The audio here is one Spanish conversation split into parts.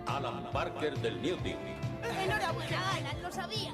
Alan Parker del New Team. Enhorabuena, Alan, lo sabía.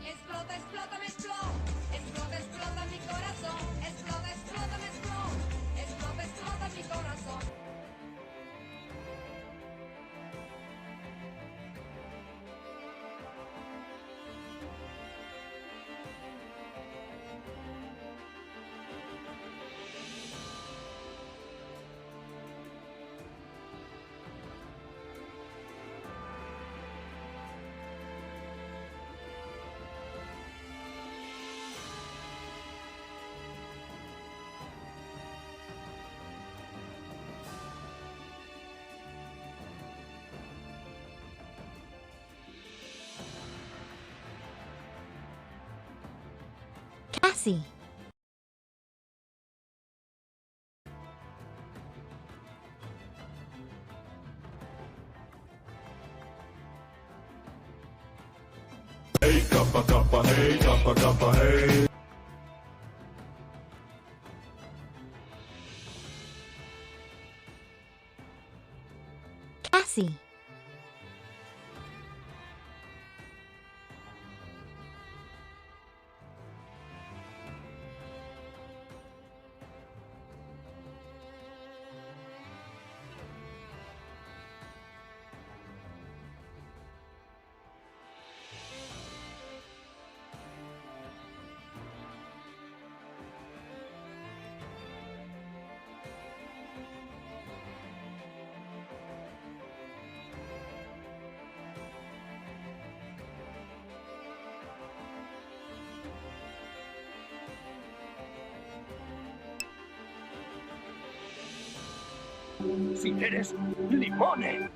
Explota, explota, me explota. Explota, explota mi corazón. Explota, explota, me explota. Explota, explota mi corazón. Cassie. Hey, kappa, kappa, hey, kappa, kappa, hey. Cassie. Si quieres limones.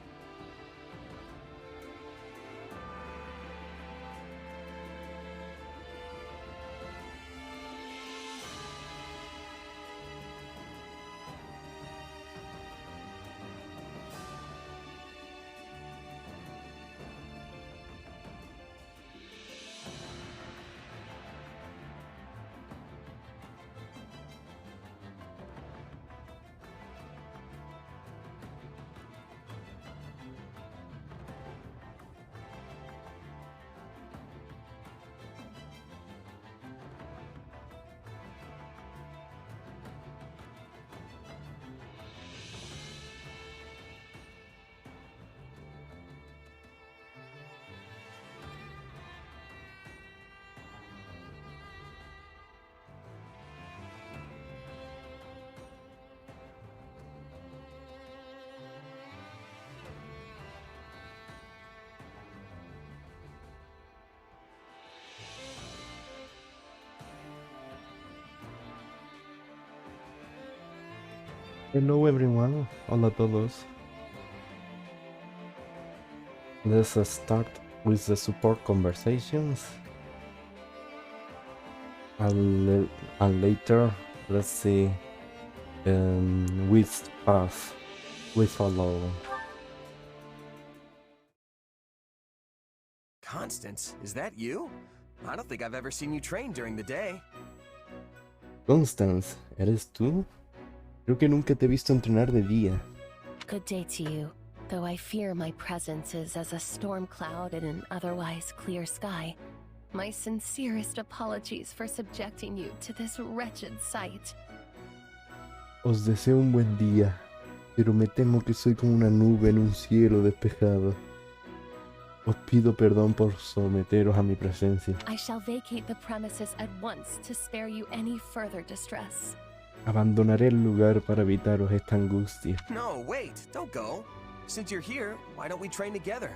Hello everyone, hola a todos. Let's start with the support conversations. And later, let's see, which path we follow. Constance, is that you? I don't think I've ever seen you train during the day. Constance, ¿eres tú? Creo que nunca te he visto entrenar de día. Good day to you, though I fear my presence is as a storm cloud in an otherwise clear sky. My sincerest apologies for subjecting you to this wretched sight. Os deseo un buen día, pero me temo que soy como una nube en un cielo despejado. Os pido perdón por someteros a mi presencia. I shall vacate the premises at once to spare you any further distress. Abandonaré el lugar para evitaros esta angustia. No, wait, don't go. Since you're here, why don't we train together?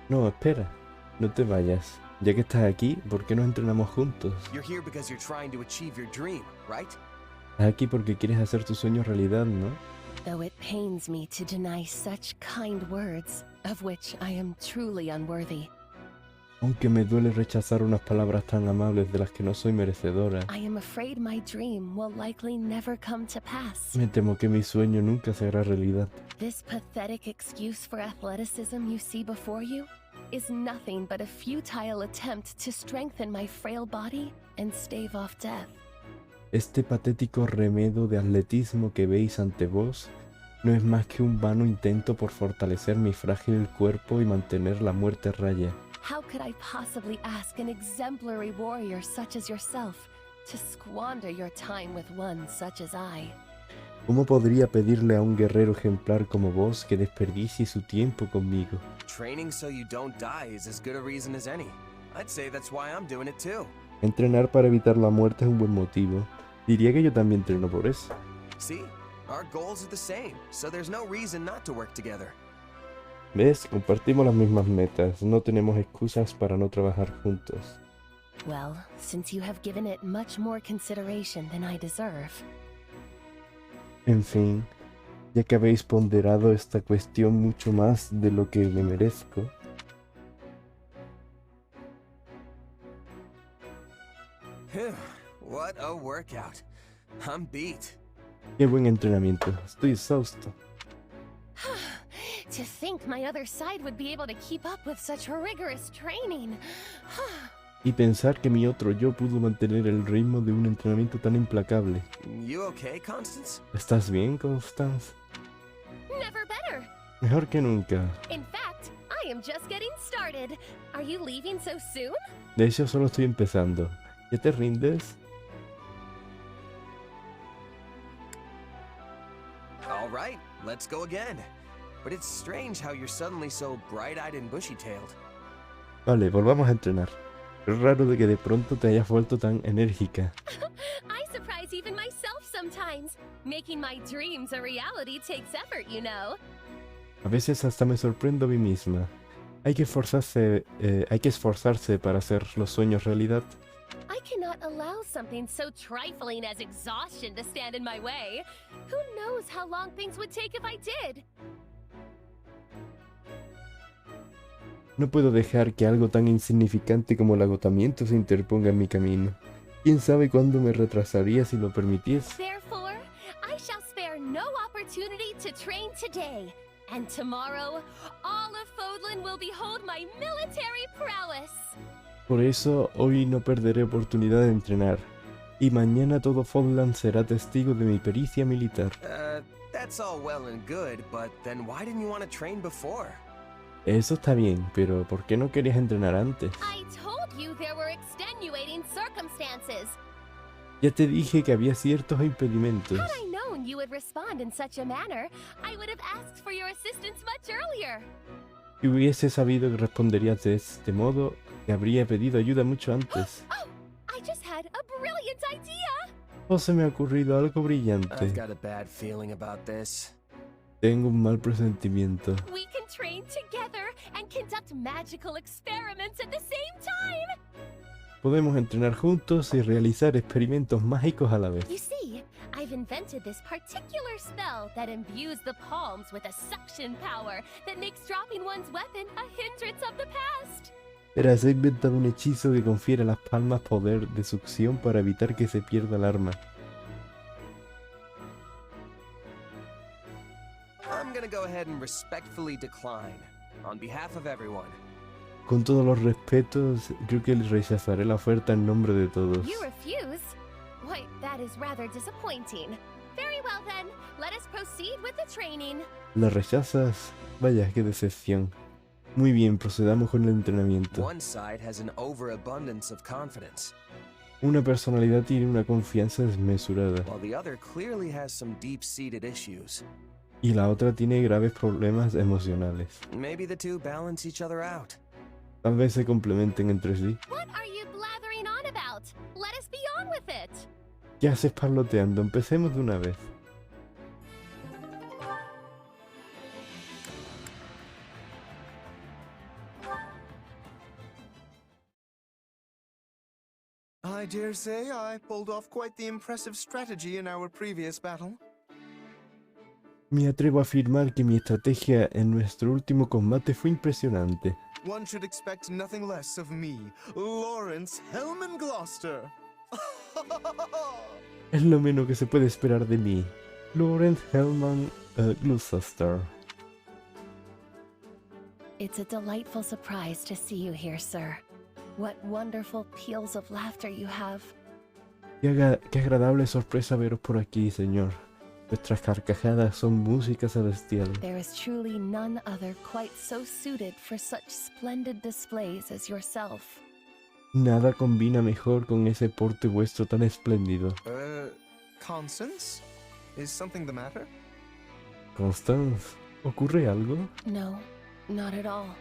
No, espera, no te vayas. Ya que estás aquí, ¿por qué no entrenamos juntos? You're here because you're trying to achieve your dream, right? Estás aquí porque quieres hacer tu sueño realidad, ¿no? Though it pains me to deny such kind words, of which I am truly unworthy. Aunque me duele rechazar unas palabras tan amables de las que no soy merecedora. I am afraid my dream will likely never come to pass. Me temo que mi sueño nunca se hará realidad. This pathetic excuse for athleticism you see before you is nothing but a futile attempt to strengthen my frail body and stave off death. Este patético remedo de atletismo que veis ante vos no es más que un vano intento por fortalecer mi frágil cuerpo y mantener la muerte a raya. How could I possibly ask an exemplary warrior such as yourself to squander your time with one such as I? ¿Cómo podría pedirle a un guerrero ejemplar como vos que desperdicie su tiempo conmigo? Training so you don't die is as good a reason as any. I'd say that's why I'm doing it too. Entrenar para evitar la muerte es un buen motivo. Diría que yo también entreno por eso. See? Our goals are the same, so there's no reason not to work together. ¿Ves? Compartimos las mismas metas. No tenemos excusas para no trabajar juntos. Well, since you have given it much more consideration than I deserve. En fin, ya que habéis ponderado esta cuestión mucho más de lo que me merezco. What a workout. I'm beat. Qué buen entrenamiento. Estoy exhausto. To think my other side would be able to keep up with such rigorous training. Y pensar que mi otro yo pudo mantener el ritmo de un entrenamiento tan implacable. You okay, Constance? ¿Estás bien, Constance? Never better. Mejor que nunca. In fact, I am just getting started. Are you leaving so soon? De hecho, solo estoy empezando. ¿Ya te rindes? All right, let's go again. But it's strange how you're suddenly so bright-eyed and bushy-tailed. Vale, volvamos a entrenar. Es raro de que de pronto te hayas vuelto tan enérgica. I surprise even myself sometimes. Making my dreams a reality takes effort, you know. A veces hasta me sorprendo a mí misma. Hay que esforzarse para hacer los sueños realidad. I cannot allow something so trifling as exhaustion to stand in my way. Who knows how long things would take if I did? No puedo dejar que algo tan insignificante como el agotamiento se interponga en mi camino. ¿Quién sabe cuándo me retrasaría si lo permitiese? Therefore, I shall spare no opportunity to train today. And tomorrow, all of Fodlan will behold my military prowess. Por eso, hoy no perderé oportunidad de entrenar. Y mañana todo Fodland será testigo de mi pericia militar. That's all well and good, but then why didn't you want to train before? Eso está bien, pero ¿por qué no querías entrenar antes? I told you there were extenuating circumstances. Ya te dije que había ciertos impedimentos. Had I known you would respond in such a manner, I would have asked for your assistance much earlier. Si hubiese sabido que responderías de este modo, te habría pedido ayuda mucho antes. Oh, I just had a brilliant idea. ¿O se me ha ocurrido algo brillante? I've got a bad feeling about this. Tengo un mal presentimiento. We can train together and conduct magical experiments at the same time. Podemos entrenar juntos y realizar experimentos mágicos a la vez. You see, I've invented this particular spell that imbues the palms with a suction power that makes dropping one's weapon a hindrance of the past. Verás, he inventado un hechizo que confiere a las palmas poder de succión para evitar que se pierda el arma. I'm gonna go ahead and respectfully decline, on behalf of everyone. Con todos los respetos, creo que rechazaré la oferta en nombre de todos. You refuse? Why, that is rather disappointing. Very well then, let us proceed with the training. ¿La rechazas? Vaya, qué decepción. Muy bien, procedamos con el entrenamiento. One side has an overabundance of confidence, Una personalidad tiene una confianza desmesurada while the other clearly has some deep-seated issues. y la otra tiene graves problemas emocionales. Maybe the two balance each other out. Tal vez se complementen entre sí. What are you blathering on about? Let us be on with it. ¿Qué haces parloteando? Empecemos de una vez. I dare say I pulled off quite the impressive strategy in our previous battle. Me atrevo a afirmar que mi estrategia en nuestro último combate fue impresionante. One should expect nothing less of me, Lawrence Hellman Gloucester. Es lo menos que se puede esperar de mí. Lawrence Hellman Gloucester. It's a delightful surprise to see you here, sir. What wonderful peals of laughter you have. Qué agradable sorpresa veros por aquí, señor. Vuestras carcajadas son música celestial. There is truly none other quite so suited for such splendid displays as yourself. Nada combina mejor con ese porte vuestro tan espléndido. Constance? Is something the matter? Constance, ¿ocurre algo? No, not at all.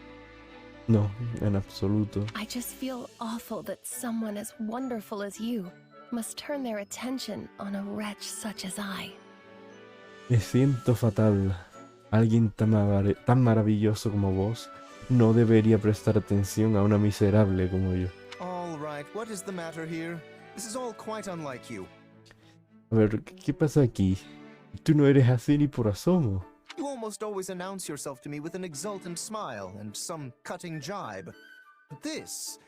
No, en absoluto. I just feel awful that someone as wonderful as you must turn their attention on a wretch such as I. Me siento fatal. Alguien tan maravilloso como vos no debería prestar atención a una miserable como yo. All right, what is the matter here? This is all quite unlike you. A ver, ¿qué pasa aquí? Tú no eres así ni por asomo. You almost always announce yourself to me with an exultant smile and some cutting jibe. This...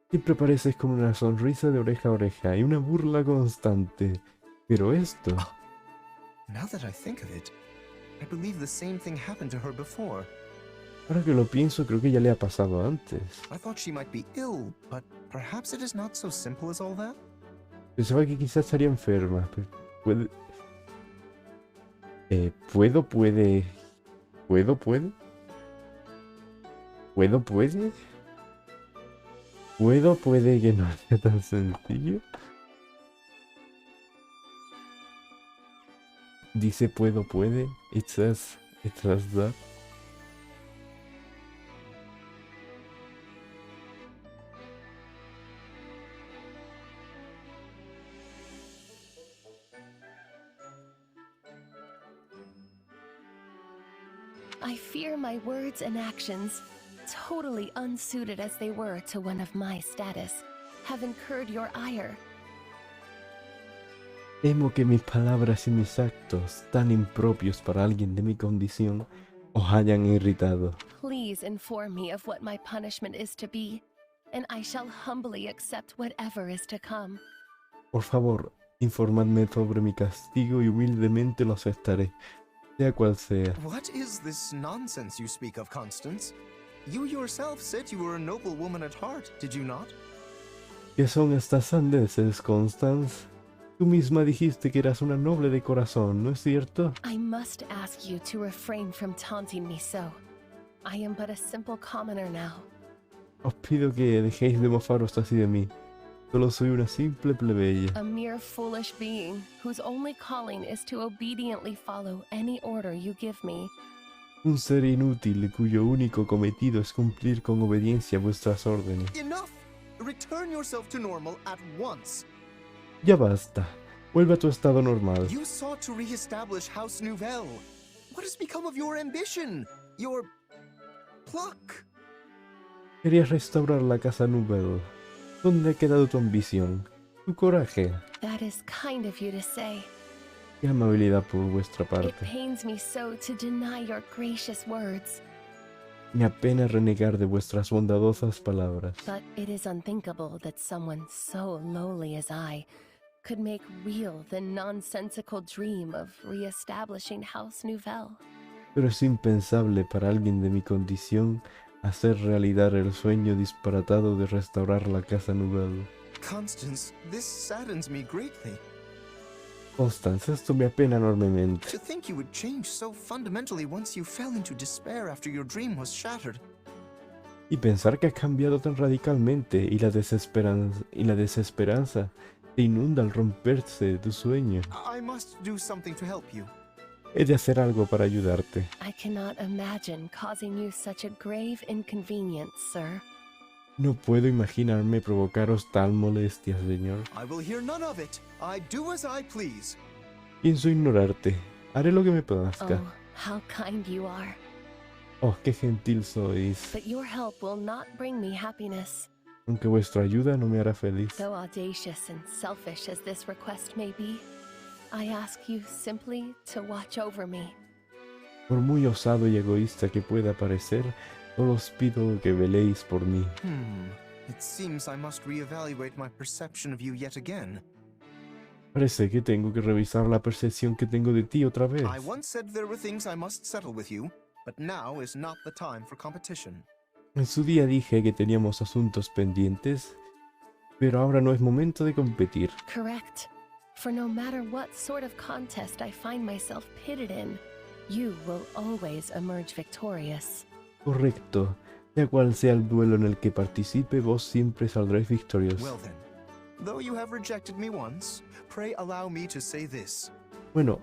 Siempre apareces con una sonrisa de oreja a oreja y una burla constante. Pero esto... Now that I think of it, I believe the same thing happened to her before. Ahora que lo pienso, creo que ya le ha pasado antes. I thought she might be ill, but perhaps it is not so simple as all that? Pensaba que quizás estaría enferma. Pero puede... ¿Puedo puede que no sea tan sencillo? Dice puede, it says that. I fear my words and actions, totally unsuited as they were to one of my status, have incurred your ire. Temo que mis palabras y mis actos, tan impropios para alguien de mi condición, os hayan irritado. Please inform me of what my punishment is to be, and I shall humbly accept whatever is to come. Por favor, informadme sobre mi castigo y humildemente lo aceptaré, sea cual sea. What is this nonsense you speak of, Constance? You yourself said you were a noble woman at heart, did you not? ¿Qué son estas sandeces, Constance? Tú misma dijiste que eras una noble de corazón, ¿no es cierto? I must ask you to refrain from taunting me so. I am but a simple commoner now. Os pido que dejéis de mofaros así de mí. Solo soy una simple plebeya. A mere foolish being whose only calling is to obediently follow any order you give me. Un ser inútil cuyo único cometido es cumplir con obediencia vuestras órdenes. Enough! Return yourself to normal at once. Ya basta. Vuelve a tu estado normal. You sought to re-establish House Nouvelle. What has become of your ambition? Your... pluck? Querías restaurar la casa Nouvelle. ¿Dónde ha quedado tu ambición? Tu coraje. That is kind of you to say. Qué amabilidad por vuestra It parte. pains me so to deny your gracious words. Me apena renegar de vuestras bondadosas palabras. But it is unthinkable that someone so lowly as I could make real the nonsensical dream of re-establishing House Nouvelle. Pero es impensable para alguien de mi condición hacer realidad el sueño disparatado de restaurar la casa Nouvelle. Constance, this saddens me greatly. Constance, esto me apena enormemente. To think you would change so fundamentally once you fell into despair after your dream was shattered. Y pensar que has cambiado tan radicalmente y la desesperanza te inunda al romperse tu sueño. I must do something to help you. He de hacer algo para ayudarte. I cannot imagine causing you such a grave inconvenience, sir. No puedo imaginarme provocaros tal molestia, señor. I will hear none of it. I do as I please. Pienso ignorarte. Haré lo que me plazca. Oh, how kind you are. Oh, qué gentil sois. But your help will not bring me happiness. Aunque vuestra ayuda no me hará feliz. Though audacious and selfish as this request may be, I ask you simply to watch over me. Por muy osado y egoísta que pueda parecer, solo os pido que veléis por mí. It seems I must reevaluate my perception of you yet again. Parece que tengo que revisar la percepción que tengo de ti otra vez. I once said there were things I must settle with you, but now is not the time for competition. En su día dije que teníamos asuntos pendientes, pero ahora no es momento de competir. Correct. For no matter what sort of contest I find myself pitted in, you will always emerge victorious. Correcto. Sea cual sea el duelo en el que participe, vos siempre saldréis victorioso. Well then, though you have rejected me once, pray allow me to say this. Bueno,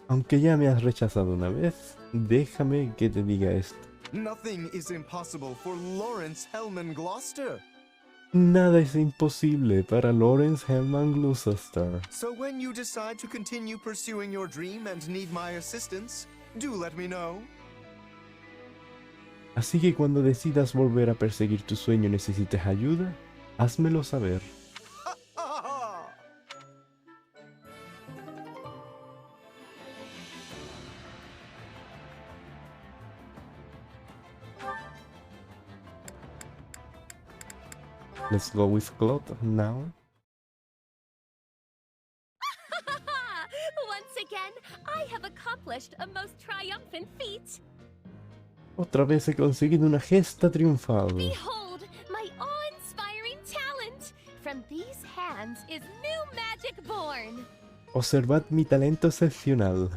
aunque ya me has rechazado una vez, déjame que te diga esto. Nothing is impossible for Lawrence Hellman Gloucester. Nada es imposible para Lawrence Hellman Gloucester. So when you decide to continue pursuing your dream and need my assistance, do let me know. Así que cuando decidas volver a perseguir tu sueño y necesites ayuda, házmelo saber. Let's go with Claude now. Once again, I have accomplished a most triumphant feat. Otra vez he conseguido una gesta triunfal. Behold, my awe-inspiring talent. From these hands is new magic born. Observad mi talento excepcional.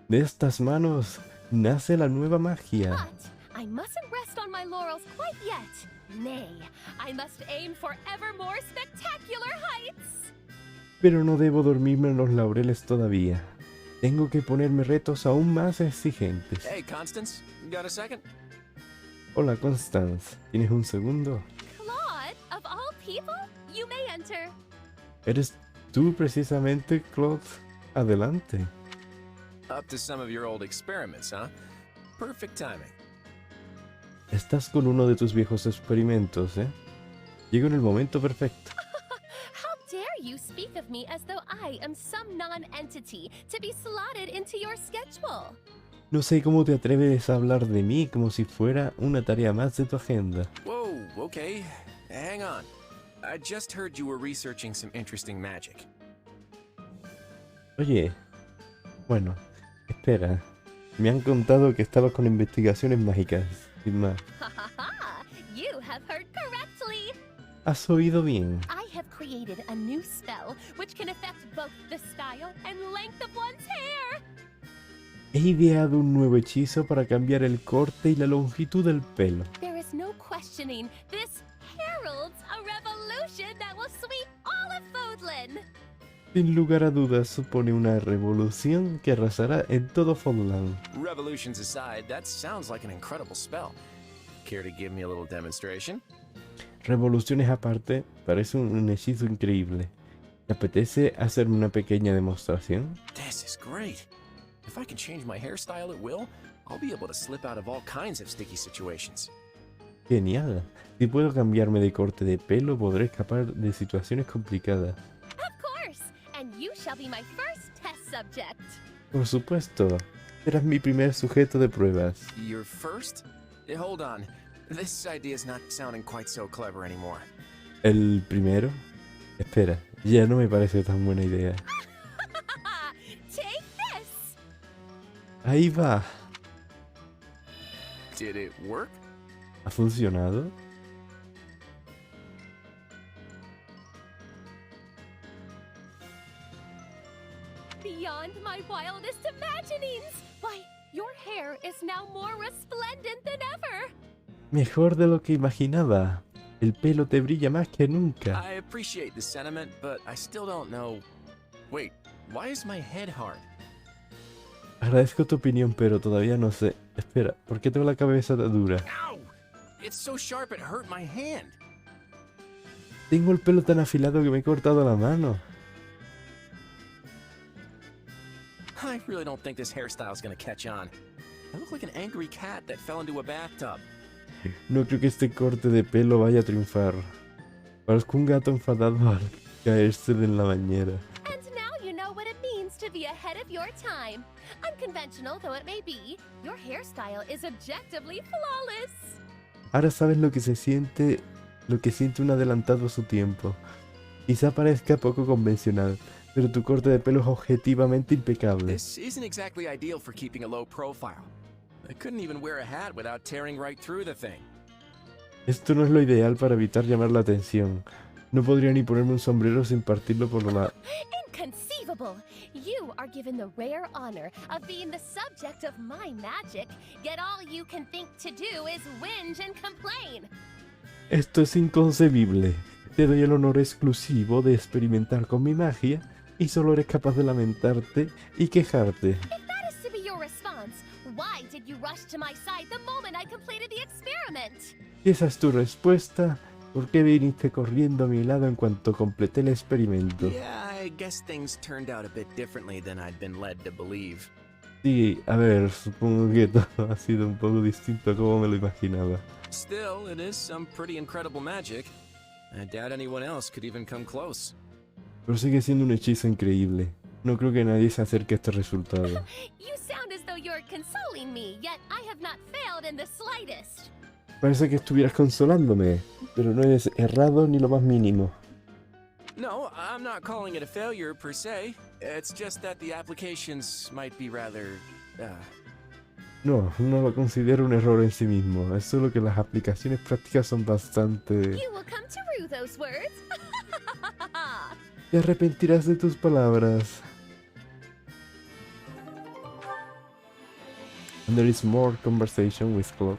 De estas manos nace la nueva magia. But I mustn't rest on my laurels quite yet. Nay, I must aim for ever more spectacular heights. Pero no debo dormirme en los laureles todavía. Tengo que ponerme retos aún más exigentes. Hey, Constance, you got a second? Hola, Constance. ¿Tienes un segundo? Claude, of all people, you may enter. ¿Eres tú precisamente, Claude? Adelante. Up to some of your old experiments, huh? Perfect timing. Estás con uno de tus viejos experimentos, ¿eh? Llego en el momento perfecto. How dare you speak of me as though I am some non-entity to be slotted into your schedule? No sé cómo te atreves a hablar de mí como si fuera una tarea más de tu agenda. Whoa, okay. Hang on. I just heard you were researching some interesting magic. Oye, bueno, espera. Me han contado que estabas con investigaciones mágicas, sin más. You have heard correctly. ¿Has oído bien? I have created a new spell which can affect both the style and length of one's hair. He ideado un nuevo hechizo para cambiar el corte y la longitud del pelo. There is no questioning this heralds a revolution that will sweep all of Fodlan. Sin lugar a dudas, supone una revolución que arrasará en todo Fodlan. Revolutions aside, that sounds like an incredible spell. Care to give me a little demonstration? Revoluciones aparte, parece un hechizo increíble. ¿Te apetece hacerme una pequeña demostración? This is great. If I can change my hairstyle at will, I'll be able to slip out of all kinds of sticky situations. Genial. Si puedo cambiarme de corte de pelo, podré escapar de situaciones complicadas. Of course, and you shall be my first test subject. Por supuesto. Serás mi primer sujeto de pruebas. You're first? Hold on. This idea's not sounding quite so clever anymore. El primero. Espera, ya no me parece tan buena idea. Take this! Ahí va. Did it work? ¿Ha funcionado? Beyond my wildest imaginings! Why, your hair is now more resplendent than ever! Mejor de lo que imaginaba. El pelo te brilla más que nunca. I appreciate the sentiment, but I still don't know. Wait, why is my head hard? Agradezco tu opinión, pero todavía no sé. Espera, ¿por qué tengo la cabeza tan dura? Ow! It's so sharp it hurt my hand. Tengo el pelo tan afilado que me he cortado la mano. I really don't think this hairstyle's gonna catch on. I look like an angry cat that fell into a bathtub. No creo que este corte de pelo vaya a triunfar. Parezco un gato enfadado al caerse en la bañera. And now you know what it means to be ahead of your time. Unconventional though it may be, your hairstyle is objectively flawless. Ahora sabes lo que siente un adelantado a su tiempo. Quizá parezca poco convencional, pero tu corte de pelo es objetivamente impecable. This isn't exactly ideal for keeping a low profile. I couldn't even wear a hat without tearing right through the thing. Esto no es lo ideal para evitar llamar la atención. No podría ni ponerme un sombrero sin partirlo por la... Inconceivable! You are given the rare honor of being the subject of my magic, yet all you can think to do is whinge and complain. Esto es inconcebible. Te doy el honor exclusivo de experimentar con mi magia y solo eres capaz de lamentarte y quejarte. If that is to be your response, why did you rush to my side the moment I completed the experiment? Si esa es tu respuesta, ¿por qué viniste corriendo a mi lado en cuanto completé el experimento? Yeah, I guess things turned out a bit differently than I'd been led to believe. Sí, a ver, supongo que todo ha sido un poco distinto a como me lo imaginaba. Still, it is some pretty incredible magic. I doubt anyone else could even come close. Pero sigue siendo un hechizo increíble. No creo que nadie se acerque a este resultado. You sound as though you're consoling me, yet I have not failed in the slightest. Parece que estuvieras consolándome, pero no eres errado ni lo más mínimo. No, I'm not calling it a failure per se. It's just that the applications might be rather... No, no lo considero un error en sí mismo. Es solo que las aplicaciones prácticas son bastante... You will come to rue those words. Te arrepentirás de tus palabras. And there is more conversation with Claude.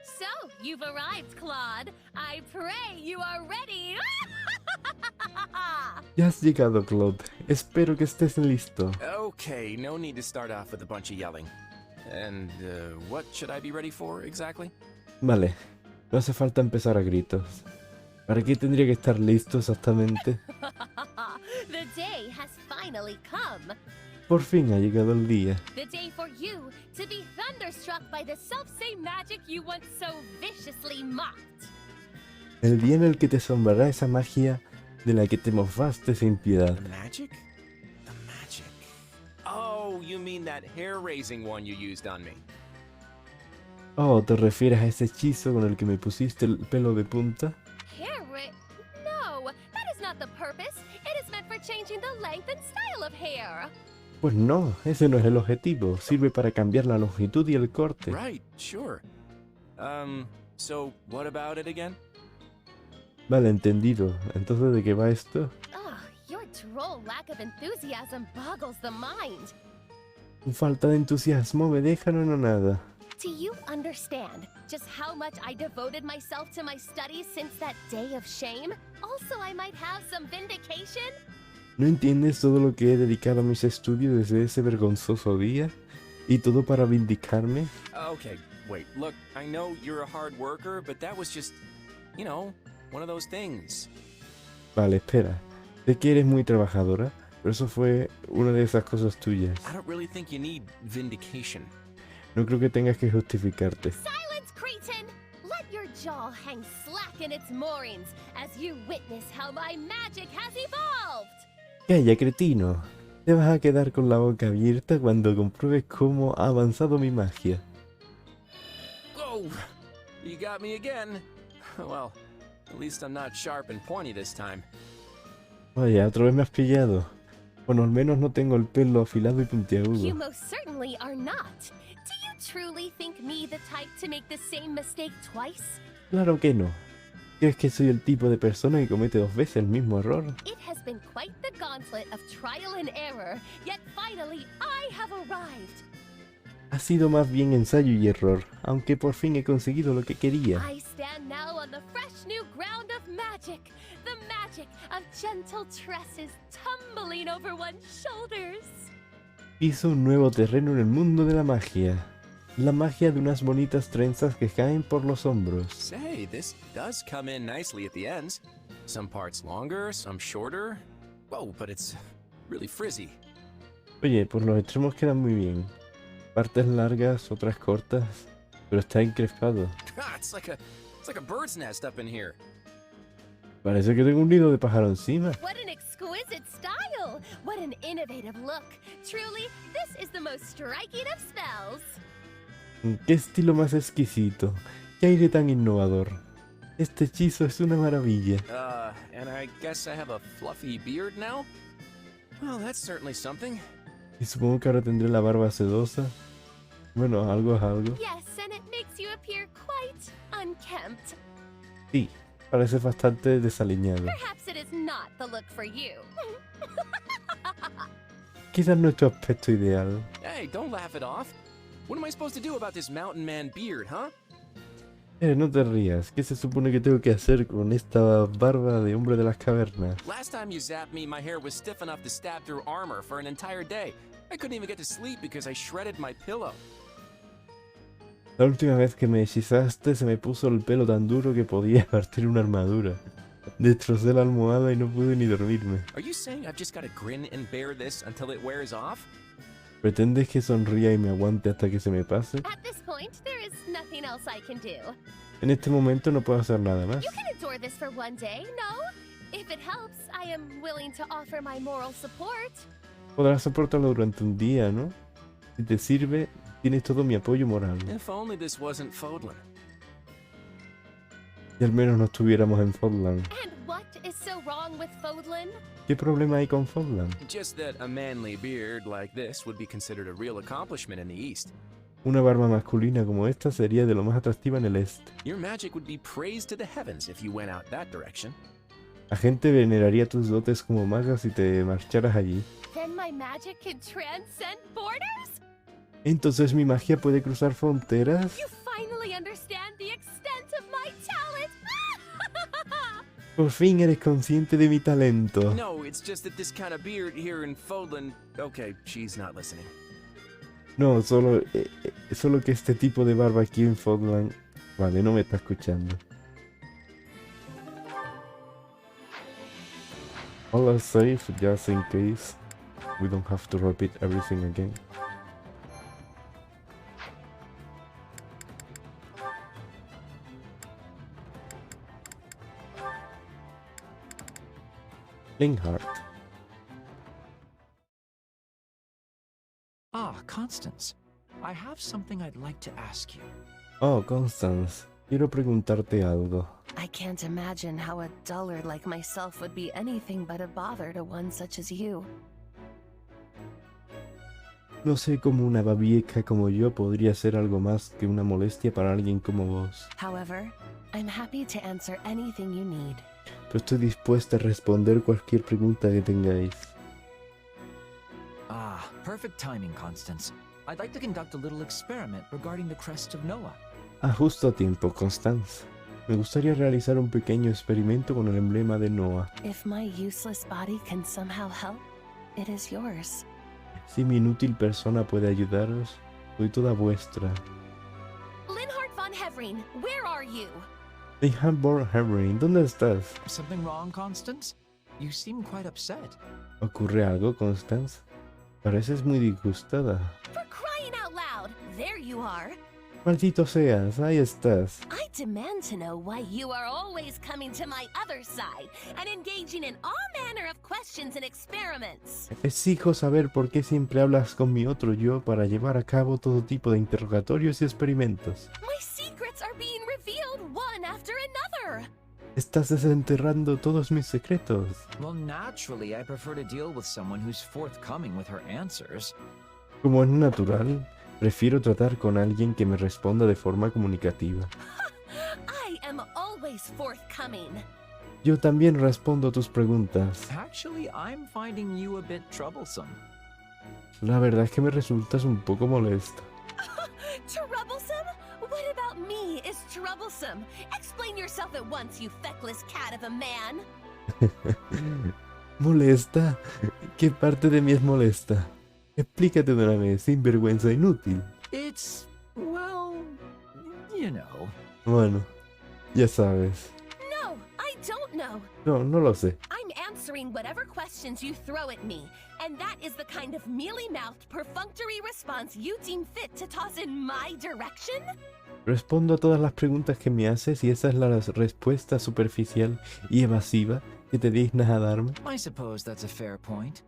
So, you've arrived, Claude. I pray you are ready. Ya has llegado, Claude. Espero que estés listo. Okay, no need to start off with a bunch of yelling. And, what should I be ready for, exactly? Vale, no hace falta empezar a gritos. ¿Para qué tendría que estar listo exactamente? The day has finally come. Por fin ha llegado el día. The day for you to be thunderstruck by the self-same magic you once so viciously mocked. El día en el que te asombrará esa magia de la que te mofaste sin piedad. The magic? The magic. Oh, you mean that hair-raising one you used on me. Oh, ¿te refieres a ese hechizo con el que me pusiste el pelo de punta? No, that is not the purpose. It is meant for changing the length and style of hair. Pues no, ese no es el objetivo. Sirve para cambiar la longitud y el corte. Right, sure. So what about it again? Vale, entendido. Entonces, ¿de qué va esto? Your droll lack of enthusiasm boggles the mind. Tu falta de entusiasmo me deja no nada. Do you understand just how much I devoted myself to my studies since that day of shame? Also, I might have some vindication. ¿No entiendes todo lo que he dedicado a mis estudios desde ese vergonzoso día? ¿Y todo para vindicarme? Okay, wait, look, I know you're a hard worker, but that was just, you know, one of those things. Vale, espera. Sé que eres muy trabajadora, pero eso fue una de esas cosas tuyas. I don't really think you need vindication. No creo que tengas que justificarte. Silence, cretin! Let your jaw hang slack in its moorings as you witness how my magic has evolved. Calla, cretino. Te vas a quedar con la boca abierta cuando compruebes cómo ha avanzado mi magia. Oh, you got me again. Well, at least I'm not sharp and pointy this time. Vaya, otra vez me has pillado. Bueno, al menos no tengo el pelo afilado y You puntiagudo. most certainly are not. Do you truly think me the type to make the same mistake twice? Claro que no. ¿Crees que soy el tipo de persona que comete 2 veces el mismo error? It has been quite the gauntlet of trial and error, yet finally I have arrived. Ha sido más bien ensayo y error, aunque por fin he conseguido lo que quería. I stand now on the fresh new ground of magic, the magic of gentle tresses tumbling over one's shoulders. Piso un nuevo terreno en el mundo de la magia. La magia de unas bonitas trenzas que caen por los hombros. Say, this does come in nicely at the ends. Some parts longer, some shorter. Oh, but it's really frizzy. Oye, por los extremos quedan muy bien. Partes largas, otras cortas, pero está encrespado. It's like a bird's nest up in here. Parece que tengo un nido de pájaro encima. What an exquisite style! What an innovative look! Truly, this is the most striking of spells. ¡Qué estilo más exquisito! ¡Qué aire tan innovador! Este hechizo es una maravilla. And I guess I have a fluffy beard now? Well, that's certainly something. Y supongo que ahora tendré la barba sedosa. Bueno, algo es algo. Yes, and it makes you appear quite unkempt. Sí, parece bastante desaliñado. Perhaps it is not the look for you. Quizás nuestro aspecto ideal. Hey, don't laugh it off. What am I supposed to do about this mountain man beard, huh? No te rías. ¿Qué se supone que tengo que hacer con esta barba de hombre de las cavernas? Last time you zapped me, my hair was stiff enough to stab through armor for an entire day. I couldn't even get to sleep because I shredded my pillow. La última vez que me hechizaste se me puso el pelo tan duro que podía partir una armadura. Destrocé la almohada y no pude ni dormirme. Are you saying I've just got to grin and bear this until it wears off? ¿Pretendes que sonría y me aguante hasta que se me pase? At this point, there is nothing else I can do. En este momento no puedo hacer nada más. You can endure this for one day, no? If it helps, I am willing to offer my moral support. Podrás soportarlo durante un día, ¿no? Si te sirve, tienes todo mi apoyo moral. If only this wasn't Fodlan. Si al menos no estuviéramos en Fodlan. And what is so wrong with Fodlan? ¿Qué problema hay con Fodlan? Just that a manly beard like this would be considered a real accomplishment in the East. Una barba masculina como esta sería de lo más atractiva en el este. Your magic would be praised to the heavens if you went out that direction. La gente veneraría tus dotes como maga si te marcharas allí. Then my magic can transcend borders? Entonces mi magia puede cruzar fronteras. You finally understand the extent of my talent! Por fin eres consciente de mi talento. No, it's just that this kind of beard here in Fodlan... Okay, she's not listening. No, solo que este tipo de barba aquí en Fodlan... Vale, no me está escuchando. All are safe, just in case. We don't have to repeat everything again. Linghart. Ah, Constance. I have something I'd like to ask you. Oh, Constance. Quiero preguntarte algo. I can't imagine how a dullard like myself would be anything but a bother to one such as you. No sé cómo una babieca como yo podría ser algo más que una molestia para alguien como vos. However, I'm happy to answer anything you need. Pero estoy dispuesta a responder cualquier pregunta que tengáis. Ah, perfect timing, Constance. I'd like to conduct a little experiment regarding the crest of Noah. Ah, justo a tiempo, Constance. Me gustaría realizar un pequeño experimento con el emblema de Noah. If my useless body can somehow help, it is yours. Si mi inútil persona puede ayudaros, soy toda vuestra. Linhart von Hevering, where are you? Hamburg Herring, ¿dónde estás? Something wrong, Constance? You seem quite upset. ¿Ocurre algo, Constance? Pareces muy disgustada. For crying out loud, there you are. Maldito seas, ahí estás. I demand to know why you are always coming to my other side and engaging in all manner of questions and experiments. Exijo saber por qué siempre hablas con mi otro yo para llevar a cabo todo tipo de interrogatorios y experimentos. My secrets are being revealed one after another. Estás desenterrando todos mis secretos. Well, naturally, I prefer to deal with someone who's forthcoming with her answers. Como es natural, prefiero tratar con alguien que me responda de forma comunicativa. I am always forthcoming. Yo también respondo a tus preguntas. Actually, I'm finding you a bit troublesome. La verdad es que me resultas un poco molesto. Troublesome? What about me is troublesome? Explain yourself at once, you feckless cat of a man. ¿Molesta? ¿Qué parte de mí es molesta? Explícate de una vez, sinvergüenza inútil. It's, well, you know. Bueno, ya sabes. No, I don't know. No lo sé. I'm answering whatever questions you throw at me, and that is the kind of mealy-mouthed, perfunctory response you deem fit to toss in my direction? Respondo a todas las preguntas que me haces y esa es la respuesta superficial y evasiva que te dignas a darme. I suppose that's a fair point.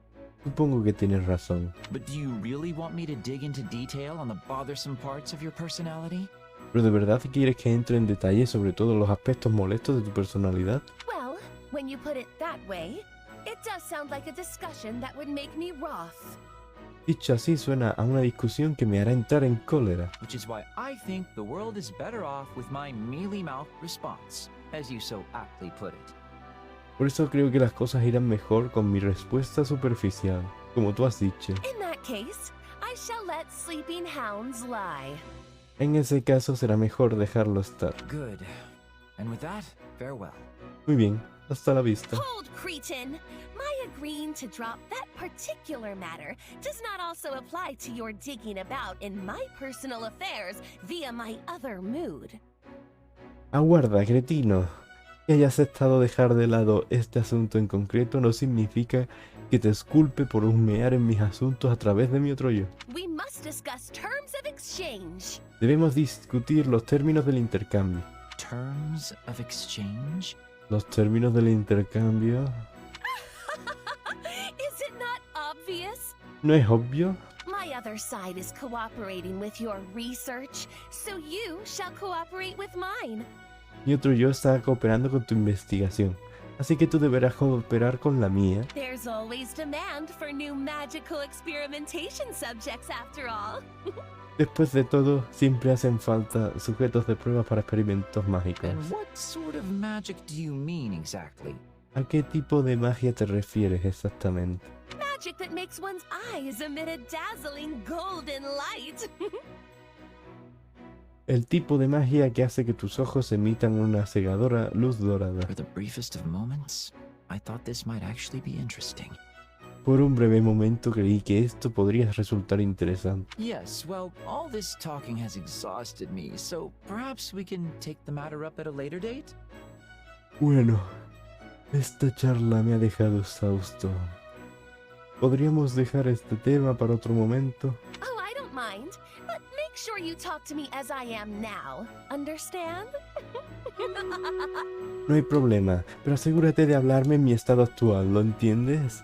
Supongo que tienes razón. But do you really want me to dig into detail on the bothersome parts of your personality? ¿Pero de verdad quieres que entre en detalle sobre todos los aspectos molestos de tu personalidad? Well, when you put it that way, it does sound like a discussion that would make me wroth. Dicho así, suena a una discusión que me hará entrar en cólera. Which is why I think the world is better off with my mealy-mouthed response, as you so aptly put it. Por eso creo que las cosas irán mejor con mi respuesta superficial, como tú has dicho. In that case, I shall let sleeping hounds lie. En ese caso será mejor dejarlo estar. Good. And with that, farewell. Muy bien, hasta la vista. Hold, cretin! My agreeing to drop that particular matter does not also apply to your digging about in my personal affairs via my other mood. Aguarda, cretino. Que hayas aceptado dejar de lado este asunto en concreto no significa que te esculpe por husmear en mis asuntos a través de mi otro yo. We must discuss terms of exchange. Debemos discutir los términos del intercambio. Terms of exchange? Los términos del intercambio... Is it not obvious? ¿No es obvio? My other side is cooperating with your research, so you shall cooperate with mine. Mi otro yo está cooperando con tu investigación, así que tú deberás cooperar con la mía. There's always demand for new magical experimentation subjects after all. Después de todo, siempre hacen falta sujetos de pruebas para experimentos mágicos. And what sort of magic do you mean exactly? ¿A qué tipo de magia te refieres exactamente? Magic that makes one's eyes emit a dazzling golden light. El tipo de magia que hace que tus ojos emitan una cegadora luz dorada. For the briefest of moments, I thought this might actually be interesting. Por un breve momento creí que esto podría resultar interesante. Yes, well, all this talking has exhausted me, so perhaps we can take the matter up at a later date? Bueno, esta charla me ha dejado exhausto. ¿Podríamos dejar este tema para otro momento? Oh, I don't mind, but make sure you talk to me as I am now. Understand? No hay problema, pero asegúrate de hablarme en mi estado actual, ¿lo entiendes?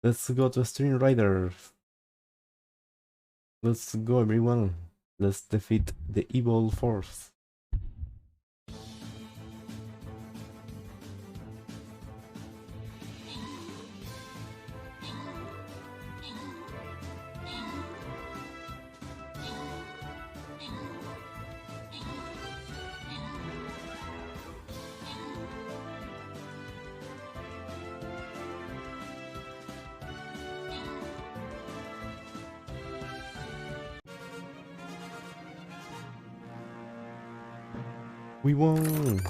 Let's go to Stream Riders. Let's go, everyone. Let's defeat the evil force. We won!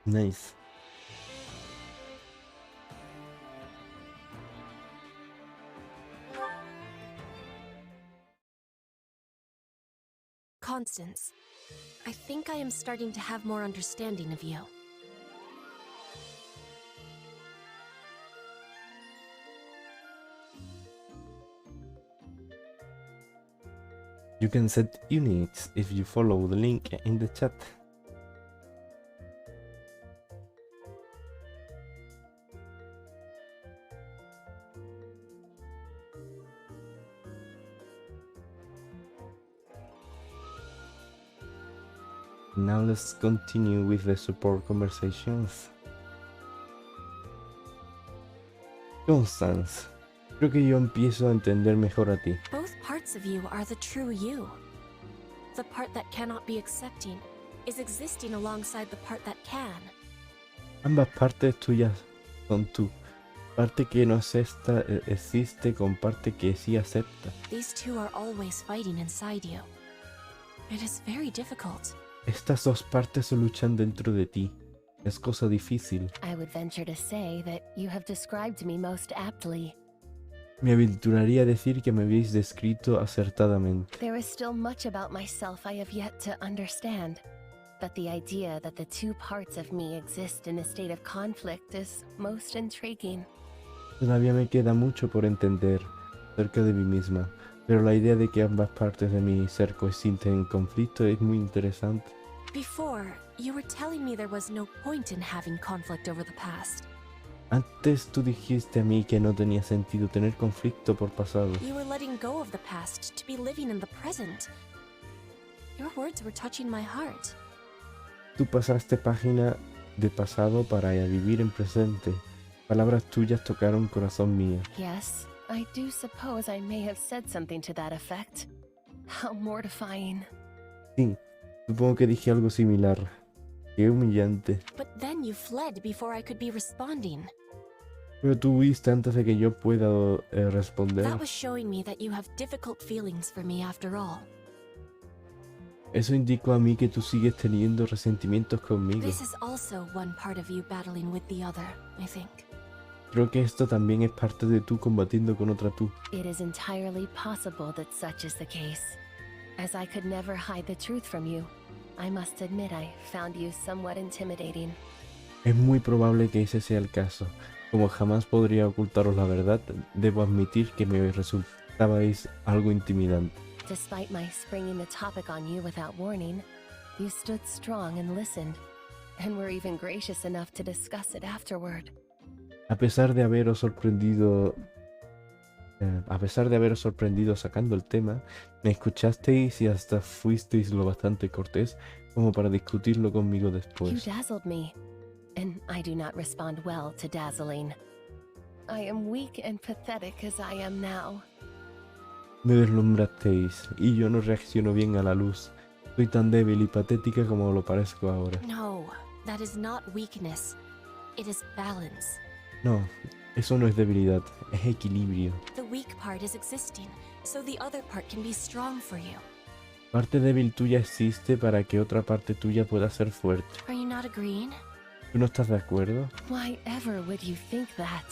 Nice. Constance, I think I am starting to have more understanding of you. You can set units if you follow the link in the chat. Now let's continue with the support conversations. Constance, creo que yo empiezo a entender mejor a ti. Both parts of you are the true you. The part that cannot be accepting is existing alongside the part that can. Ambas partes tuyas son tú. Parte que no acepta existe con parte que sí acepta. These two are always fighting inside you. It is very difficult. Estas dos partes se luchan dentro de ti. Es cosa difícil. I would venture to say that you have described me most aptly. Me aventuraría a decir que me habéis descrito acertadamente. There is still much about myself I have yet to understand, but the idea that the two parts of me exist in a state of conflict is most intriguing. Todavía me queda mucho por entender acerca de mí misma, pero la idea de que ambas partes de mi ser coexisten en conflicto es muy interesante. Before, you were telling me there was no point in having conflict over the past. Antes tú dijiste a mí que no tenía sentido tener conflicto por pasado. You were letting go of the past to be living in the present. Your words were touching my heart. Tú pasaste página de pasado para vivir en presente. Palabras tuyas tocaron corazón mío. Yes, I do suppose I may have said something to that effect. How mortifying. Sí, supongo que dije algo similar. Qué humillante. But then you fled before I could be responding. Pero tú huiste antes de que yo pueda responder. That was showing me that you have difficult feelings for me after all. Eso indicó a mí que tú sigues teniendo resentimientos conmigo. This is also one part of you battling with the other, I think. Creo que esto también es parte de tú combatiendo con otra tú. It is entirely possible that such is the case. As I could never hide the truth from you, I must admit I found you somewhat intimidating. Es muy probable que ese sea el caso. Como jamás podría ocultaros la verdad, debo admitir que me resultabais algo intimidante. Despite my springing the topic on you without warning, you stood strong and listened, and were even gracious enough to discuss it afterward. A pesar de haberos sorprendido sacando el tema, me escuchasteis y hasta fuisteis lo bastante cortés como para discutirlo conmigo después. You dazzled me, and I do not respond well to dazzling. I am weak and pathetic as I am now. Me deslumbrasteis y yo no reacciono bien a la luz. Soy tan débil y patética como lo parezco ahora. No, that is not weakness. It is balance. No, eso no es debilidad, es equilibrio. The weak part is existing, so the other part can be strong for you. Parte débil tuya existe para que otra parte tuya pueda ser fuerte. Are you not agreeing? ¿Tú no estás de acuerdo? Why ever would you think that?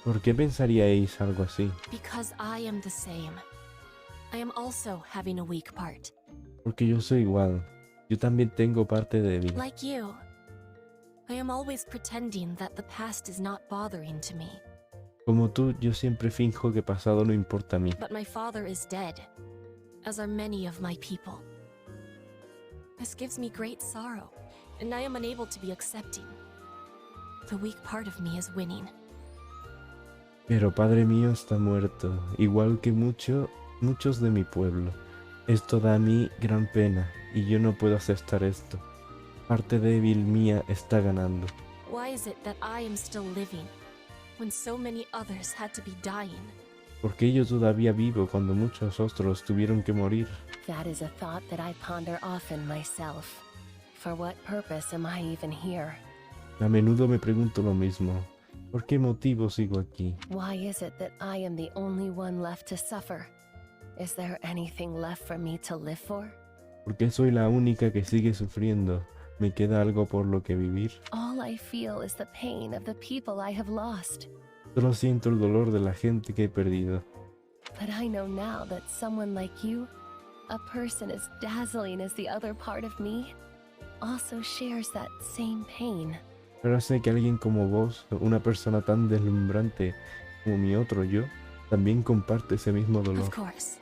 ¿Por qué pensaríais algo así? Because I am the same. I am also having a weak part. Porque yo soy igual. Yo también tengo parte débil. Like you, I am always pretending that the past is not bothering to me. Como tú, yo siempre finjo que pasado no importa a mí. But my father is dead, as are many of my people. This gives me great sorrow, and I am unable to be accepting. The weak part of me is winning. Pero padre mío está muerto, igual que muchos de mi pueblo. Esto da a mí gran pena, y yo no puedo aceptar esto. Parte débil mía está ganando. Why is it that I am still living, when so many others had to be dying? ¿Por qué yo todavía vivo cuando muchos otros tuvieron que morir? That is a thought that I ponder often myself. For what purpose am I even here? A menudo me pregunto lo mismo. ¿Por qué motivo sigo aquí? Why is it that I am the only one left to suffer? Is there anything left for me to live for? ¿Por qué soy la única que sigue sufriendo? ¿Me queda algo por lo que vivir? All I feel is the pain of the people I have lost. Solo siento el dolor de la gente que he perdido. But I know now that someone like you, a person as dazzling as the other part of me, also shares that same pain. Pero sé que alguien como vos, una persona tan deslumbrante como mi otro yo, también comparte ese mismo dolor. Of course.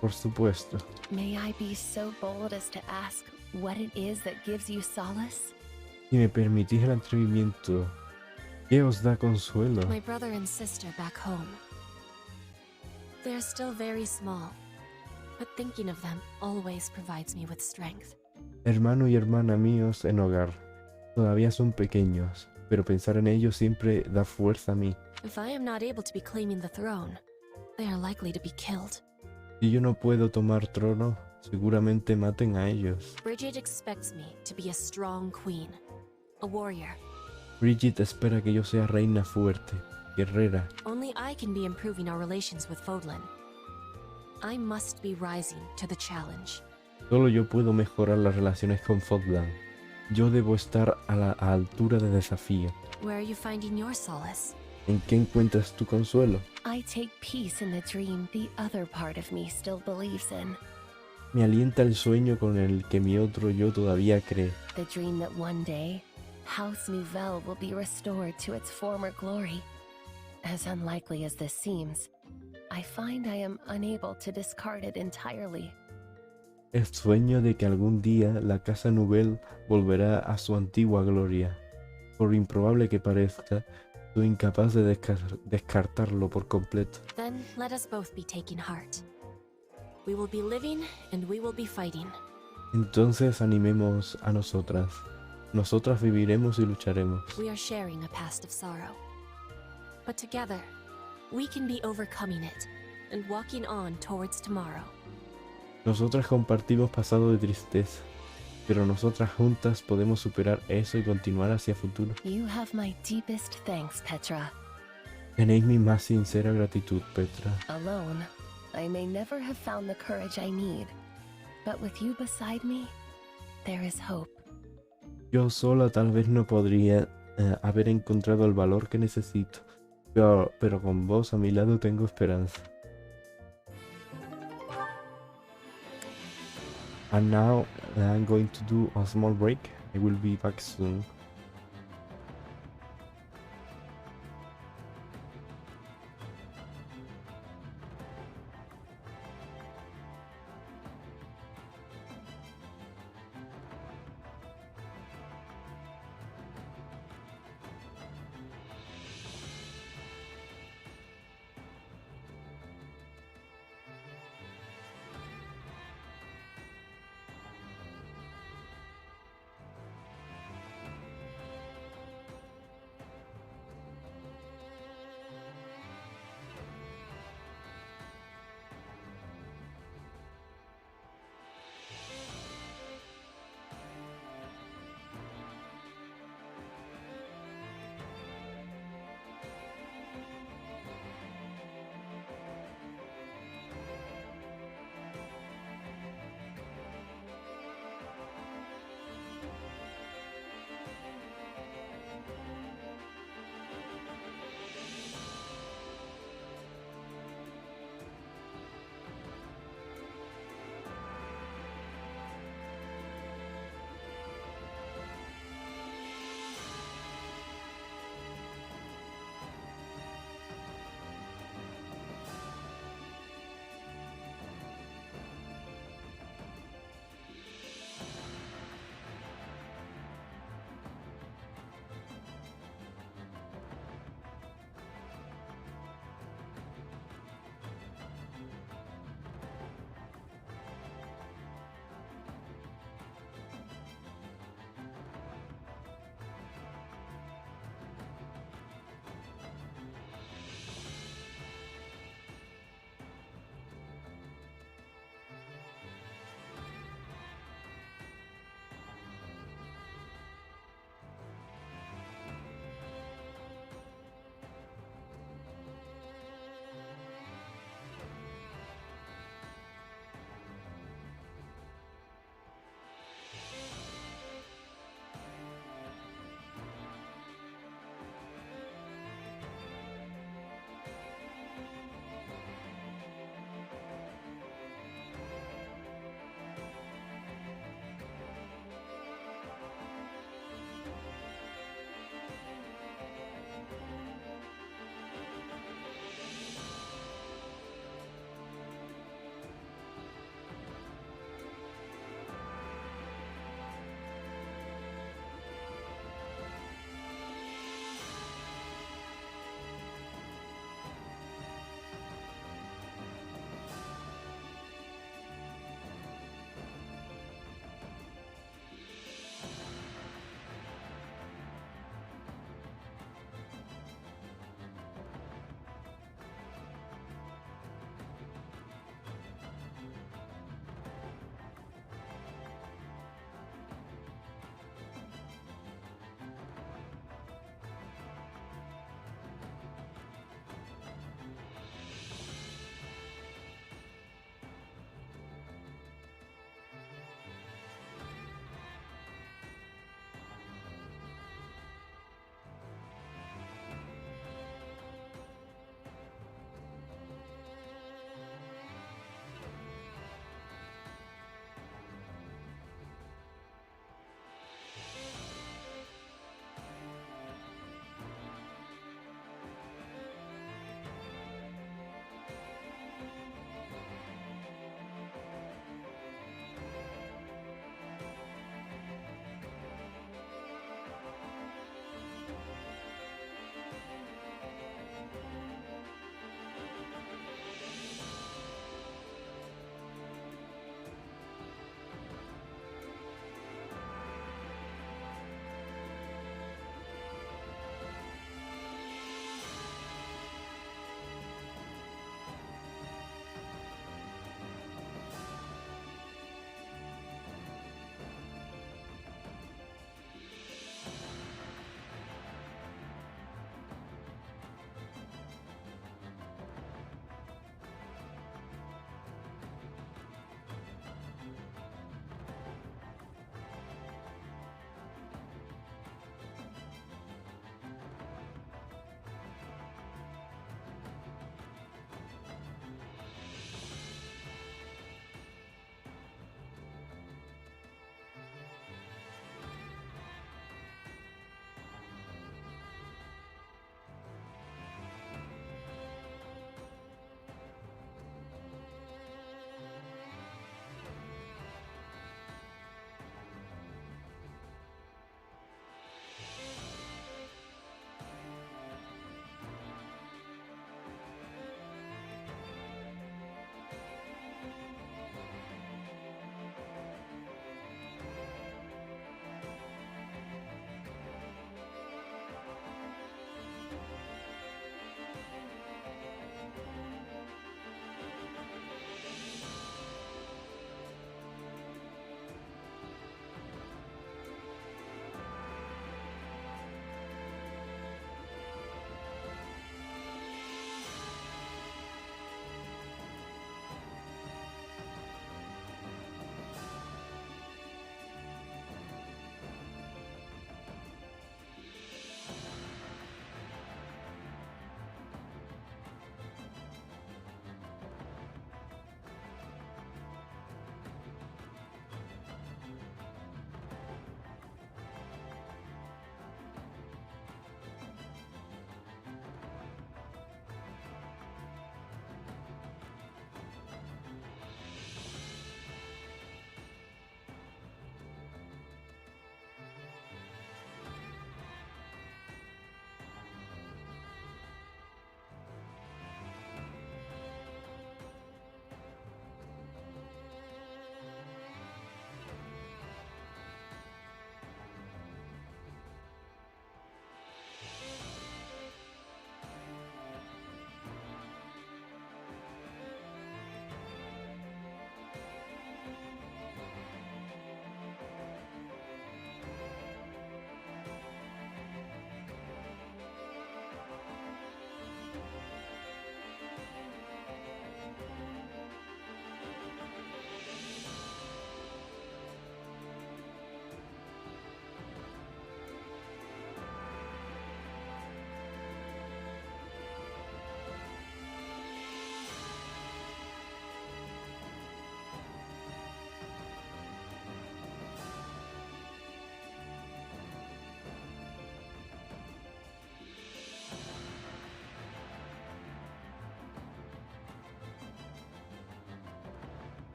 Por supuesto. May I be so bold as to ask what it is that gives you solace? Si me permitís el atrevimiento, ¿qué os da consuelo? My brother and sister back home. They're still very small, but thinking of them always provides me with strength. Hermano y hermana míos en hogar, todavía son pequeños, pero pensar en ellos siempre da fuerza a mí. If I am not able to be claiming the throne, they are likely to be killed. Si yo no puedo tomar trono, seguramente maten a ellos. Bridget expects me to be a strong queen, a warrior. Bridget espera que yo sea reina fuerte, guerrera. Only I can be improving our relations with Fodlan. I must be rising to the challenge. Solo yo puedo mejorar las relaciones con Fodlan. Yo debo estar a la altura del desafío. Where are you finding your solace? ¿En qué encuentras tu consuelo? I take peace in the dream the other part of me still believes in. Me alienta el sueño con el que mi otro yo todavía cree. The dream that one day, House Nouvelle will be restored to its former glory. As unlikely as this seems, I find I am unable to discard it entirely. El sueño de que algún día la casa Nouvelle volverá a su antigua gloria. Por improbable que parezca, soy incapaz de descartarlo por completo. Then let us both be taking heart. We will be living and we will be fighting. Entonces animemos a nosotras. Nosotras viviremos y lucharemos. We are sharing a past of sorrow. But together, we can be overcoming it and walking on towards tomorrow. Nosotras compartimos pasado de tristeza, pero nosotras juntas podemos superar eso y continuar hacia el futuro. You have my deepest thanks, Petra. Tenéis mi más sincera gratitud, Petra. Alone, I may never have found the courage I need, but with you beside me, there is hope. Yo sola tal vez no podría haber encontrado el valor que necesito, pero con vos a mi lado tengo esperanza. And now I'm going to do a small break. I will be back soon.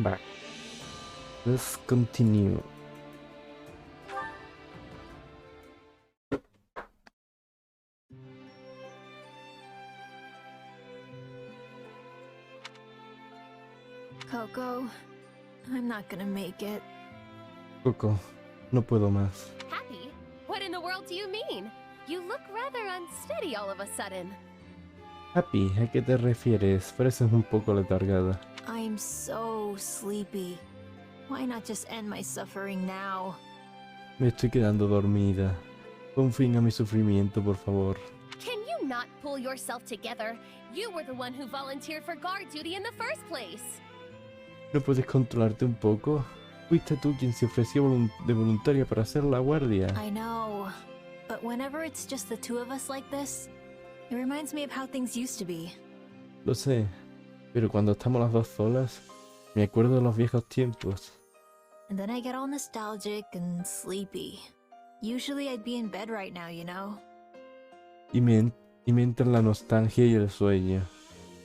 Back. Let's continue. Coco, I'm not gonna make it. Coco, no puedo más. Happy? What in the world do you mean? You look rather unsteady all of a sudden. Happy, ¿a qué te refieres? Pareces un poco letargada. I'm so sleepy. Why not just end my suffering now? Me estoy quedando dormida. Pon fin a mi sufrimiento, por favor. Can you not pull yourself together? You were the one who volunteered for guard duty in the first place. ¿No puedes controlarte un poco? Fuiste tú quien se ofreció de voluntaria para hacer la guardia. I know, but whenever it's just the two of us like this, it reminds me of how things used to be. Lo sé, pero cuando estamos las dos solas, me acuerdo de los viejos tiempos. And then I get all nostalgic and sleepy. Usually I'd be in bed right now, you know? Y me entra la nostalgia y el sueño.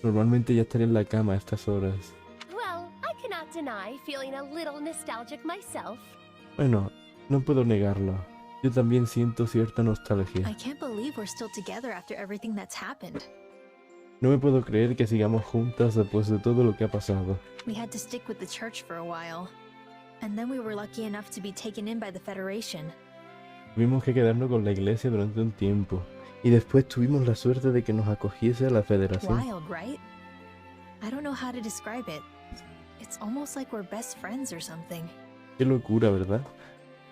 Normalmente ya estaría en la cama a estas horas. Well, I cannot deny feeling a little nostalgic myself. Bueno, no puedo negarlo. Yo también siento cierta nostalgia. I can't believe we're still together after everything that's happened. No me puedo creer que sigamos juntas después de todo lo que ha pasado. We had to stick with the church for a while. And then we were lucky enough to be taken in by the Federation. Tuvimos que quedarnos con la iglesia durante un tiempo. Y después tuvimos la suerte de que nos acogiese a la Federación. Wild, right? I don't know how to describe it. It's almost like we're best friends or something. Qué locura, ¿verdad?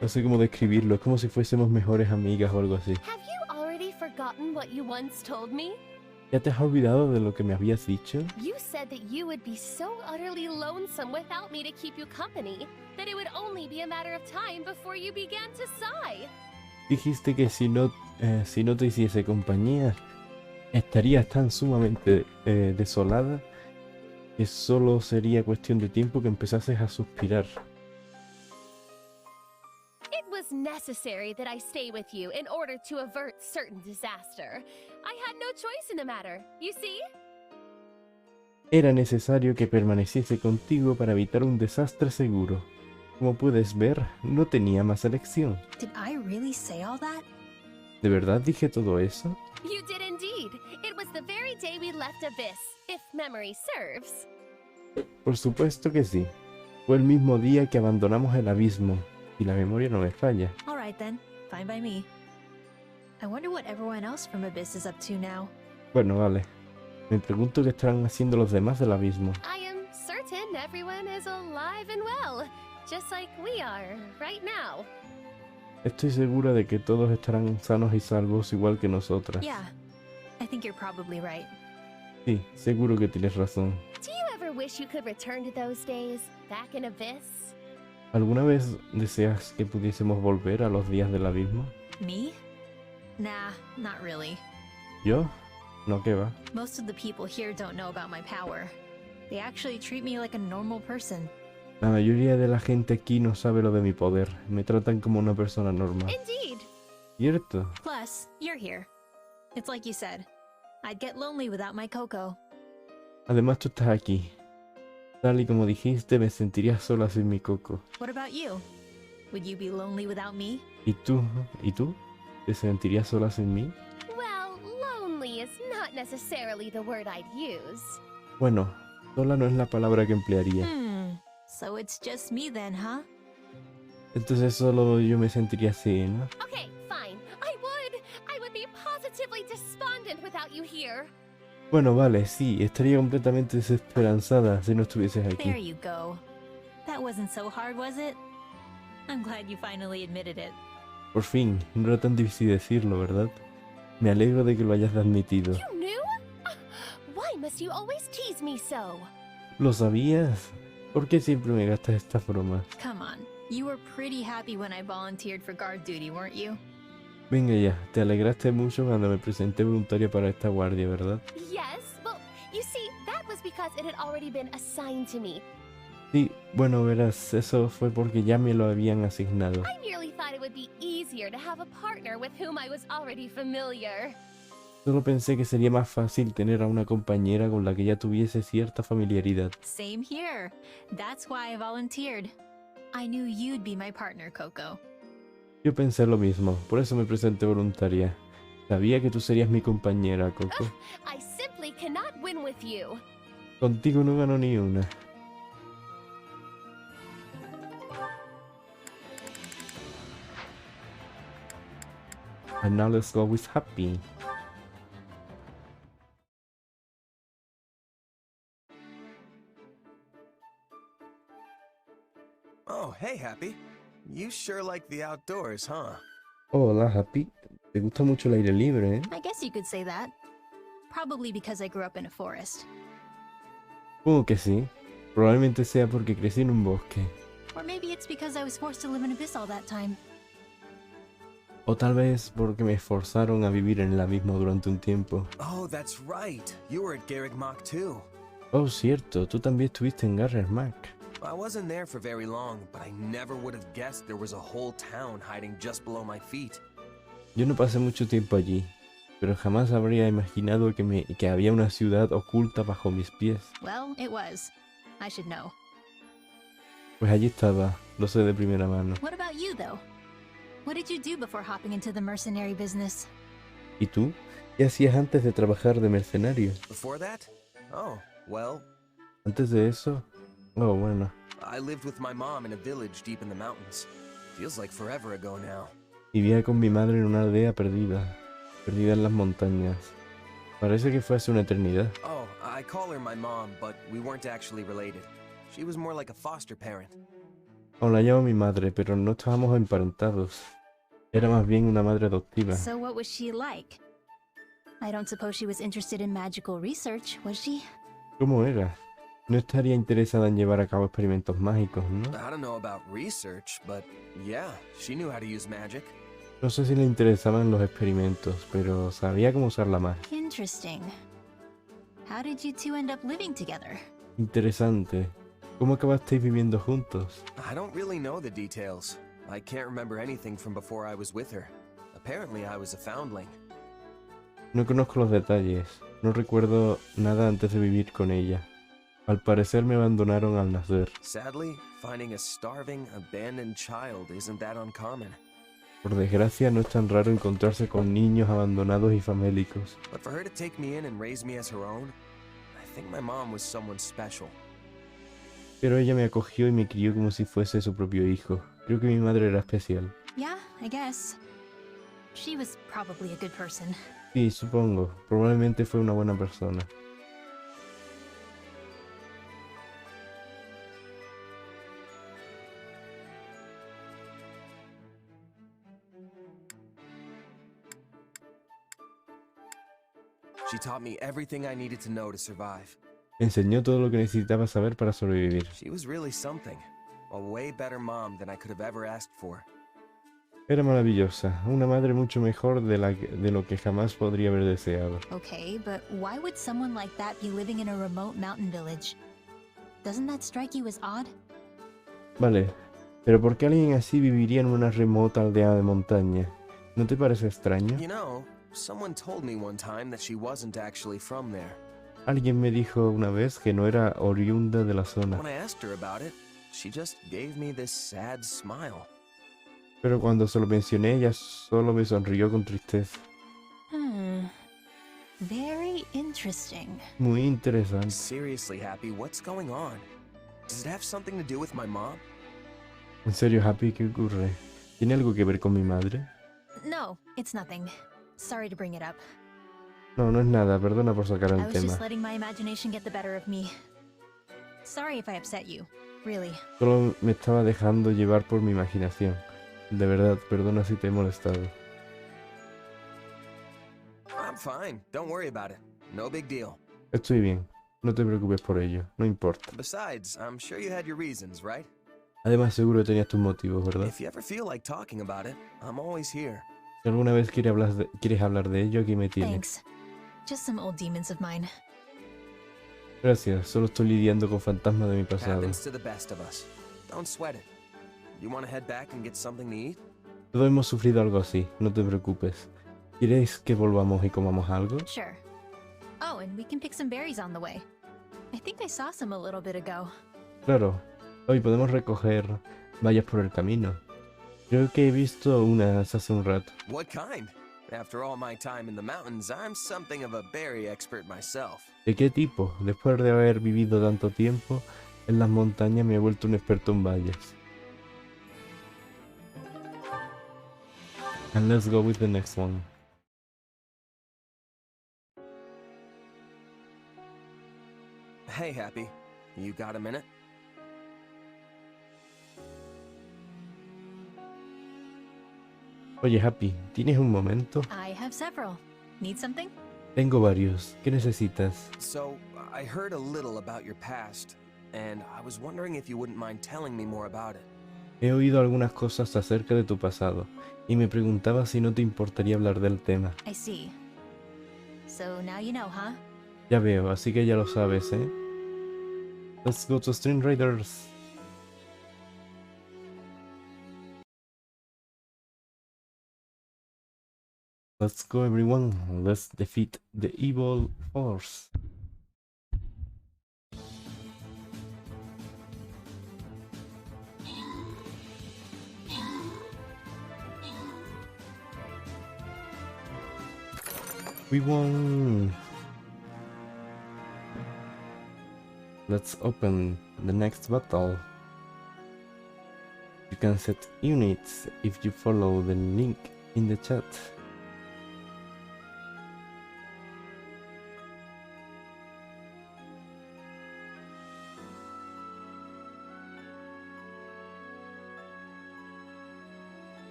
No sé cómo describirlo. Es como si fuésemos mejores amigas o algo así. Have you already forgotten what you once told me? ¿Ya te has olvidado de lo que me habías dicho? You said that you would be so utterly lonesome without me to keep you company, that it would only be a matter of time before you began to sigh. Dijiste que si no te hiciese compañía, estarías tan sumamente desolada que solo sería cuestión de tiempo que empezases a suspirar. It was necessary that I stay with you in order to avert certain disaster. I had no choice in the matter, you see? Era necesario que permaneciese contigo para evitar un desastre seguro. Como puedes ver, no tenía más elección. Did I really say all that? ¿De verdad dije todo eso? You did indeed. It was the very day we left Abyss, if memory serves. Por supuesto que sí. Fue el mismo día que abandonamos el abismo, y la memoria no me falla. All right then, fine by me. I wonder what everyone else from Abyss is up to now. Bueno, vale. Me pregunto qué estarán haciendo los demás del abismo. I am certain everyone is alive and well, just like we are right now. Estoy segura de que todos estarán sanos y salvos igual que nosotras. Yeah, I think you're probably right. Sí, seguro que tienes razón. Do you ever wish you could return to those days, back in Abyss? ¿Alguna vez deseas que pudiésemos volver a los días del abismo? Me? Nah, not really. ¿Yo? No, ¿qué va? Most of the people here don't know about my power. They actually treat me like a normal person. La mayoría de la gente aquí no sabe lo de mi poder. Me tratan como una persona normal. Indeed. ¿Cierto? Plus, you're here. It's like you said. I'd get lonely without my Coco. Además tú estás aquí. Tal y como dijiste, me sentiría sola sin mi Coco. What about you? Would you be lonely without me? ¿Y tú? ¿Y tú? ¿Te sentirías sola sin mí? Well, lonely is not necessarily the word I'd use. Bueno, sola no es la palabra que emplearía. So it's just me then, huh? Entonces solo yo me sentiría así, ¿no? Okay, fine. I would be positively despondent without you here. Bueno, vale, sí, estaría completamente desesperanzada si no estuvieses aquí. There you go. That wasn't so hard, was it? I'm glad you finally admitted it. Por fin, no era tan difícil decirlo, ¿verdad? Me alegro de que lo hayas admitido. You knew? Why must you always tease me so? ¿Lo sabías? ¿Por qué siempre me gastas estas bromas? Come on. You were pretty happy when I volunteered for guard duty, weren't you? Venga ya, te alegraste mucho cuando me presenté voluntaria para esta guardia, ¿verdad? Yes, well, you see, that was because it had already been assigned to me. Sí, bueno, verás, eso fue porque ya me lo habían asignado. I merely thought it would be easier to have a partner with whom I was already familiar. Solo pensé que sería más fácil tener a una compañera con la que ya tuviese cierta familiaridad. Same here. That's why I volunteered. I knew you'd be my partner, Coco. Yo pensé lo mismo, por eso me presenté voluntaria. Sabía que tú serías mi compañera, Coco. I simply cannot win with you. Contigo no gano ni una. And now let's go with Happy. Oh, hey, Happy. You sure like the outdoors, huh? Hola, Happy. Te gusta mucho el aire libre, ¿eh? I guess you could say that. Probably because I grew up in a forest. Supongo que sí. Probablemente sea porque crecí en un bosque. Or maybe it's because I was forced to live in Abyss all that time. O tal vez porque me forzaron a vivir en el abismo durante un tiempo. Oh, that's right. You were at Garrick Mach too. Oh, cierto. Tú también estuviste en Garrett Mac. I wasn't there for very long, but I never would have guessed there was a whole town hiding just below my feet. Yo no pasé mucho tiempo allí, pero jamás habría imaginado que había una ciudad oculta bajo mis pies. Well, it was. I should know. Pues allí estaba, lo sé de primera mano. What about you, though? What did you do before hopping into the mercenary business? ¿Y tú? ¿Qué hacías antes de trabajar de mercenario? Before that? Oh, well, Antes de eso... Oh, bueno. I lived with my mom in a village deep in the mountains. Feels like forever ago now. Vivía con mi madre en una aldea perdida en las montañas. Parece que fue hace una eternidad. Oh, I call her my mom, but we weren't actually related. She was more like a foster parent. Aún la llamo mi madre, pero no estábamos emparentados. Era más bien una madre adoptiva. So what was she like? I don't suppose she was interested in magical research, was she? ¿Cómo era? No estaría interesada en llevar a cabo experimentos mágicos, ¿no? I don't know about research, but yeah, she knew how to use magic. No sé si le interesaban los experimentos, pero sabía cómo usar la magia. Interesting. How did you two end up living together? Interesante. ¿Cómo acabasteis viviendo juntos? I don't really know the details. I can't remember anything from before I was with her. Apparently I was a foundling. No conozco los detalles. No recuerdo nada antes de vivir con ella. Al parecer me abandonaron al nacer. Sadly, finding a starving, abandoned child isn't that uncommon. Por desgracia, no es tan raro encontrarse con niños abandonados y famélicos. But for her to take me in and raise me as her own, I think my mom was someone special. Pero ella me acogió y me crió como si fuese su propio hijo. Creo que mi madre era especial. Yeah, I guess. She was probably a good person. Sí, supongo. Probablemente fue una buena persona. She taught me everything I needed to know to survive. Me enseñó todo lo que necesitaba saber para sobrevivir. She was really something. A way better mom than I could have ever asked for. Era maravillosa, una madre mucho mejor de lo que jamás podría haber deseado. Okay, but why would someone like that be living in a remote mountain village? Doesn't that strike you as odd? Vale, pero ¿por qué alguien así viviría en una remota aldea de montaña? ¿No te parece extraño? You know, someone told me one time that she wasn't actually from there. Alguien me dijo una vez que no era oriunda de la zona. When I asked her about it, she just gave me this sad smile. Pero cuando se lo mencioné, ella solo me sonrió con tristeza. Very interesting. Muy interesante. Seriously, Happy, what's going on? Does it have something to do with my mom? En serio, Happy, ¿qué ocurre? ¿Tiene algo que ver con mi madre? No, it's nothing. Sorry to bring it up. No, no es nada, perdona por sacar I el was tema. just letting my imagination get the better of me. Sorry if I upset you, really. Solo me estaba dejando llevar por mi imaginación. De verdad, perdona si te he molestado. I'm fine. Don't worry about it. No big deal. Estoy bien. No te preocupes por ello. No importa. Besides, I'm sure you had your reasons, right? Además, seguro que tenías tus motivos, ¿verdad? If you ever feel like talking about it, I'm always here. Si alguna vez quieres hablar de ello, aquí me tienes. Thanks. Just some old demons of mine. Gracias. Solo estoy lidiando con fantasmas de mi pasado. Happens to the best of us. Don't sweat it. You want to head back and get something to eat? Todos hemos sufrido algo así. No te preocupes. ¿Quieres que volvamos y comamos algo? Sure. Oh, and we can pick some berries on the way. I think I saw some a little bit ago. Claro. Hoy podemos recoger bayas por el camino. Creo que he visto unas hace un rato. What kind? After all my time in the mountains, I'm something of a berry expert myself. ¿De qué tipo? Después de haber vivido tanto tiempo en las montañas me he vuelto un experto en bayas. And let's go with the next one. Hey, Happy. You got a minute? Oye, Happy, ¿tienes un momento? I have several. Need something? Tengo varios. ¿Qué necesitas? So, I heard a little about your past, and I was wondering if you wouldn't mind telling me more about it. He oído algunas cosas acerca de tu pasado, y me preguntaba si no te importaría hablar del tema. I see. So now you know, huh? Ya veo, así que ya lo sabes, ¿eh? Let's go to Stream Raiders. Let's go everyone, let's defeat the evil force. We won! Let's open the next battle. You can set units if you follow the link in the chat.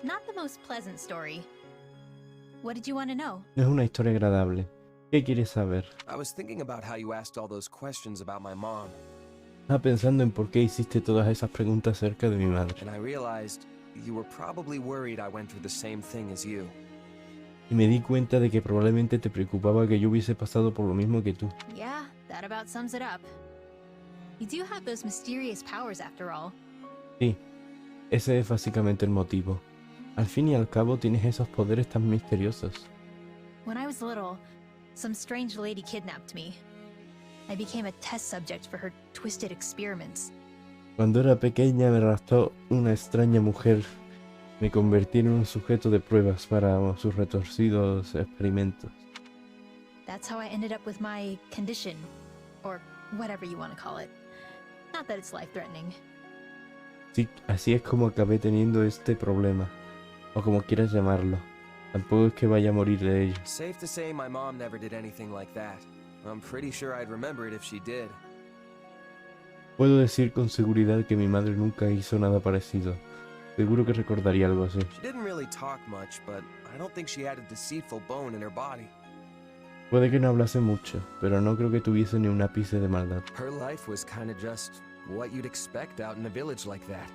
Not the most pleasant story. What did you want to know? Es una historia agradable. ¿Qué quieres saber? I was thinking about how you asked all those questions about my mom. Estaba pensando en por qué hiciste todas esas preguntas acerca de mi madre. And I realized you were probably worried I went through the same thing as you. Y me di cuenta de que probablemente te preocupaba que yo hubiese pasado por lo mismo que tú. Yeah, that about sums it up. You do have those mysterious powers after all. Sí, ese es básicamente el motivo. Al fin y al cabo tienes esos poderes tan misteriosos. When I was little, some strange lady kidnapped me. I became a test subject for her twisted experiments. Cuando era pequeña me arrastró una extraña mujer. Me convertí en un sujeto de pruebas para sus retorcidos experimentos. That's how I ended up with my condition, or whatever you want to call it. Not that it's life-threatening. Sí, así es como acabé teniendo este problema. O como quieras llamarlo. Tampoco es que vaya a morir de ello. Safe to say my mom never did anything like that. I'm pretty sure I'd remember it if she did. Puedo decir con seguridad que mi madre nunca hizo nada parecido. Seguro que recordaría algo así. She didn't really talk much, but I don't think she had a deceitful bone in her body. Puede que no hablase mucho, pero no creo que tuviese ni un ápice de maldad. Her life was kinda just what you'd expect out in a village like that.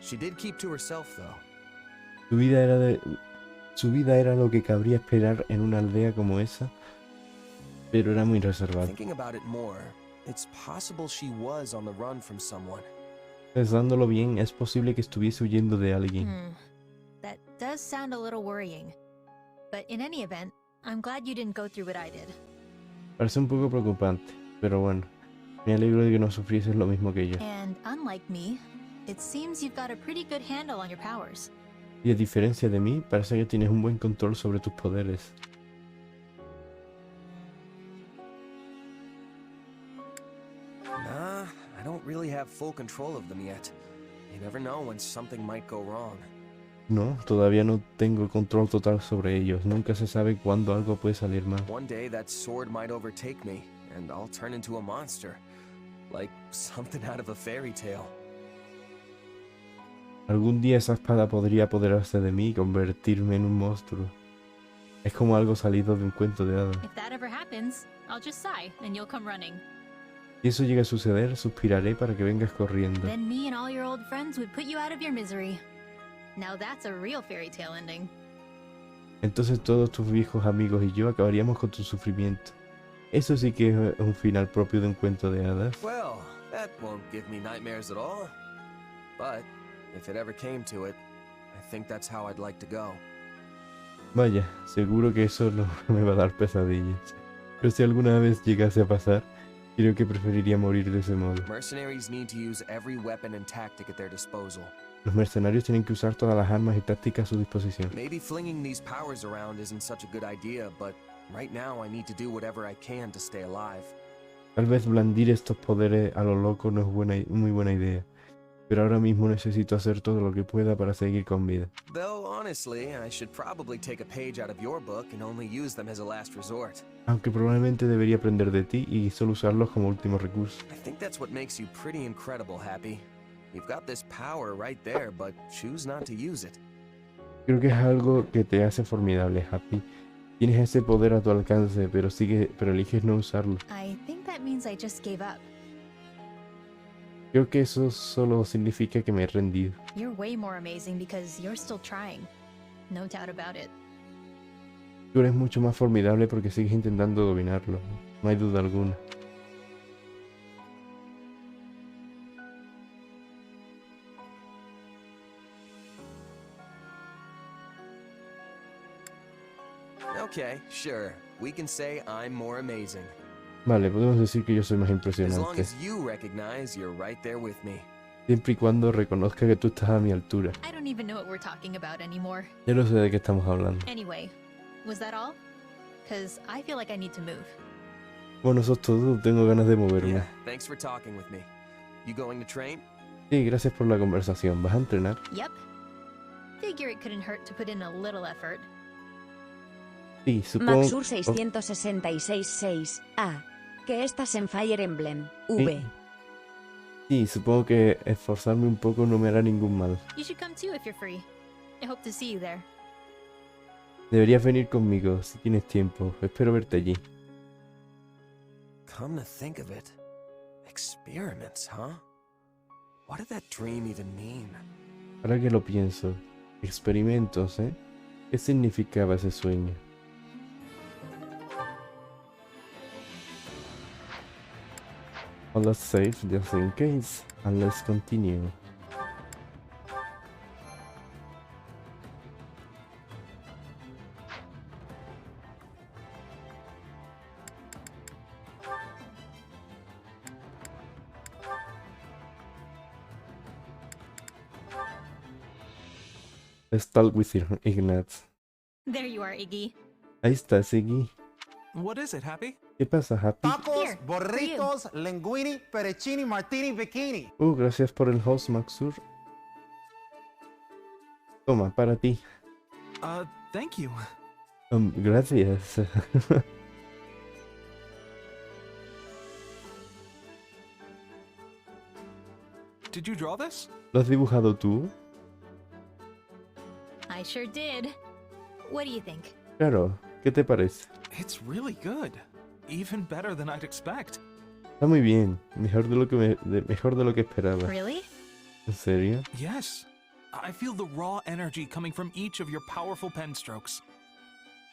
She did keep to herself, though. Su vida era lo que cabría esperar en una aldea como esa, pero era muy reservada. Thinking about it more, it's possible she was on the run from someone. Pensándolo bien, es posible que estuviese huyendo de alguien. That does sound a little worrying. But in any event, I'm glad you didn't go through what I did. Parece un poco preocupante, pero bueno, me alegro de que no sufrieses lo mismo que yo. And unlike me, it seems you've got a pretty good handle on your powers. Y a diferencia de mí, parece que tienes un buen control sobre tus poderes. Nah, I don't really have full control of them yet. You never know when something might go wrong. No, todavía no tengo control total sobre ellos. Nunca se sabe cuándo algo puede salir mal. One day that sword might overtake me, and I'll turn into a monster. Like something out of a fairy tale. Algún día esa espada podría apoderarse de mí y convertirme en un monstruo. Es como algo salido de un cuento de hadas. If that ever happens, I'll just sigh and you'll come running. Si eso llega a suceder, suspiraré para que vengas corriendo. Then me and all your old friends would put you out of your misery. Now that's a real fairy tale ending. Entonces todos tus viejos amigos y yo acabaríamos con tu sufrimiento. Eso sí que es un final propio de un cuento de hadas. Well, that won't give me nightmares at all. But if it ever came to it, I think that's how I'd like to go. Vaya, seguro que eso no me va a dar pesadillas. Pero si alguna vez llegase a pasar, creo que preferiría morir de ese modo. Mercenaries need to use every weapon and tactic at their disposal. Los mercenarios tienen que usar todas las armas y tácticas a su disposición. Maybe flinging these powers around isn't such a good idea, but right now I need to do whatever I can to stay alive. Tal vez blandir estos poderes a lo loco no es muy buena idea. Pero ahora mismo necesito hacer todo lo que pueda para seguir con vida. Though honestly, I should probably take a page out of your book and only use them as a last resort. Aunque probablemente debería aprender de ti y solo usarlos como último recurso. I think that's what makes you pretty incredible, Happy. You've got this power right there, but choose not to use it. Creo que es algo que te hace formidable, Happy. Tienes ese poder a tu alcance, pero eliges no usarlo. I think that means I just gave up. Creo que eso solo significa que me he rendido. You're way more amazing because you're still trying. No doubt about it. Tú eres mucho más formidable porque sigues intentando dominarlo. No hay duda alguna. Okay, sure. We can say I'm more amazing. Vale, podemos decir que yo soy más As long impresionante. as you recognize you're right there with me. Siempre y cuando reconozca que tú estás a mi altura. I don't even know what we're talking about anymore. Ya no sé de qué estamos hablando. Anyway, was that all? Because I feel like I need to move. Bueno, eso es todo. Tengo ganas de moverme. Yeah, thanks for talking with me. You going to train? Sí, gracias por la conversación. ¿Vas a entrenar? Yep. Figure it couldn't hurt to put in a little effort. Sí, supongo... Maxur 666-6. Ah, que estás en Fire Emblem. V. Sí, supongo que esforzarme un poco no me hará ningún mal. You should come too if you're free. I hope to see you there. Deberías venir conmigo si tienes tiempo. Espero verte allí. Come to think of it. Experiments, huh? What did that dream even mean? Ahora que lo pienso, experimentos, ¿eh? ¿Qué significaba ese sueño? Well, let's save just in case, and let's continue. Let's talk with Ignatz. There you are, Iggy. Ahí está, Iggy. What is it, Happy? ¿Qué pasa, Happy? Tacos, burritos, linguini, fettuccini, martini, bikini. Gracias por el host, Maxur. Toma, para ti. Thank you. Gracias. Did you draw this? ¿Lo has dibujado tú? I sure did. What do you think? Claro, ¿qué te parece? It's really good. Even better than I'd expect. Está muy bien, mejor de lo que esperaba. Really? ¿En serio? Yes. I feel the raw energy coming from each of your powerful pen strokes.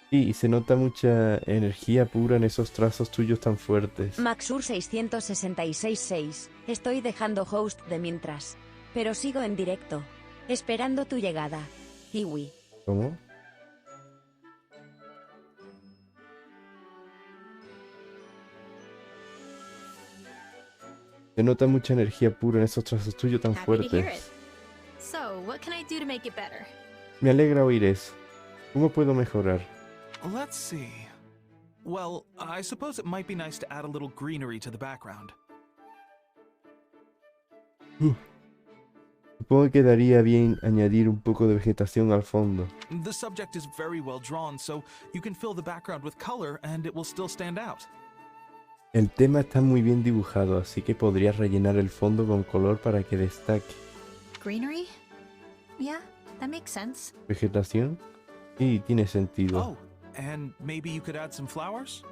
Sí, y se nota mucha energía pura en esos trazos tuyos tan fuertes. Maxur 666-6. Estoy dejando host de mientras. Pero sigo en directo. Esperando tu llegada. Iwi. ¿Cómo? Se nota mucha energía pura en esos trazos tuyos tan Happy to hear it. fuertes. So, what can I do to make it better? Me alegra oír eso. ¿Cómo puedo mejorar? Let's see. Well, I suppose it might be nice to add a little greenery to the background. Supongo que quedaría bien añadir un poco de vegetación al fondo. The subject is very well drawn, so you can fill the background with color and it will still stand out. El tema está muy bien dibujado, así que podrías rellenar el fondo con color para que destaque. Greenery? Yeah, that makes sense. ¿Vegetación? Sí, tiene sentido. Oh, and maybe you could add some flowers?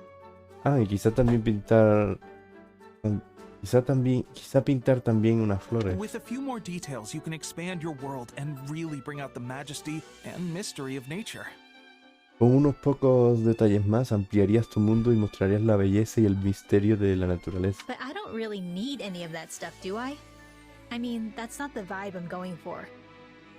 Y quizá también pintar... Quizá pintar también unas flores. With a few more details, you can expand your world and really bring out the majesty and mystery of nature. Con unos pocos detalles más ampliarías tu mundo y mostrarías la belleza y el misterio de la naturaleza. But I don't really need any of that stuff, do I? I mean, that's not the vibe I'm going for.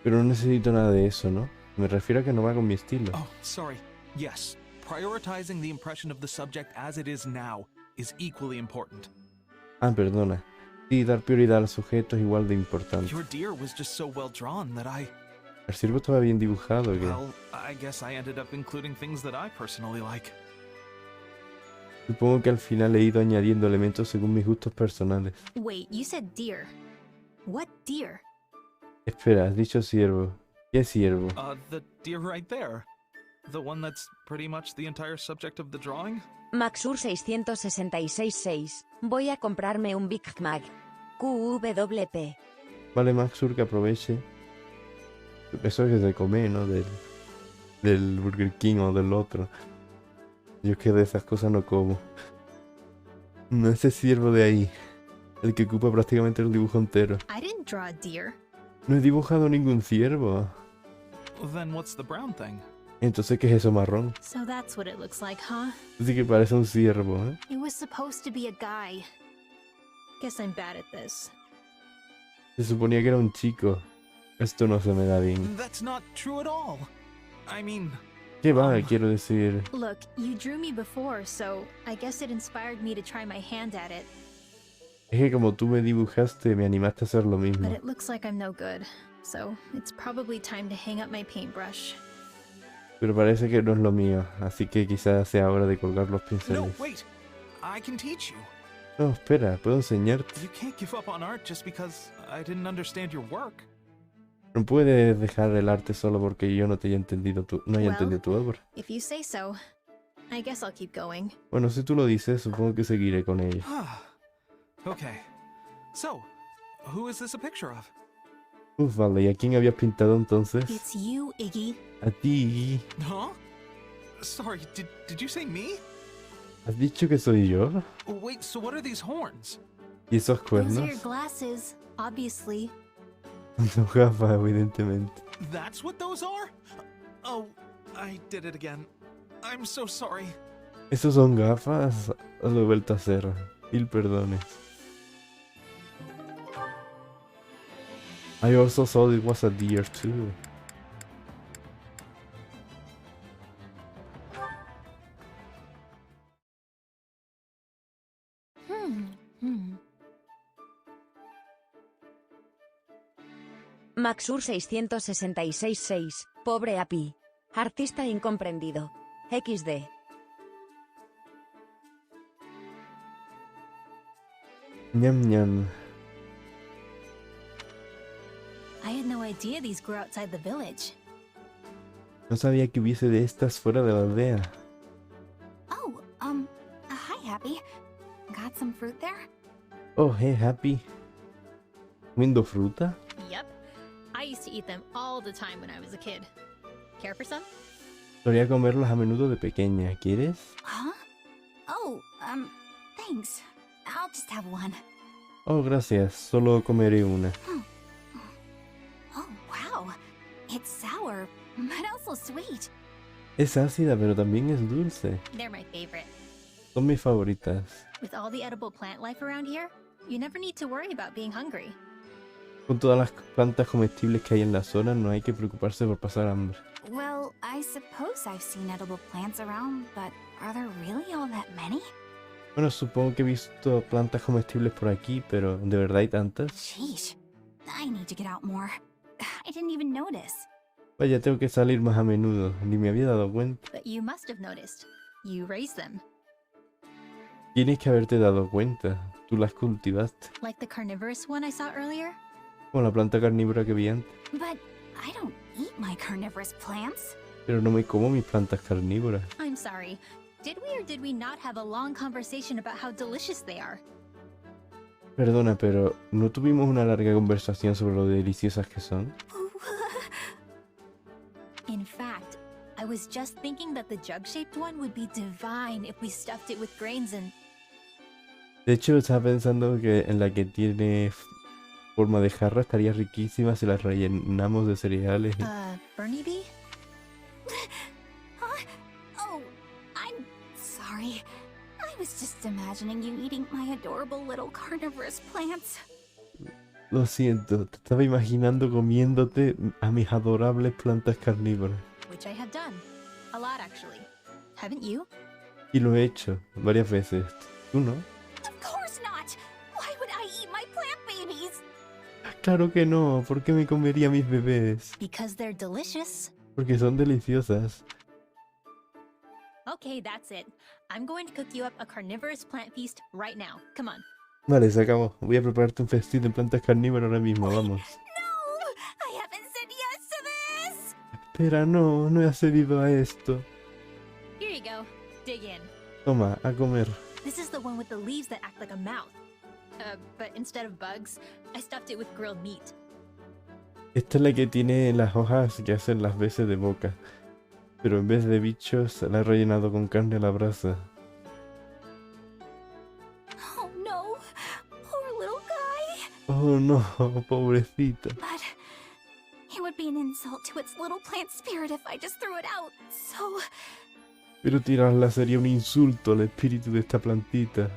Pero no necesito nada de eso, ¿no? Me refiero a que no va con mi estilo. Oh, sorry. Yes. Prioritizing the impression of the subject as it is now is equally important. Ah, perdona. Sí, dar prioridad al sujeto es igual de importante. Your deer was just so well drawn that El ciervo estaba bien dibujado, ¿qué? well, I guess I ended up including things that I personally like. Supongo que al final he ido añadiendo elementos según mis gustos personales. Wait, you said deer. What deer? Espera, has dicho ciervo. ¿Qué ciervo? The deer right there. The one that's pretty much the entire subject of the drawing? Maxur 666.6. Voy a comprarme un Big Mac. QWP. Vale, Maxur, que aproveche. Eso es de comer, ¿no? Del Burger King o del otro. Yo es que de esas cosas no como. No, ese ciervo de ahí. El que ocupa prácticamente el dibujo entero. I didn't draw a deer. No he dibujado ningún ciervo. Then what's the brown thing? Entonces, ¿qué es eso marrón? So that's what it looks like, huh? Sí que parece un ciervo, ¿eh? It was supposed to be a guy. Guess I'm bad at this. Se suponía que era un chico. Esto no se me da bien. That's not true at all. I mean... ¿Qué va? Quiero decir... Look, you drew me before, so I guess it inspired me to try my hand at it. Es que como tú me dibujaste, me animaste a hacer lo mismo. But it looks like I'm no good. So it's probably time to hang up my paintbrush. Pero parece que no es lo mío, así que quizás sea hora de colgar los pinceles. No, wait. I can teach you. No, espera, puedo enseñarte. You can't give up on art just because I didn't understand your work. No puedes dejar el arte solo porque yo no te haya entendido entendido tu obra. If you say so, I guess I'll keep going. Bueno, si tú lo dices, supongo que seguiré con ella. Okay. So, who is this a picture of? Uf, vale, ¿y a quién habías pintado entonces? It's you, Iggy. A ti, Iggy. Huh? Sorry, did you say me? ¿Has dicho que soy yo? Wait, so what are these horns? ¿Y esos Those cuernos? are your glasses, obviously. Son gafas, evidentemente. That's what those are? Oh, I did it again. I'm so sorry. ¿Esos son gafas? Lo he vuelto a hacer. Mil perdones. I also thought it was a deer too. Maxur 666.6. Pobre API. Artista incomprendido. XD. Ñam ñam. I had no idea these grew outside the village. No sabía que hubiese de estas fuera de la aldea. Oh, hi, Happy. Got some fruit there? Oh, hey, Happy. ¿Comiendo fruta? Yep. I used to eat them all the time when I was a kid. Care for some? Solía comerlos a menudo de pequeña. ¿Quieres? Huh? Oh, thanks. I'll just have one. Oh, gracias. Solo comeré una. Oh, wow. It's sour, but also sweet. Es ácida, pero también es dulce. They're my favorite. Son mis favoritas. With all the edible plant life around here, you never need to worry about being hungry. Con todas las plantas comestibles que hay en la zona, no hay que preocuparse por pasar hambre. Well, I suppose I've seen edible plants around, but are there really all that many? Bueno, supongo que he visto plantas comestibles por aquí, pero ¿de verdad hay tantas? Sheesh. I need to get out more. I didn't even notice. Vaya, tengo que salir más a menudo. Ni me había dado cuenta. But you must have noticed. You raised them. Tienes que haberte dado cuenta. Tú las cultivaste. Like the carnivorous one I saw earlier? Como la planta carnívora que vi antes. But I don't eat my carnivorous plants. Pero no me como mis plantas carnívoras. I'm sorry. Did we or did we not have a long conversation about how delicious they are? Perdona, pero ¿no tuvimos una larga conversación sobre lo deliciosas que son? In fact, I was just thinking that the jug-shaped one would be divine if we stuffed it with grains and... De hecho, estaba pensando que en la que tiene forma de jarra estaría riquísima si la rellenamos de cereales. Bernie Bee? just imagining you eating my adorable little carnivorous plants. Lo siento, te estaba imaginando comiéndote a mis adorables plantas carnívoras. Which I have done. A lot, actually. Haven't you? Y lo he hecho varias veces. ¿Tú no? Of course not! Why would I eat my plant babies? Claro que no. ¿Por qué me comería mis bebés? Because they're delicious. Porque son deliciosas. Okay, that's it. I'm going to cook you up a carnivorous plant feast right now. Come on. Vale, se acabó. Voy a prepararte un festín de plantas carnívoras ahora mismo, vamos. No! I haven't said yes to this! Espera, no he accedido a esto. Here you go. Dig in. Toma, a comer. This is the one with the leaves that act like a mouth. But instead of bugs, I stuffed it with grilled meat. Esta es la que tiene las hojas que hacen las veces de boca. Pero en vez de bichos, la he rellenado con carne a la brasa. Oh no! Poor little guy! Oh no, pobrecita. But it would be an insult to its little plant spirit if I just threw it out, so... Pero tirarla sería un insulto al espíritu de esta plantita.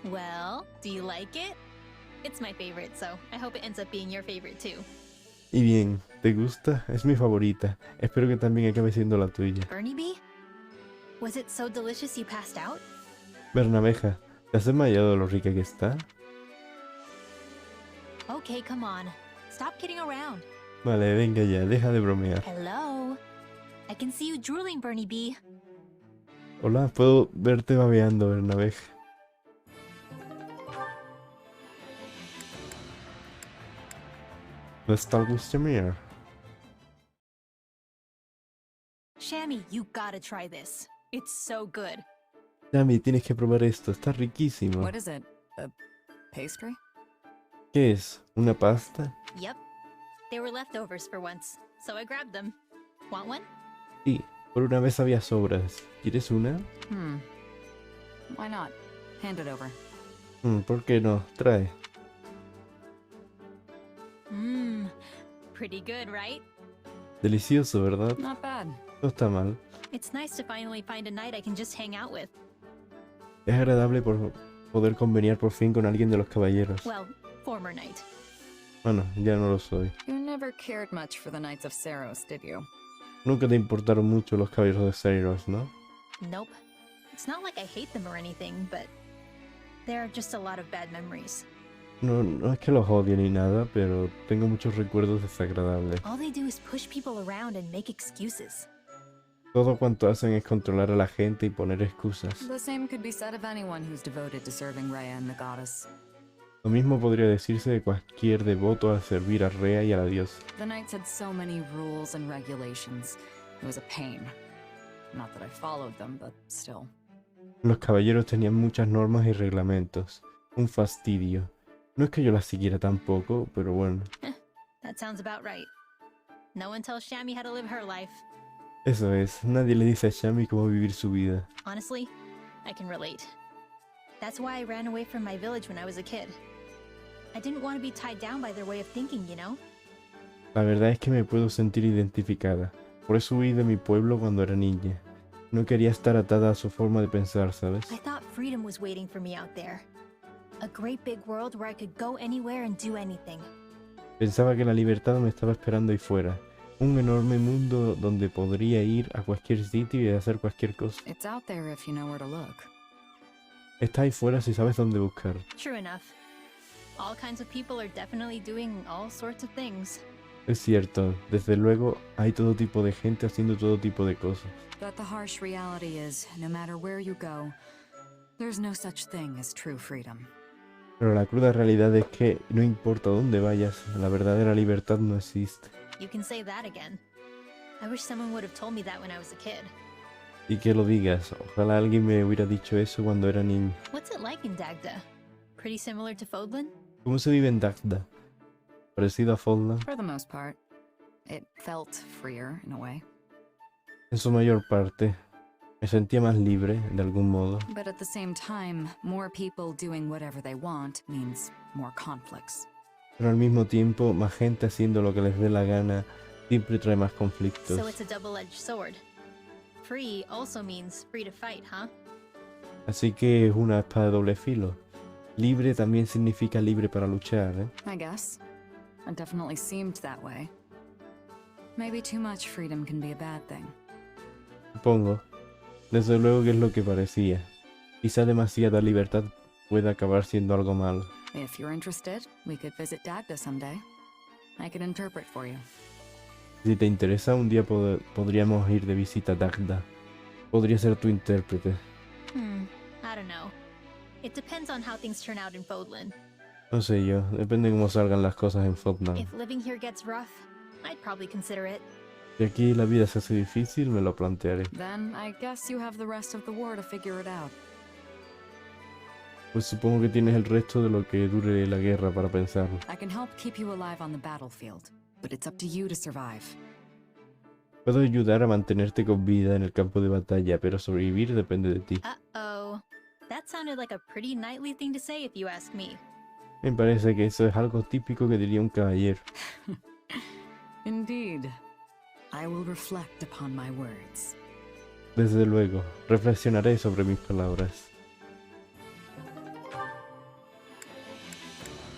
Well, do you like it? It's my favorite, so I hope it ends up being your favorite too. Y bien, ¿te gusta? Es mi favorita. Espero que también acabe siendo la tuya. Bernie Bee? Was it so delicious you passed out? Bernameja, ¿te has desmayado de lo rica que está? Okay, come on. Stop kidding around. Vale, venga ya, deja de bromear. Hello? I can see you drooling, Bernie Bee. Hola, puedo verte babeando, Bernameja. Let's talk with Shamir. Shammy, you gotta try this. It's so good. Yami, tienes que probar esto, está riquísimo. What is it? A pastry? ¿Qué es? ¿Una pasta? Yep. They were leftovers for once, so I grabbed them. Want one? Sí, por una vez había sobras. ¿Quieres una? Why not? Hand it over. ¿Por qué no? Trae. Pretty good, right? Delicioso, ¿verdad? Not bad. No está mal. It's nice to finally find a knight I can just hang out with. Es agradable por poder conveniar por fin con alguien de los caballeros. Well, former knight. Bueno, ya no lo soy. You never cared much for the Knights of Seros, did you? Nunca te importaron mucho los caballeros de Seros, ¿no? Nope. It's not like I hate them or anything, but there are just a lot of bad memories. No es que los odie ni nada, pero tengo muchos recuerdos desagradables. All they do is push people around and make excuses. Todo cuanto hacen es controlar a la gente y poner excusas. The same could be said of anyone who's devoted to serving Rhea and the goddess. Lo mismo podría decirse de cualquier devoto al servir a Rhea y a la diosa. The Knights had so many rules and regulations. It was a pain. Not that I followed them, but still. Los caballeros tenían muchas normas y reglamentos. Un fastidio. No es que yo las siguiera tampoco, pero bueno. That sounds about right. No one tells Shammy how to live her life. Eso es, nadie le dice a Shami cómo vivir su vida. Honestly, I can relate. That's why I ran away from my village when I was a kid. I didn't want to be tied down by their way of thinking, you know? La verdad es que me puedo sentir identificada. Por eso huí de mi pueblo cuando era niña. No quería estar atada a su forma de pensar, ¿sabes? I thought freedom was waiting for me out there. A great big world where I could go anywhere and do anything. Pensaba que la libertad me estaba esperando ahí fuera. Un enorme mundo donde podría ir a cualquier sitio y hacer cualquier cosa. It's out there if you know where to look. Está ahí fuera si sabes dónde buscar. True enough. All kinds of people are definitely doing all sorts of things. Es cierto, desde luego hay todo tipo de gente haciendo todo tipo de cosas. But the harsh reality is, no matter where you go, there's no such thing as true freedom. Pero la cruda realidad es que no importa dónde vayas, la verdadera libertad no existe. You can say that again. I wish someone would have told me that when I was a kid. Y que lo digas, ojalá alguien me hubiera dicho eso cuando era niño. What's it like in Dagda? Pretty similar to Fodlan? ¿Cómo se vive en Dagda? ¿Parecido a Fodlan? For the most part. It felt freer, in a way. En su mayor parte. Me sentía más libre, de algún modo. But at the same time, more people doing whatever they want means more conflicts. Pero al mismo tiempo, más gente haciendo lo que les dé la gana siempre trae más conflictos. So it's a double-edged sword. Free also means free to fight, huh? Así que es una espada de doble filo. Libre también significa libre para luchar, ¿eh? I guess. It definitely seemed that way. Maybe too much freedom can be a bad thing. Supongo. Desde luego que es lo que parecía. Quizá demasiada libertad pueda acabar siendo algo malo. If you're interested, we could visit Dagda someday. I could interpret for you. Si te interesa, un día podríamos ir de visita a Dagda. Podría ser tu intérprete. I don't know. It depends on how things turn out in Fodlan. No sé yo, depende de cómo salgan las cosas en Fodlan. If living here gets rough, I'd probably consider it. Si aquí la vida se hace difícil, me lo plantearé. Then I guess you have the rest of the war to figure it out. Pues supongo que tienes el resto de lo que dure la guerra para pensarlo. I can help keep you alive on the battlefield, but it's up to you to survive. Puedo ayudar a mantenerte con vida en el campo de batalla, pero sobrevivir depende de ti. Uh-oh. That sounded like a pretty knightly thing to say if you ask me. Me parece que eso es algo típico que diría un caballero. Indeed. I will reflect upon my words. Desde luego, reflexionaré sobre mis palabras.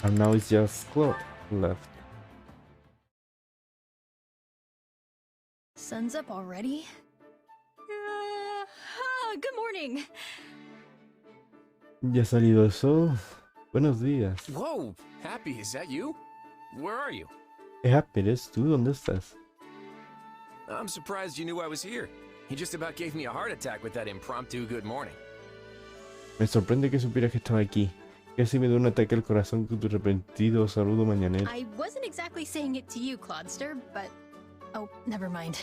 And now it's just Claude left. Sun's up already? Good morning. Ya ha salido el sol. Buenos días. Whoa, Happy, is that you? Where are you? Happy, ¿eres tú? ¿Dónde estás? I'm surprised you knew I was here. You just about gave me a heart attack with that impromptu good morning. Me sorprende que supieras que estaba aquí. Casi me dio un ataque al corazón con tu repentino saludo mañanero. I wasn't exactly saying it to you, Claudster, but... Oh, never mind.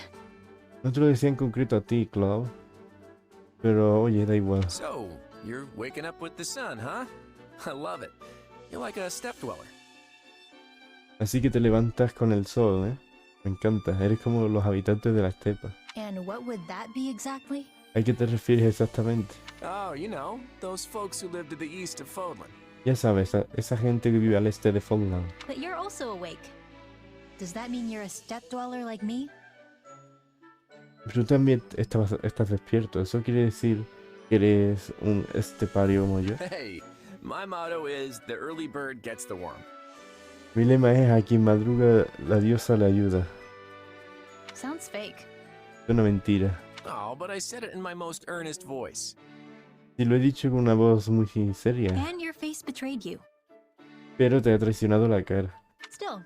No te lo decía en concreto a ti, Claude. Pero oye, da igual. So, you're waking up with the sun, huh? I love it. You're like a step dweller. Así que te levantas con el sol, ¿eh? Me encanta. Eres como los habitantes de la estepa. And what would that be exactly? ¿A qué te refieres exactamente? Oh, you know, those folks who live to the east of Fodlan. Ya sabes, esa gente que vive al este de Fodlan. But you're also awake. Does that mean you're a step dweller like me? Pero tú también estás despierto. ¿Eso quiere decir que eres un estepario como yo? Hey, my motto is the early bird gets the worm. Mi lema es: a quien madruga, la diosa le ayuda. Sounds fake. Es una mentira. Oh, but I said it in my most earnest voice. Y lo he dicho con una voz muy seria. And your face betrayed you. Pero te ha traicionado la cara. Still,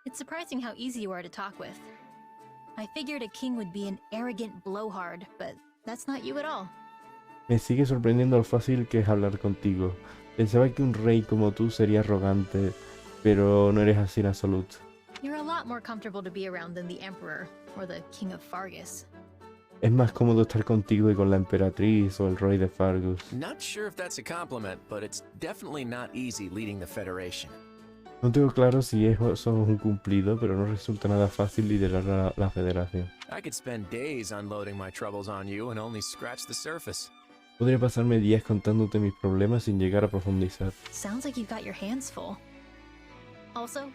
it's surprising how easy you are to talk with. I figured a king would be an arrogant blowhard, but that's not you at all. Me sigue sorprendiendo lo fácil que es hablar contigo. Pensaba que un rey como tú sería arrogante, pero no eres así en absoluto. You're a lot more comfortable to be around than the Emperor, or the King of Fargus. Es más cómodo estar contigo que con la emperatriz o el rey de Fargus. Not sure if that's a compliment, but it's definitely not easy leading the Federation. No tengo claro si eso es un cumplido, pero no resulta nada fácil liderar a la Federación. I could spend days unloading my troubles on you and only scratch the surface. Podría pasarme días contándote mis problemas sin llegar a profundizar. Sounds like you've got your hands full. Also,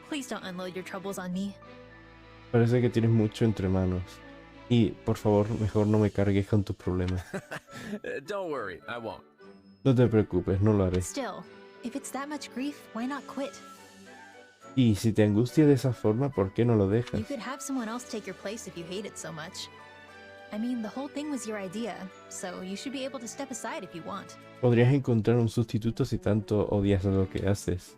please don't unload your troubles on me. Parece que tienes mucho entre manos. Y, por favor, mejor no me cargues con tus problemas. Don't worry, I won't. No te preocupes, no lo haré. Still, if it's that much grief, why not quit? Y si te angustia de esa forma, ¿por qué no lo You dejas? could have someone else take your place if you hate it so much. I mean, the whole thing was your idea, so you should be able to step aside if you want. Podrías encontrar un sustituto si tanto odias lo que haces.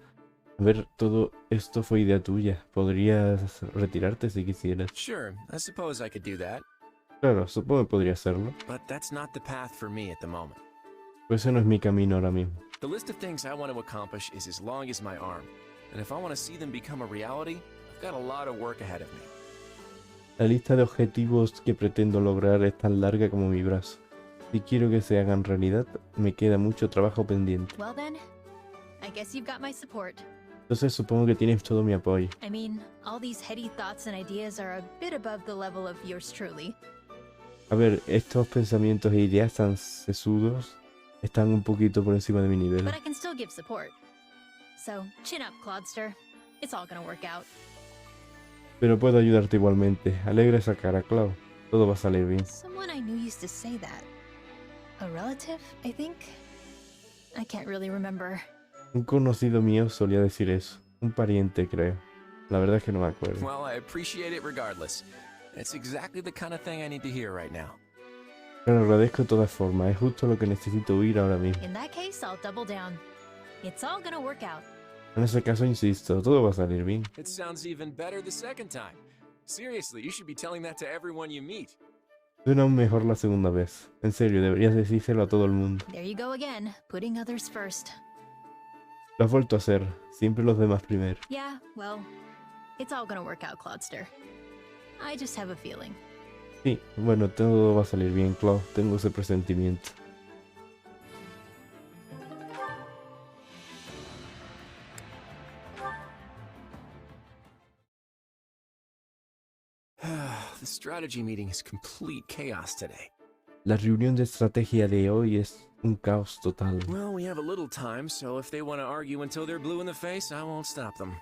A ver, todo esto fue idea tuya. Podrías retirarte si quisieras. Sure, I suppose I could do that. Claro, supongo que podría hacerlo. But that's not the path for me at the moment. Pues ese no es mi camino ahora mismo. The list of things I want to accomplish is as long as my arm. And if I want to see them become a reality, I've got a lot of work ahead of me. La lista de objetivos que pretendo lograr es tan larga como mi brazo. Si quiero que se hagan realidad, me queda mucho trabajo pendiente. Well then, I guess you've got my support. Entonces supongo que tienes todo mi apoyo. I mean, all these heady thoughts and ideas are a bit above the level of yours truly. A ver, estos pensamientos e ideas tan sesudos están un poquito por encima de mi nivel. But I can still give support. So, chin up, Claudster. It's all gonna work out. Pero puedo ayudarte igualmente. Alegra esa cara, Clau. Todo va a salir bien. Someone I knew used to say that. A relative, I think? I can't really remember. Un conocido mío solía decir eso. Un pariente, creo. La verdad es que no me acuerdo. Well, I appreciate it regardless. It's exactly the kind of thing I need to hear right now. Te lo agradezco de todas formas. Es justo lo que necesito oír ahora mismo. In that case, I'll double down. It's all gonna work out. En ese caso, insisto, todo va a salir bien. It sounds even better the second time. Seriously, you should be telling that to everyone you meet. Suena aún mejor la segunda vez. En serio, deberías decírselo a todo el mundo. There you go again, putting others first. Lo has vuelto a hacer. Siempre los demás primero. Yeah, well, it's all gonna work out, Clodster. I just have a feeling. Sí, bueno, todo va a salir bien, Claude. Tengo ese presentimiento. The strategy meeting is complete chaos today. La reunión de estrategia de hoy es un caos total. Well, we have a little time, so if they want to argue until they're blue in the face, I won't stop them.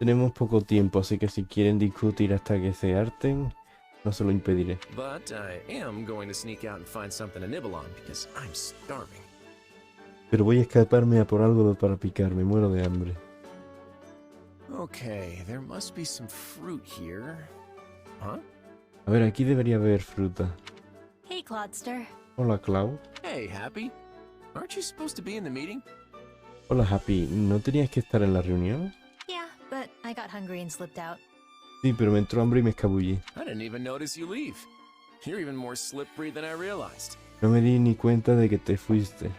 Tenemos poco tiempo, así que si quieren discutir hasta que se harten, no se lo impediré. But I am going to sneak out and find something to nibble on because I'm starving. Pero voy a escaparme a por algo para picar, me muero de hambre. Okay, there must be some fruit here. Huh? A ver, aquí debería haber fruta. Hey, Clodster. Hola, Clau. Hey, Happy. Aren't you supposed to be in the meeting? Hola, Happy. ¿No tenías que estar en la reunión? Yeah, but I got hungry and slipped out. Sí, pero me entró hambre y me escabullí. I didn't even notice you leave. You're even more slippery than I realized. No me di ni cuenta de que te fuiste.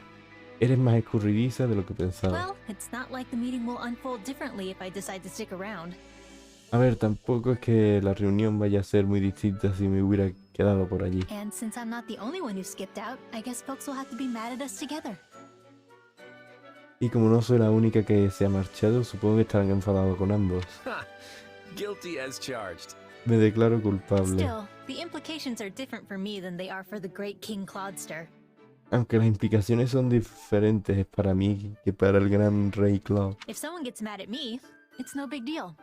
Eres más escurridiza de lo que pensaba. Well, it's not like the meeting will unfold differently if I decide to stick around. A ver, tampoco es que la reunión vaya a ser muy distinta si me hubiera quedado por allí. And since I'm not the only one who skipped out, I guess folks will have to be mad at us together. Y como no soy la única que se ha marchado, supongo que estarán enfadados con ambos. Guilty as charged. Me declaro culpable. Still, the implications are different for me than they are for the great King Clodster. Aunque las implicaciones son diferentes para mí que para el gran rey Claude. If someone gets mad at me, it's no big deal.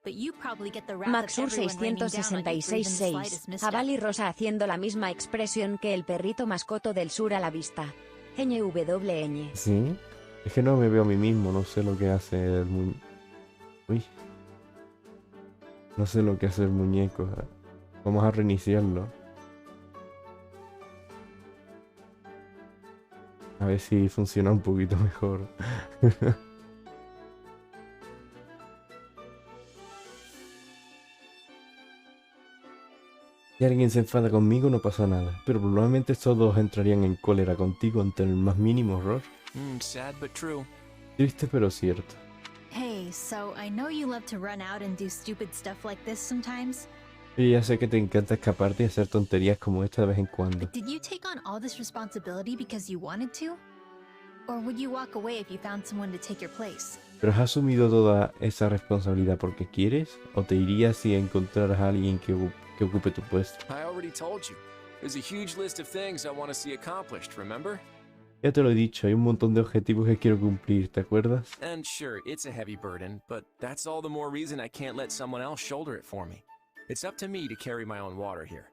But you probably get the wrath Maxur of everyone raining down on you for even the 666.6. slightest misstep. Jabal y Rosa haciendo la misma expresión que el perrito mascoto del sur a la vista. NWN. ¿Sí? Es que no me veo a mí mismo, no sé lo que hace el muñeco. Uy. No sé lo que hace el muñeco. Vamos a reiniciarlo. A ver si funciona un poquito mejor. Si alguien se enfada conmigo no pasa nada, pero probablemente estos dos entrarían en cólera contigo ante el más mínimo error. Sad but true. Triste pero cierto. Hey, so I know you love to run out and do stupid stuff like this sometimes. Y ya sé que te encanta escaparte y hacer tonterías como esta de vez en cuando. Did you take on all this responsibility because you wanted to? Or would you walk away if you found someone to take your place? ¿Pero has asumido toda esa responsabilidad porque quieres? ¿O te irías si encontraras a alguien que ocupe tu puesto? I already told you. There's a huge list of things I want to see accomplished, remember? Ya te lo he dicho, hay un montón de objetivos que quiero cumplir, ¿te acuerdas? And sure, it's a heavy burden, but that's all the more reason I can't let someone else shoulder it for me. It's up to me to carry my own water here.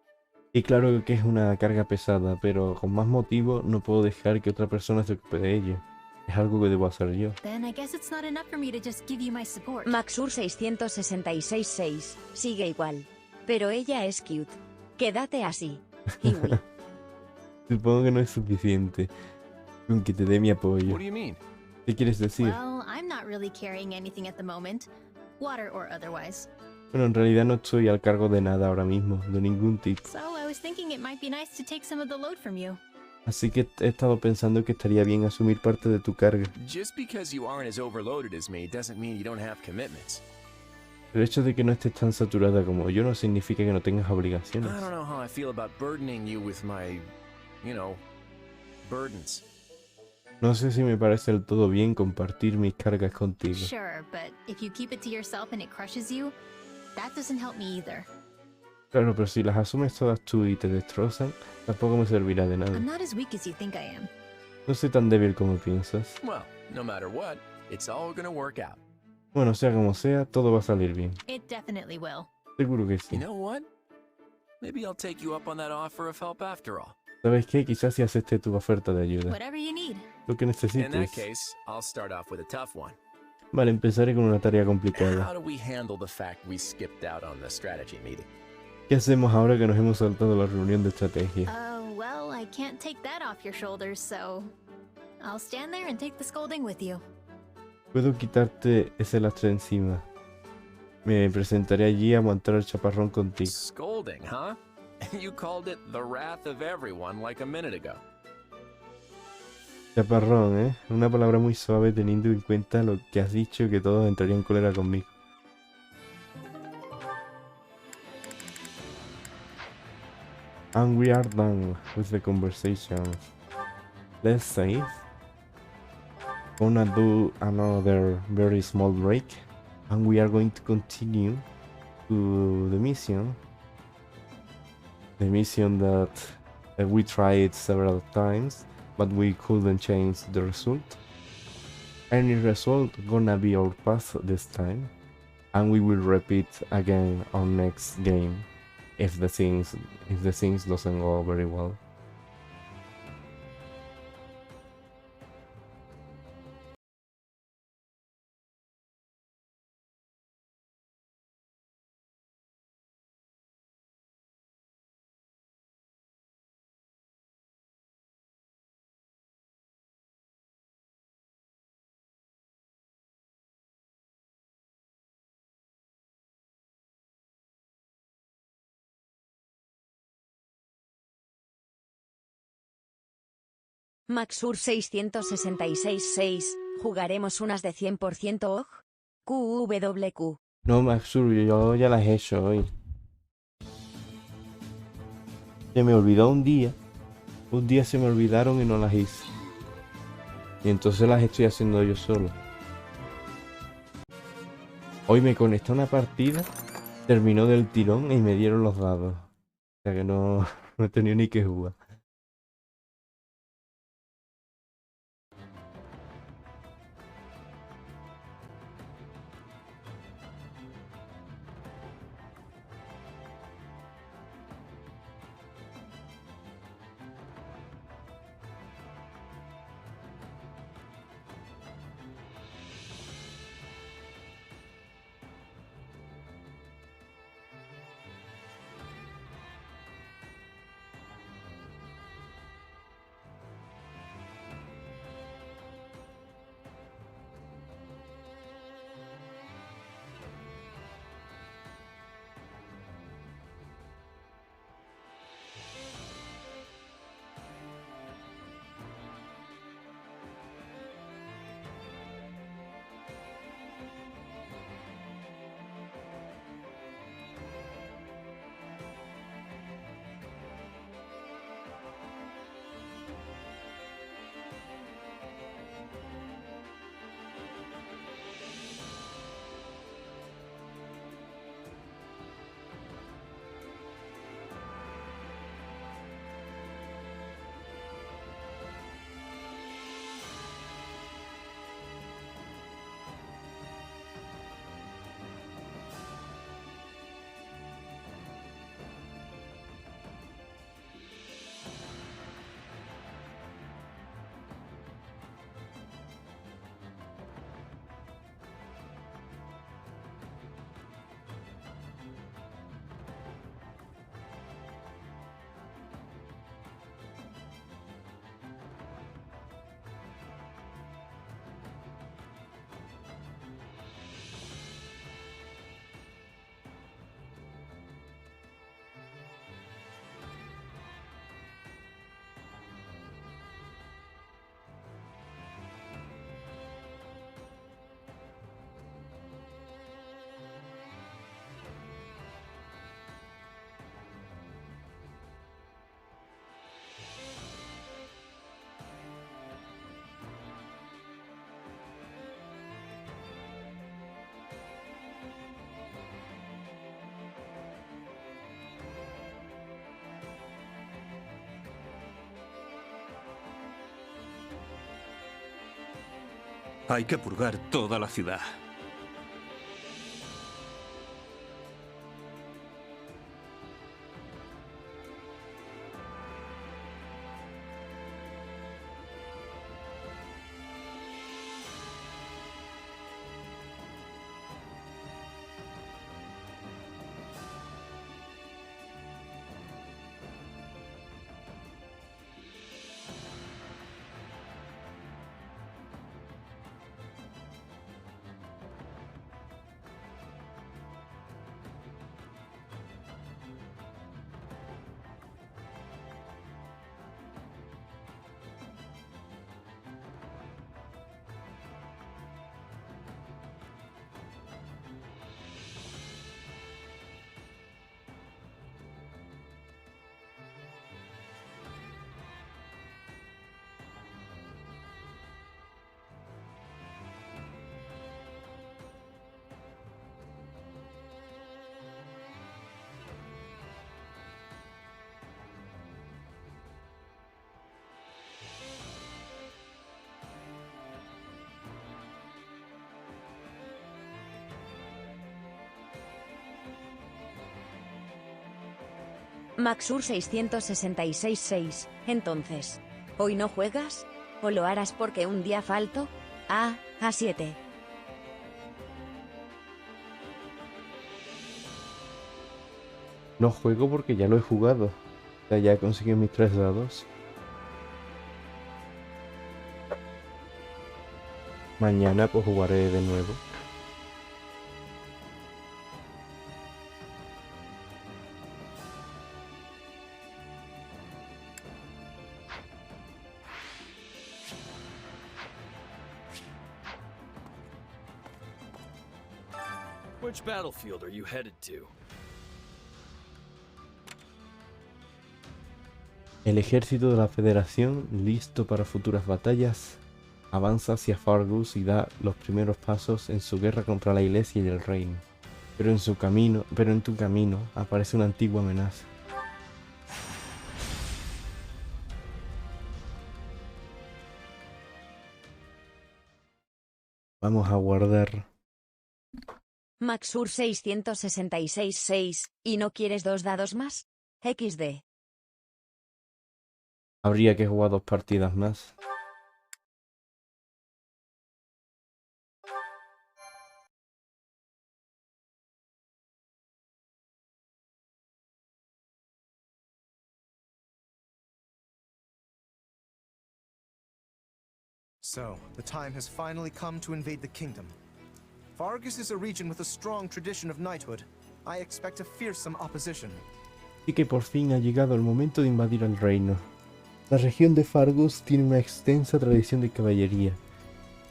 Y claro que es una carga pesada, pero con más motivo no puedo dejar que otra persona se ocupe de ello. Es algo que debo hacer yo. Then I guess it's not enough for me to just give you my support. Maxur 666.6. Sigue igual. Pero ella es cute. Quédate así. Kiwi. Supongo que no es suficiente con que te dé mi apoyo. What do you mean? ¿Qué quieres decir? Well, I'm not really carrying anything at the moment, water or otherwise. Bueno, en realidad no estoy al cargo de nada ahora mismo, de ningún tipo. So I was thinking it might be nice to take some of the load from you. Así que he estado pensando que estaría bien asumir parte de tu carga. Just because you aren't as overloaded as me doesn't mean you don't have commitments. El hecho de que no estés tan saturada como yo no significa que no tengas obligaciones. I don't know how I feel about burdening you with my, burdens. No sé si me parece del todo bien compartir mis cargas contigo. Sure, but if you keep it to yourself and it crushes you, that doesn't help me either. Claro, pero si las asumes todas tú y te destrozan, tampoco me servirá de nada. I'm not as weak as you think I am. No soy tan débil como piensas. Well, no matter what, it's all gonna work out. Bueno, sea como sea, todo va a salir bien. It definitely will. Seguro que sí. You know what? Maybe I'll take you up on that offer of help after all. ¿Sabes qué? Quizás si acepte tu oferta de ayuda. Whatever you need. Lo que In that necesites. case, I'll start off with a tough one. Vale, empezaré con una tarea complicada. How do we handle the fact we skipped out on the strategy meeting? ¿Qué hacemos ahora que nos hemos saltado la reunión de estrategia? Well, I can't take that off your shoulders, so I'll stand there and take the scolding with you. Puedo quitarte ese lastre encima. Me presentaré allí a aguantar el chaparrón contigo. Scolding, huh? You called it the wrath of everyone like a minute ago. Chaparrón, ¿eh? Una palabra muy suave teniendo en cuenta lo que has dicho, que todos entrarían en cólera conmigo. And we are done with the conversation. Let's save. Gonna do another very small break. And we are going to continue to the mission. The mission that we tried several times, but we couldn't change the result. Any result gonna be our path this time, and we will repeat again on next game if the things doesn't go very well. Maxur 666-6. ¿Jugaremos unas de 100% OG? QWQ. No, Maxur, yo ya las he hecho hoy. Se me olvidó un día. Un día se me olvidaron y no las hice. Y entonces las estoy haciendo yo solo. Hoy me conecté a una partida, terminó del tirón y me dieron los dados. O sea que no he tenido ni que jugar. Hay que purgar toda la ciudad. Maxur 666-6. Entonces, ¿hoy no juegas? ¿O lo harás porque un día falto? A7. No juego porque ya lo he jugado. O sea, ya he conseguido mis 3 dados. Mañana pues jugaré de nuevo. Which battlefield are you headed to? El ejército de la Federación, listo para futuras batallas, avanza hacia Fargus y da los primeros pasos en su guerra contra la Iglesia y el Reino. Pero en tu camino aparece una antigua amenaza. Vamos a guardar. Maxur 666-6. ¿Y no quieres 2 dados más? XD. Habría que jugar 2 partidas más. So, the time has finally come to invade the kingdom. Fargus is a region with a strong tradition of knighthood. I expect a fearsome opposition. Y que por fin ha llegado el momento de invadir el reino. La región de Fargus tiene una extensa tradición de caballería.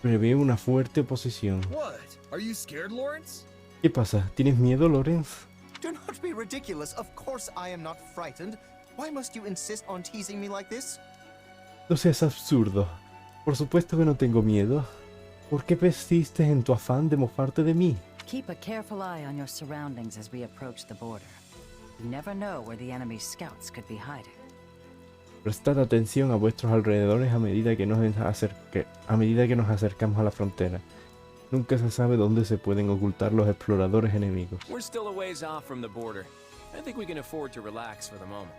Prevé una fuerte oposición. What? Are you scared, Lawrence? ¿Qué pasa? ¿Tienes miedo, Lawrence? Do not be ridiculous. Of course I am not frightened. Why must you insist on teasing me like this? No seas absurdo. Por supuesto que no tengo miedo. ¿Por qué persistes en tu afán de mofarte de mí? Keep a careful eye on your surroundings as we approach the border. You never know where the enemy's scouts could be hiding. Prestad atención a vuestros alrededores a medida que nos acercamos a la frontera. Nunca se sabe dónde se pueden ocultar los exploradores enemigos. We're still a ways off from the border. I think we can afford to relax for the moment.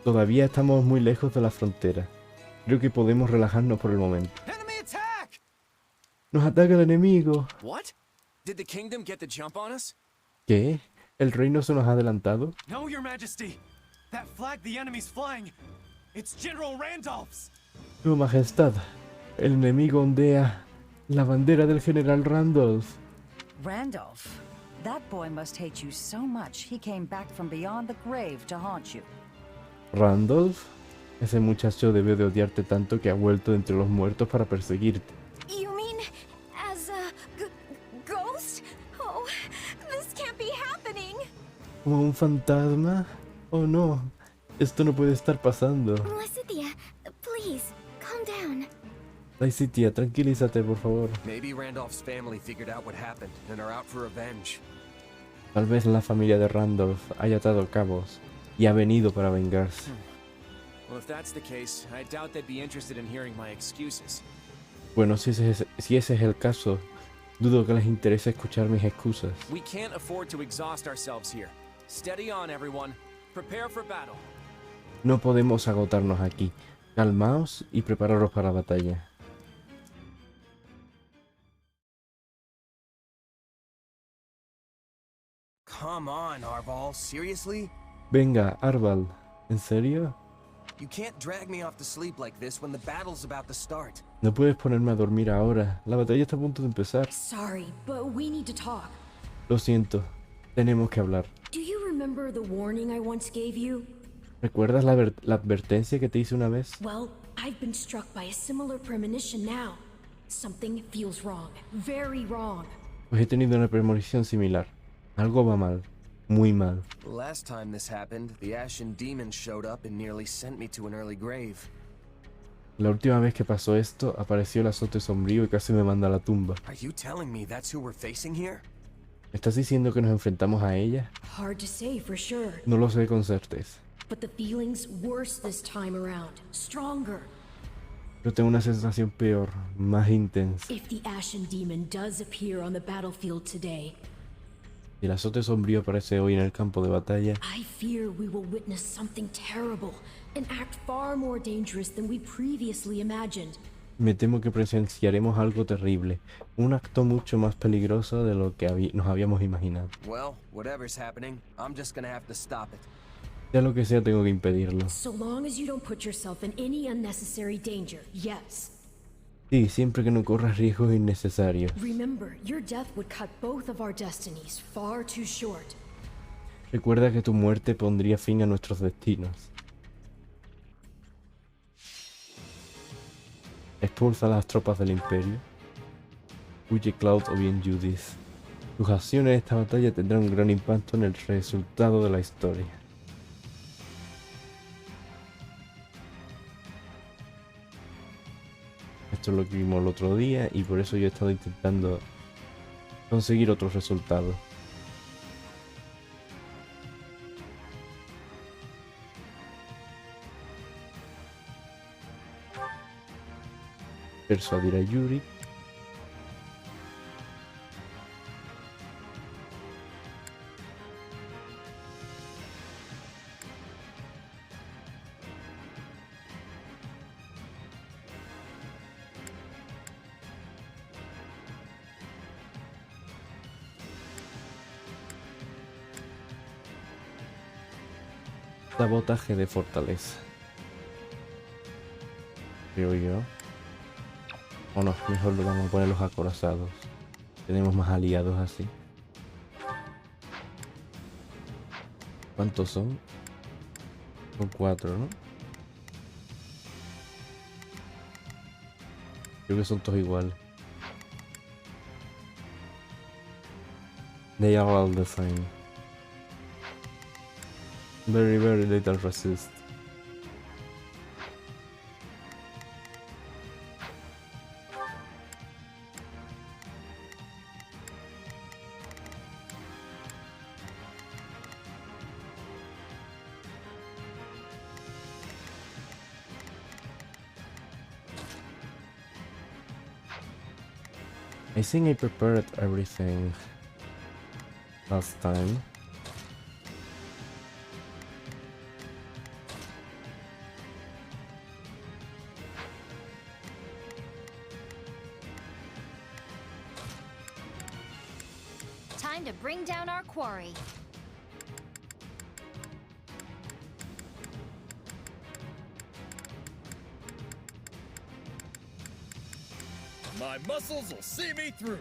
Todavía estamos muy lejos de la frontera. Creo que podemos relajarnos por el momento. ¡Nos ataca el enemigo! What? Did the kingdom get the jump on us? ¿Qué? ¿El reino se nos ha adelantado? No, Your Majesty. That flag the enemy's flying. It's General Randolph's. Su Majestad, el enemigo ondea la bandera del General Randolph. Randolph? That boy must hate you so much he came back from beyond the grave to haunt you. ¿Randolph? Ese muchacho debe de odiarte tanto que ha vuelto de entre los muertos para perseguirte. You mean as a ghost? Oh, this can't be happening. ¿Como un fantasma? Oh no, esto no puede estar pasando. Lysithea, please, calm down. Lysithea, tranquilízate, por favor. Maybe Randolph's family figured out what happened and are out for revenge. Tal vez la familia de Randolph haya atado cabos y ha venido para vengarse. Well, if that's the case, I doubt they'd be interested in hearing my excuses. Bueno, si ese es el caso, dudo que les interese escuchar mis excusas. We can't afford to exhaust ourselves here. Steady on, everyone. Prepare for battle. No podemos agotarnos aquí. Calmaos y prepararos para la batalla. Come on, Arval, seriously? Venga, Arval, ¿en serio? You can't drag me off to sleep like this when the battle's about to start. No puedes ponerme a dormir ahora. La batalla está a punto de empezar. Sorry, but we need to talk. Lo siento. Tenemos que hablar. Do you remember the warning I once gave you? ¿Recuerdas la advertencia que te hice una vez? Well, I've been struck by a similar premonition now. Something feels wrong. Very wrong. Pues he tenido una premonición similar. Algo va mal. Muy mal. Last time this happened, the Ashen Demon showed up and nearly sent me to an early grave. La última vez que pasó esto, apareció el azote sombrío y casi me manda a la tumba. Are you telling me that's who we're facing here? ¿Estás diciendo que nos enfrentamos a ella? Hard to say for sure. No lo sé con certeza. But the feeling's worse this time around. Stronger. Pero tengo una sensación peor, más intensa. If the Ashen Demon does appear on the battlefield today, El azote sombrío aparece hoy en el campo de batalla. I fear we will witness something terrible, an act far more dangerous than we previously imagined. Me temo que presenciaremos algo terrible, un acto mucho más peligroso de lo que nos habíamos imaginado. Well, whatever's happening, I'm just gonna have to stop it. Sea lo que sea, tengo que impedirlo. So long as you don't put yourself in any unnecessary danger, yes. Sí, siempre que no corras riesgos innecesarios. Remember, your death would cut both of our destinies far too short. Recuerda que tu muerte pondría fin a nuestros destinos. Expulsa a las tropas del Imperio. Huye Cloud o bien Judith. Tus acciones en esta batalla tendrán un gran impacto en el resultado de la historia. Esto es lo que vimos el otro día y por eso yo he estado intentando conseguir otros resultados. Persuadir a Yuri. Sabotaje de fortaleza. Creo yo. O no, mejor lo vamos a poner los acorazados. Tenemos más aliados así. ¿Cuántos son? Son 4, ¿no? Creo que son todos iguales. They are all the same. Very, very little resist. I think I prepared everything last time. Time to bring down our quarry. My muscles will see me through.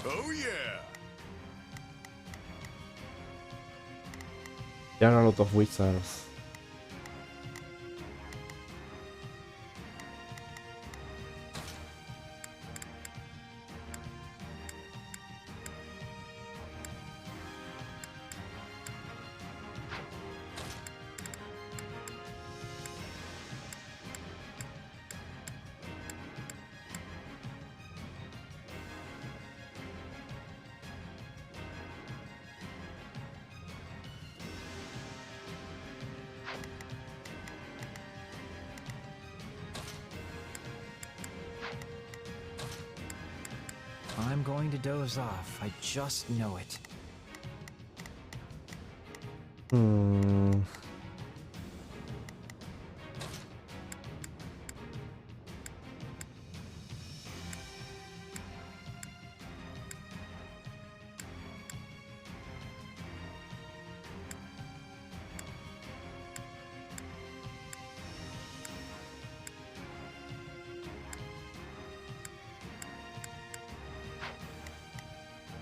Oh yeah. There are a lot of wizards. I'm going to doze off. I just know it.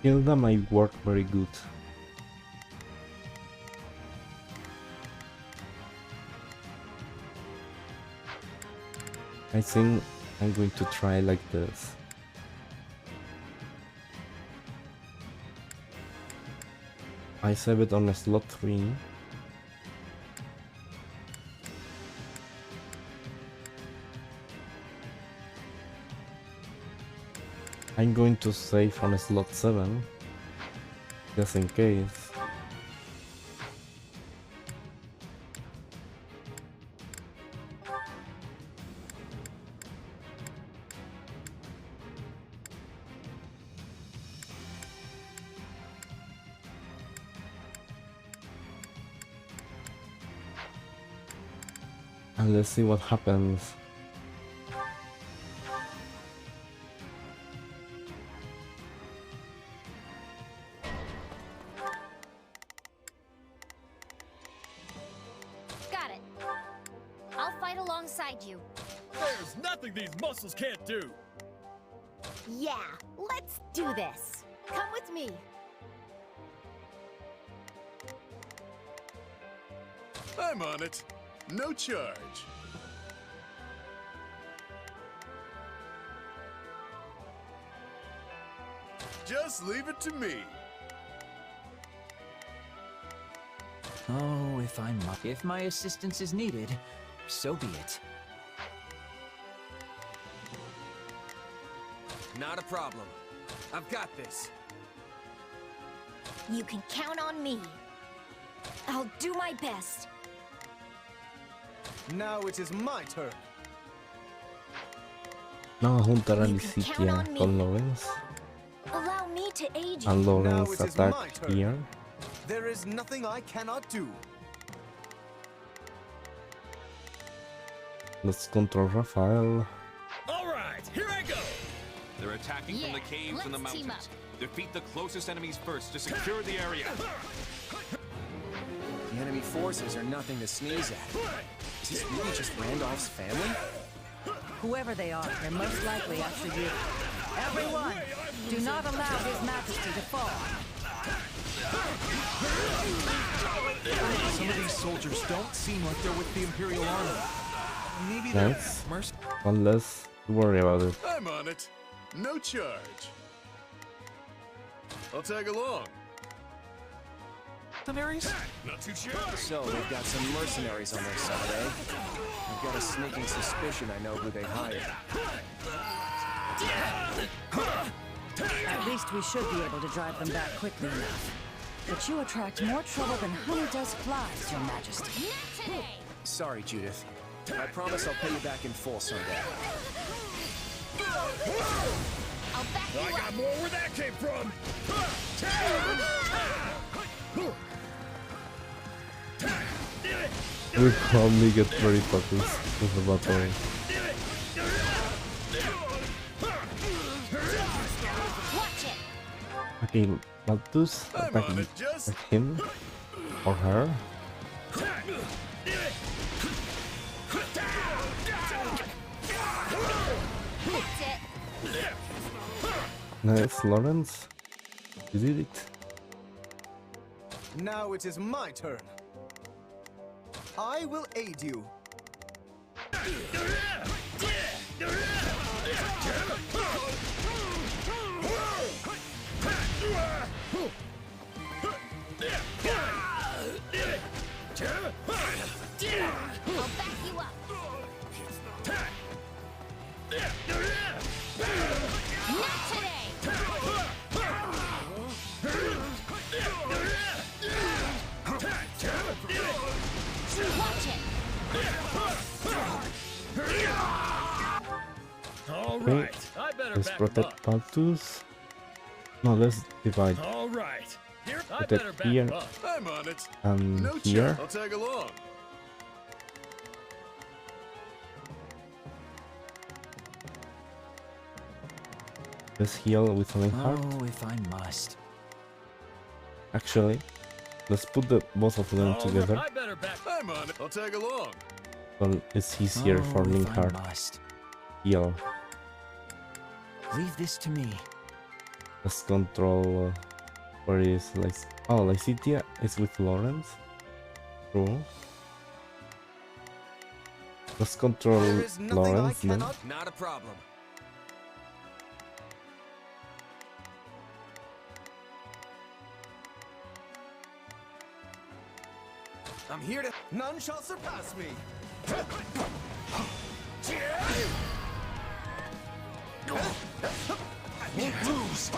Hilda might work very good. I think I'm going to try like this. I save it on a slot 3. I'm going to save on a slot 7, just in case. And let's see what happens. Got it. I'll fight alongside you. There's nothing these muscles can't do. Yeah, let's do this. Come with me. I'm on it. No charge. Just leave it to me. Oh, if my assistance is needed, so be it. Not a problem. I've got this. You can count on me. I'll do my best. Now it is my turn. Vamos a juntar a Licitia con Lawrence. Allow me to aid you. And Lawrence attack here. There is nothing I cannot do. Let's control Rafael. All right, here I go. They're attacking from the caves and the mountains. Defeat the closest enemies first to secure the area. The enemy forces are nothing to sneeze at. Is this really just Randolph's family? Whoever they are, they're most likely after you. Everyone, do not allow His Majesty to fall. Some of these soldiers don't seem like they're with the Imperial Army. Maybe Nice. they're One less to worry about it. I'm on it. No charge. I'll tag along. mercenaries? Not too sure. So they've got some mercenaries on their side, eh? I've got a sneaking suspicion I know who they hired. At least we should be able to drive them back quickly enough. But you attract more trouble than honey does flies, Your Majesty. Sorry, Judith. I promise I'll pay you back in full someday. I got more where that came from. We probably get very focused with the battle. Okay, Malthus, attack him or her. Nice, Lawrence. You did it. Now it is my turn. I will aid you. I'll back you up. Not today. Watch it. All Okay, right, I better let's back 'em protect up. Malthus. No, let's divide. All right, here I Protect better back 'em here up. I'm on it. and No here. I'll tag along. Let's heal with a heart. Oh, if I must. Actually, let's put both of them together. I better back. I'm on it. I'll tag along. So it's easier for Oh, if I Linkhart. must. Heal. Leave this to me. Let's control. Where is Licitia is with Lawrence. True. Let's control There is nothing Lawrence I then. cannot. Not a problem. I'm here to. None shall surpass me. I won't lose.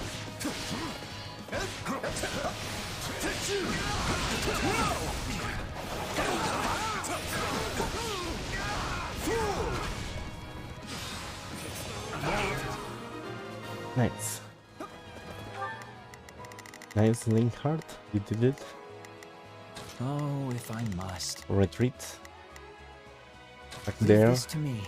Nice. Nice, Linkhart. You did it. Oh, if I must. Retreat. there. This to me.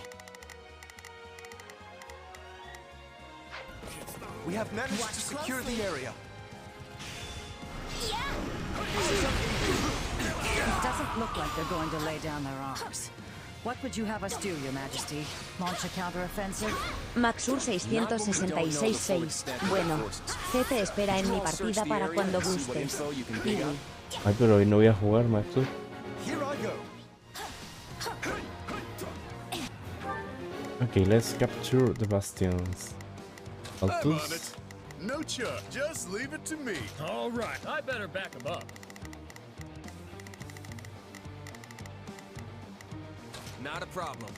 We have managed to secure the area. It doesn't look like they're going to lay down their arms. What would you have us do, Your Majesty? Launch a counteroffensive? Maxur 666.6. Bueno, ¿qué te espera en mi partida para cuando gustes? Pili. Ay, pero hoy no voy a jugar, Maxur. Here I go. Okay, let's capture the bastions. I'm on Altus. it. No chuck, just leave it to me. All right, I better back him up. Not a problem.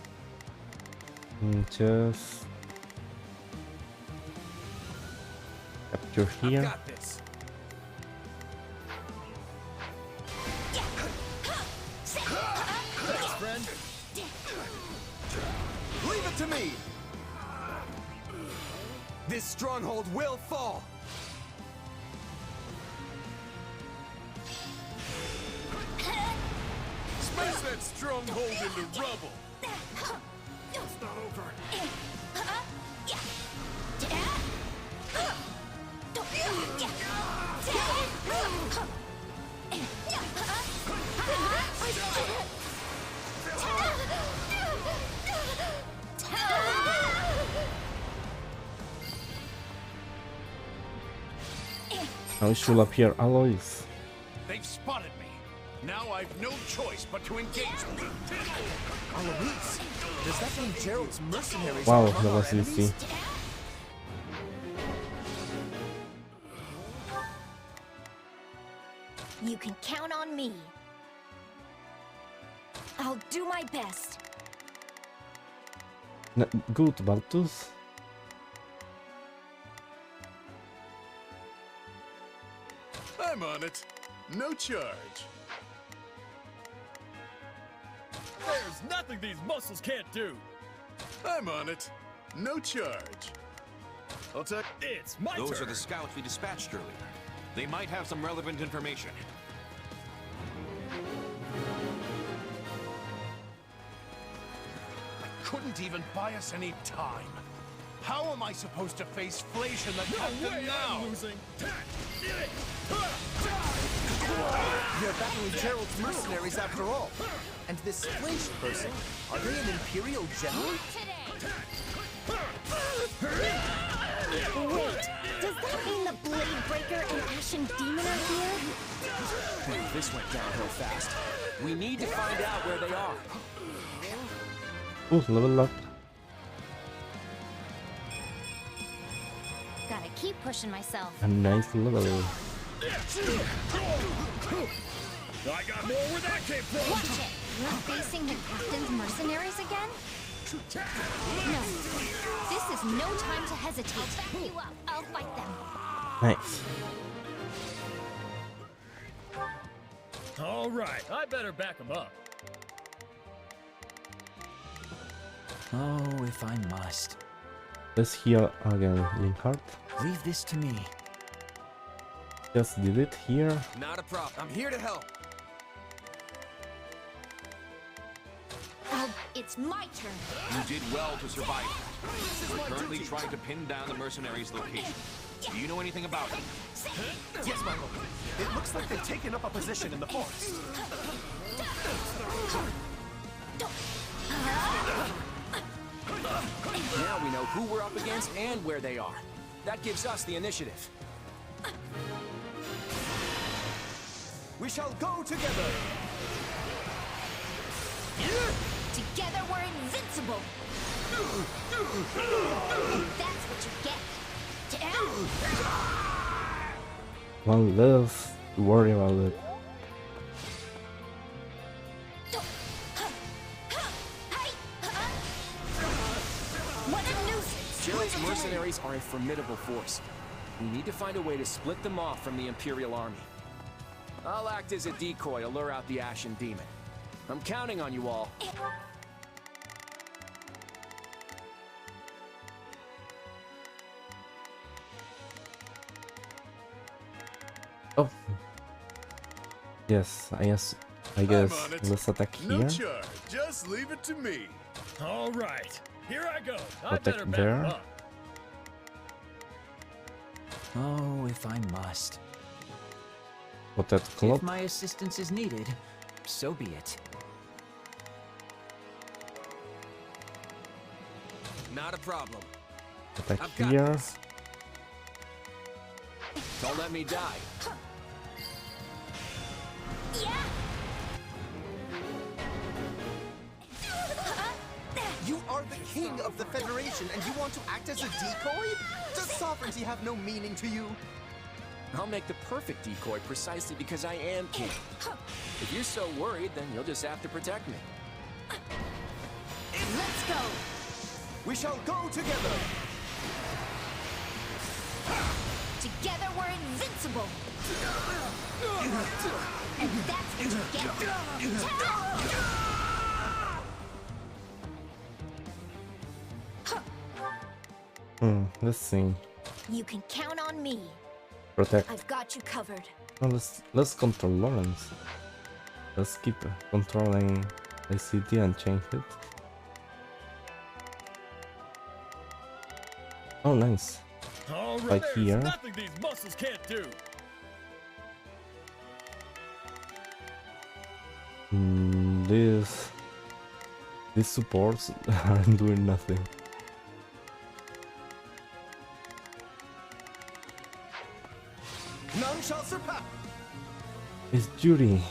Just capture here. Got this. Thanks, friend. Leave it to me. This stronghold will fall. Smash that stronghold into rubble. It's not over. Now it should appear alloys. They've spotted me. Now I've no choice but to engage them. Alois, does that mean Gerald's mercenaries Wow, are among that our was enemies? easy. You can count on me. I'll do my best. Good, Baltus. I'm on it. No charge. There's nothing these muscles can't do. I'm on it. No charge. I'll take. It's my Those turn. are the scouts we dispatched earlier. They might have some relevant information. I couldn't even buy us any time. How am I supposed to face Flash and the captain now? I'm losing. You're battling Gerald's mercenaries after all. And this Flash person, are they an Imperial general? Wait, does that mean the Blade Breaker and Ashen Demon are here? Well, this went downhill fast. We need to find out where they are. Oh, level up. Gotta keep pushing myself. A nice level. I got more where that came from. Watch it! You're facing the Captain's mercenaries again? No. This is no time to hesitate. I'll back you up. I'll fight them. Nice. All right, I better back him up. Oh, if I must. Let's heal again, Linkheart. Leave this to me. Just did it here. Not a problem. I'm here to help. It's my turn. You did well to survive that. We're currently trying to pin down the mercenaries' location. Do you know anything about it? Yes, my lord. It looks like they've taken up a position in the forest. Now we know who we're up against and where they are. That gives us the initiative. We shall go together. Together we're invincible. That's what you get. One less to worry about it. What a nuisance! Gerald's mercenaries are a formidable force. We need to find a way to split them off from the Imperial Army. I'll act as a decoy to lure out the Ashen Demon. I'm counting on you all. Oh. Yes, I I guess let's attack No here. charge. Just leave it to me. All right, here I go. I Protect better back there. up. Oh, if I must. Put that club. If my assistance is needed, so be it. Not a problem. Attack I've got here. this. Don't let me die. You are the king of the Federation, and you want to act as a decoy? Does sovereignty have no meaning to you? I'll make the perfect decoy precisely because I am king. If you're so worried, then you'll just have to protect me. Let's go! We shall go together! Together we're invincible! And that's what you get! Let's see. You can count on me. Protect. I've got you covered. Oh, let's control Lawrence. Let's keep controlling the city and change it. Oh, nice. All Right there's here. nothing these muscles can't do. These supports aren't doing nothing. None shall surpass. It's Judy.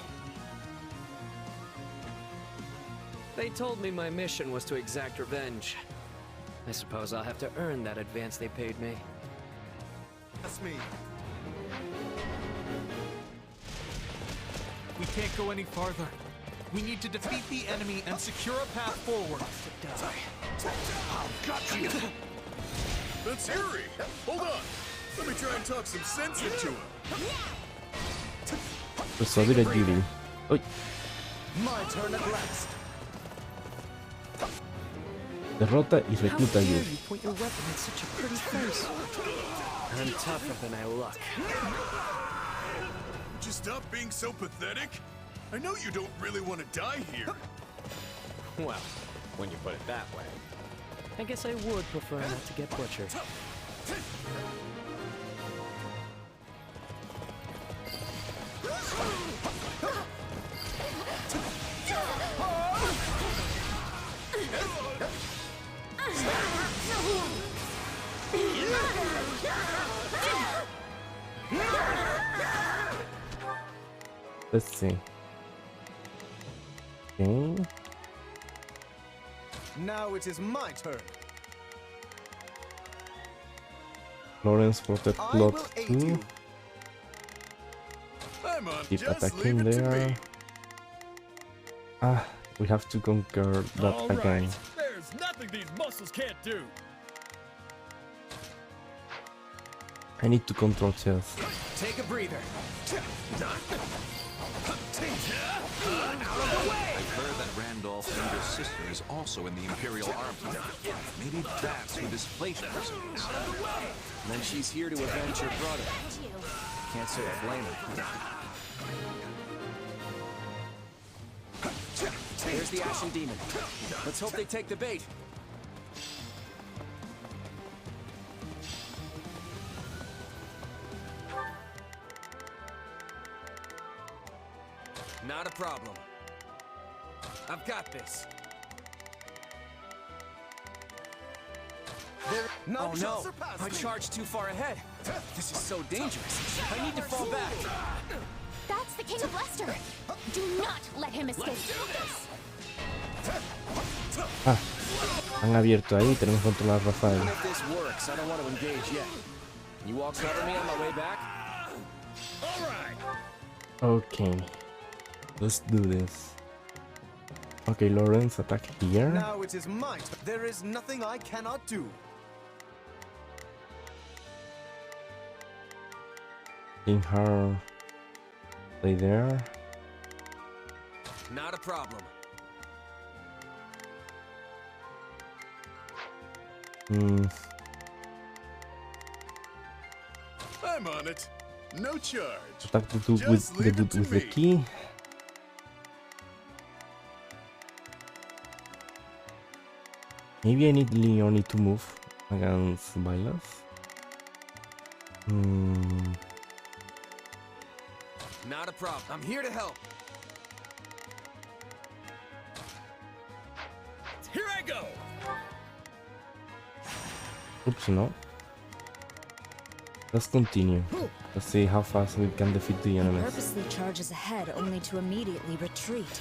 They told me my mission was to exact revenge. I suppose I'll have to earn that advance they paid me. That's me. We can't go any farther. We need to defeat the enemy and secure a path forward. I've got you. Let's hurry. Hold on. Let me try and talk some sense into him. Persuadir a Judy. Uy, My turn at last. derrota y recluta a How dare Judy. you point your weapon at such a pretty face? I'm tougher than I look. Would you stop being so pathetic? I know you don't really want to die here. Well, when you put it that way. I guess I would prefer not to get butchered. Let's see. Okay. Now it is my turn. Lawrence protect I plot will aid 2. you. I'm on. Keep Just attacking leave it to there. me. Ah, we have to conquer that All again. right, there's nothing these muscles can't do. I need to control chess. Take a breather. I've heard that Randolph's younger sister is also in the Imperial Army. Maybe that's who this Flacian person is. And then she's here to avenge her brother. Can't say I blame her. There's the Ashen Demon. Let's hope they take the bait. Not a problem. I've got this. Oh no! I charged too far ahead. This is so dangerous. I need to fall back. That's the King of Leicester. Do not let him escape. Ah, han abierto ahí, tenemos que controlar a Rafael. Even if this works, I don't want to engage yet. You all cover me on my way back? Okay, let's do this. Okay, Lawrence, attack here. Now it is my turn. There is nothing I cannot do. In her, stay there. Not a problem. I'm on it. No charge. Attack the dude with Just leave it the to with the me. key. Maybe I need Leone to move against Vilas. Not a problem. I'm here to help. Here I go. Oops, no. Let's continue. Let's see how fast we can defeat the He enemies. purposely charges ahead only to immediately retreat.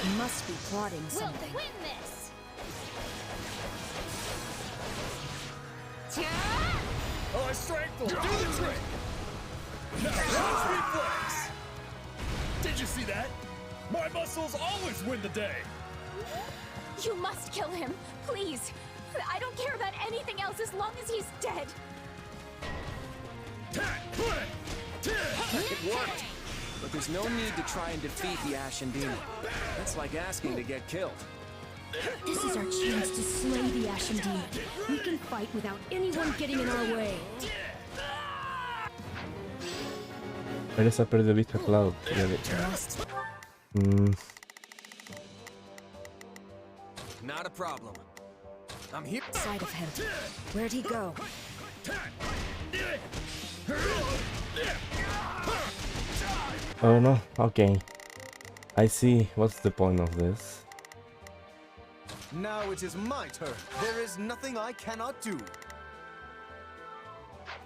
He must be plotting something. We'll win this. Oh, strength will do the trick. Now, let's reflex. Did you see that? My muscles always win the day. You must kill him, please. I don't care about anything else as long as he's dead. It worked. But there's no need to try and defeat the Ashen Demon. That's like asking to get killed. This is our chance to slay the Ashen Demon. We can fight without anyone getting in our way. Eres a perder de vista, Cloud. Not a problem. I'm here. Sight of him. Where'd he go? Oh no, okay. I see. What's the point of this? Now it is my turn. There is nothing I cannot do.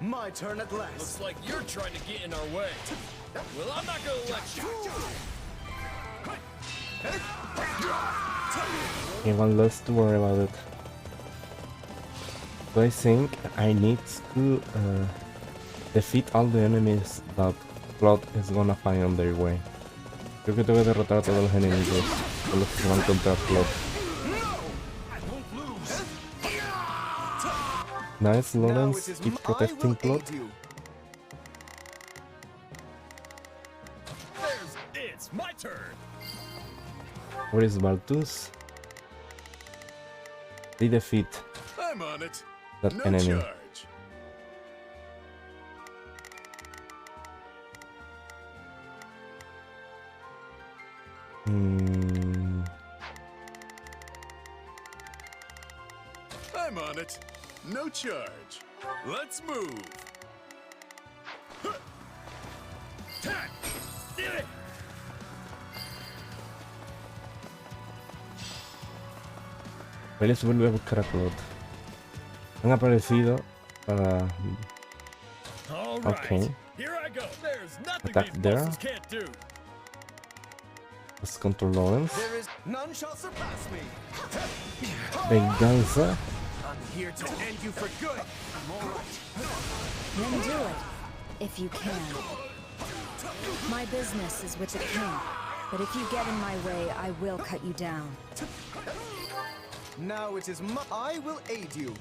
My turn at last. Looks like you're trying to get in our way. Well, I'm not gonna let you. Even less to worry about it. So I think I need to defeat all the enemies that Plot is gonna find on their way. Creo que tengo que derrotar a todos los enemigos con los que se van a encontrar Plot. Nice, Lawrence. Keep protecting Plot. It's my turn. Where is Baltus? They defeat I'm on it. that No enemy. charge. I'm on it. No charge. Let's move. Vélez vuelve a buscar a Plot. Han aparecido para... All right. Okay. Here I go. There's nothing Attack these there. muscles can't do. Let's control Lawrence. There is none shall surpass me. Venganza. I'm here to end you for good. I'm all right. Then do it, if you can. My business is with the king, but if you get in my way, I will cut you down. Now it is my... I will aid you.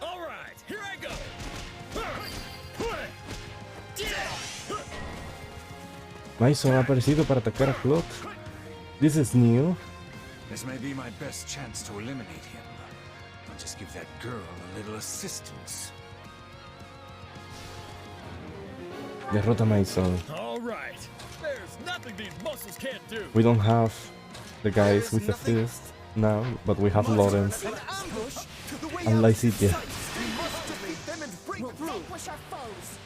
All right. Here I go. Mason ha aparecido para atacar a Plot. This is new. This may be my best chance to eliminate him. I'll just give that girl a little assistance. Derrota a Mason. All right. There's nothing these muscles can't do. We don't have the guys with the fist now, but we have Lawrence and Lycidia. We'll vanquish our foes.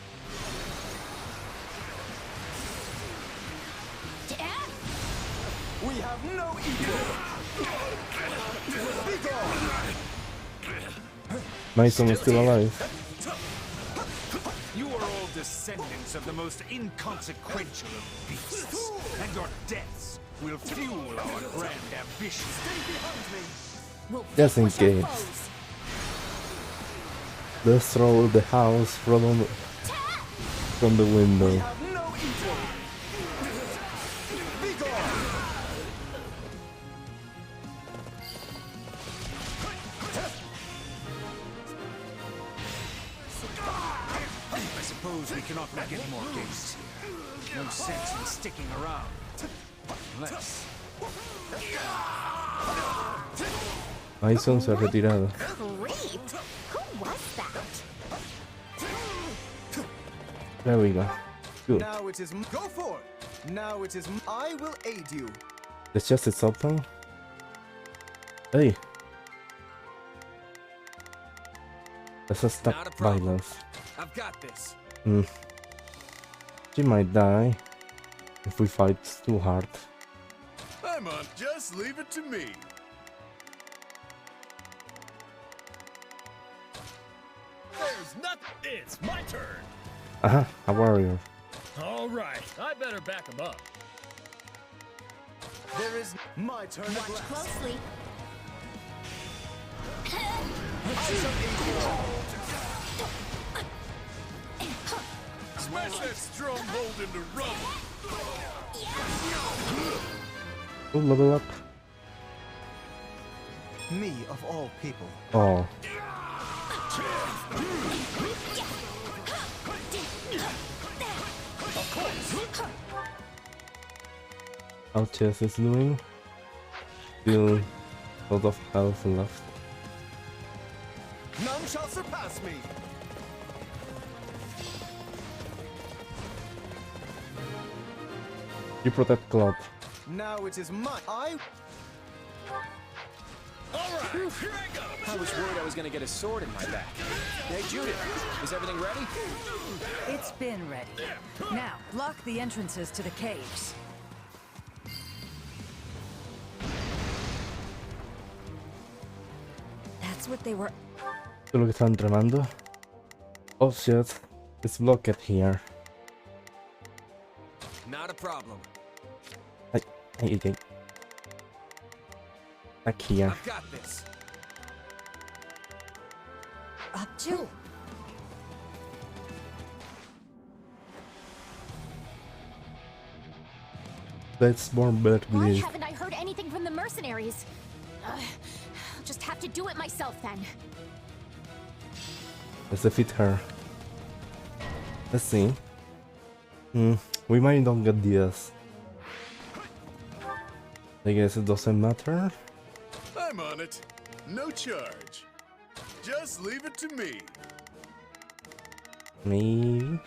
We have no equal. Be gone. Mason is still alive. You are all descendants of the most inconsequential of beasts, and your deaths will fuel our grand ambition. Stay behind me. We'll Disengage. Let's throw the house from the window. We have no equal. Be gone. I suppose we cannot make any more games here. No sense in sticking around. Unless... Mason se ha retirado. Creep! Who was that? There we go. Good. Now it is... Go for it. Now it is. I will aid you. The chest is open. Hey. Let's just stop violence. I've got this. She might die if we fight too hard. I'm on. Just leave it to me. There's nothing. It's my turn. A warrior. All right. I better back him up. There is my turn. Watch closely. Smash that stronghold into rubble. Oh, level up. Me of all people. Oh. How chess is doing? Still a lot of health left. None shall surpass me. You protect Claude. Now it is my. All right, here I go. I was worried I was gonna get a sword in my back. Hey, Judith, is everything ready? It's been ready. Now, block the entrances to the caves. That's what they were. Esto es lo que están tramando. Oh shit, it's blocked here. Not a problem. Hey. Back here. I've got this. Up to. Let's burn blood Why bleed. haven't I heard anything from the mercenaries? I'll just have to do it myself then. Let's defeat her. Let's see. We might not get this. I guess it doesn't matter. I'm on it. No charge. Just leave it to me. Maybe.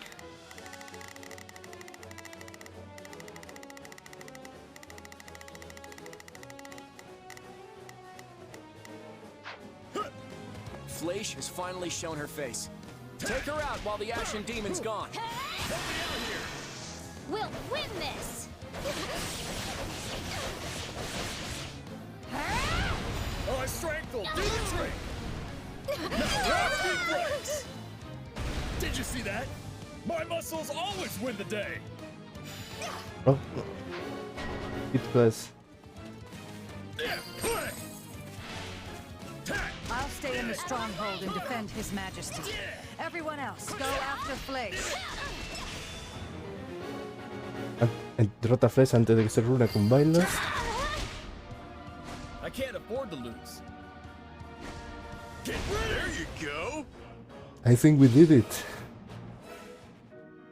Fleisch has finally shown her face. Take her out while the Ashen Demon's gone. We'll win this! Oh, strength will do the trick. Now watch me flex. Did you see that? My muscles always win the day. Oh. It was. I'll stay in the stronghold and defend His Majesty. Everyone else, go after Fleisch. Derrota a Fleisch antes de que se reúna con Bailas. I can't afford to lose. Get ready. There you go. I think we did it.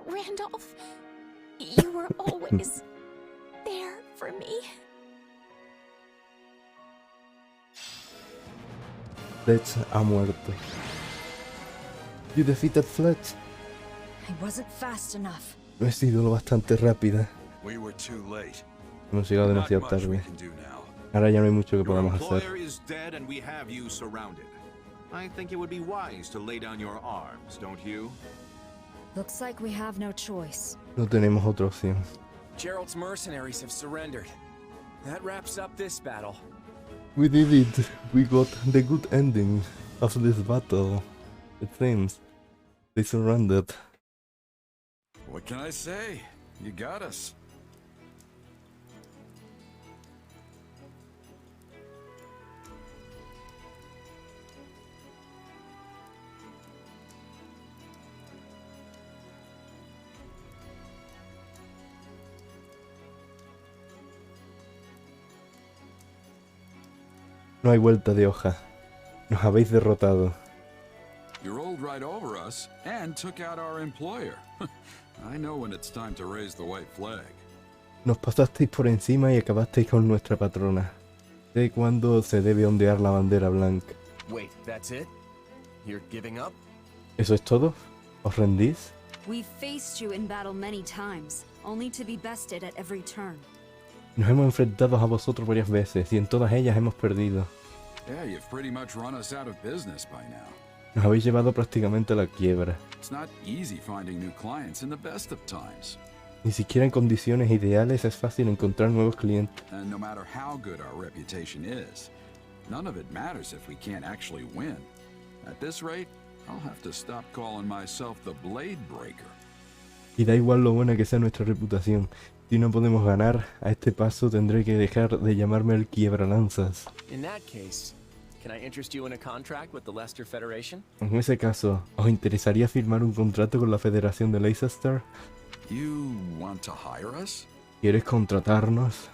Randolph, you were always there for me. Fletch ha muerto. You defeated Fletch. I wasn't fast enough. No he sido lo bastante rápida. We were too late. Hemos llegado demasiado tarde. Ahora ya no hay mucho que podamos hacer. Your employer is dead and we have you surrounded. I think it would be wise to lay down your arms, don't you? Looks like we have no choice. No tenemos otra opción. Gerald's mercenaries have surrendered. That wraps up this battle. We did it. We got the good ending of this battle. It seems. They surrendered. What can I say? You got us. No hay vuelta de hoja. Nos habéis derrotado. You rolled right over us and took out our employer. I know when it's time to raise the white flag. Nos pasasteis por encima y acabasteis con nuestra patrona. Sé cuándo se debe ondear la bandera blanca. Wait, that's it? You're giving up? ¿Eso es todo? ¿Os rendís? We've faced you in battle many times, only to be bested at every turn. Nos hemos enfrentado a vosotros varias veces y en todas ellas hemos perdido. Yeah, you've pretty much run us out of business by now. Nos habéis llevado prácticamente a la quiebra. It's not easy finding new clients in the best of times. Ni siquiera en condiciones ideales es fácil encontrar nuevos clientes. And no matter how good our reputation is, none of it matters if we can't actually win. At this rate, I'll have to stop calling myself the Blade Breaker. Y da igual lo buena que sea nuestra reputación. Si no podemos ganar, a este paso tendré que dejar de llamarme el quiebralanzas. In that case, can I interest you in a contract with the Leicester Federation? En ese caso, ¿os interesaría firmar un contrato con la Federación de Leicester? You want to hire us? ¿Quieres contratarnos?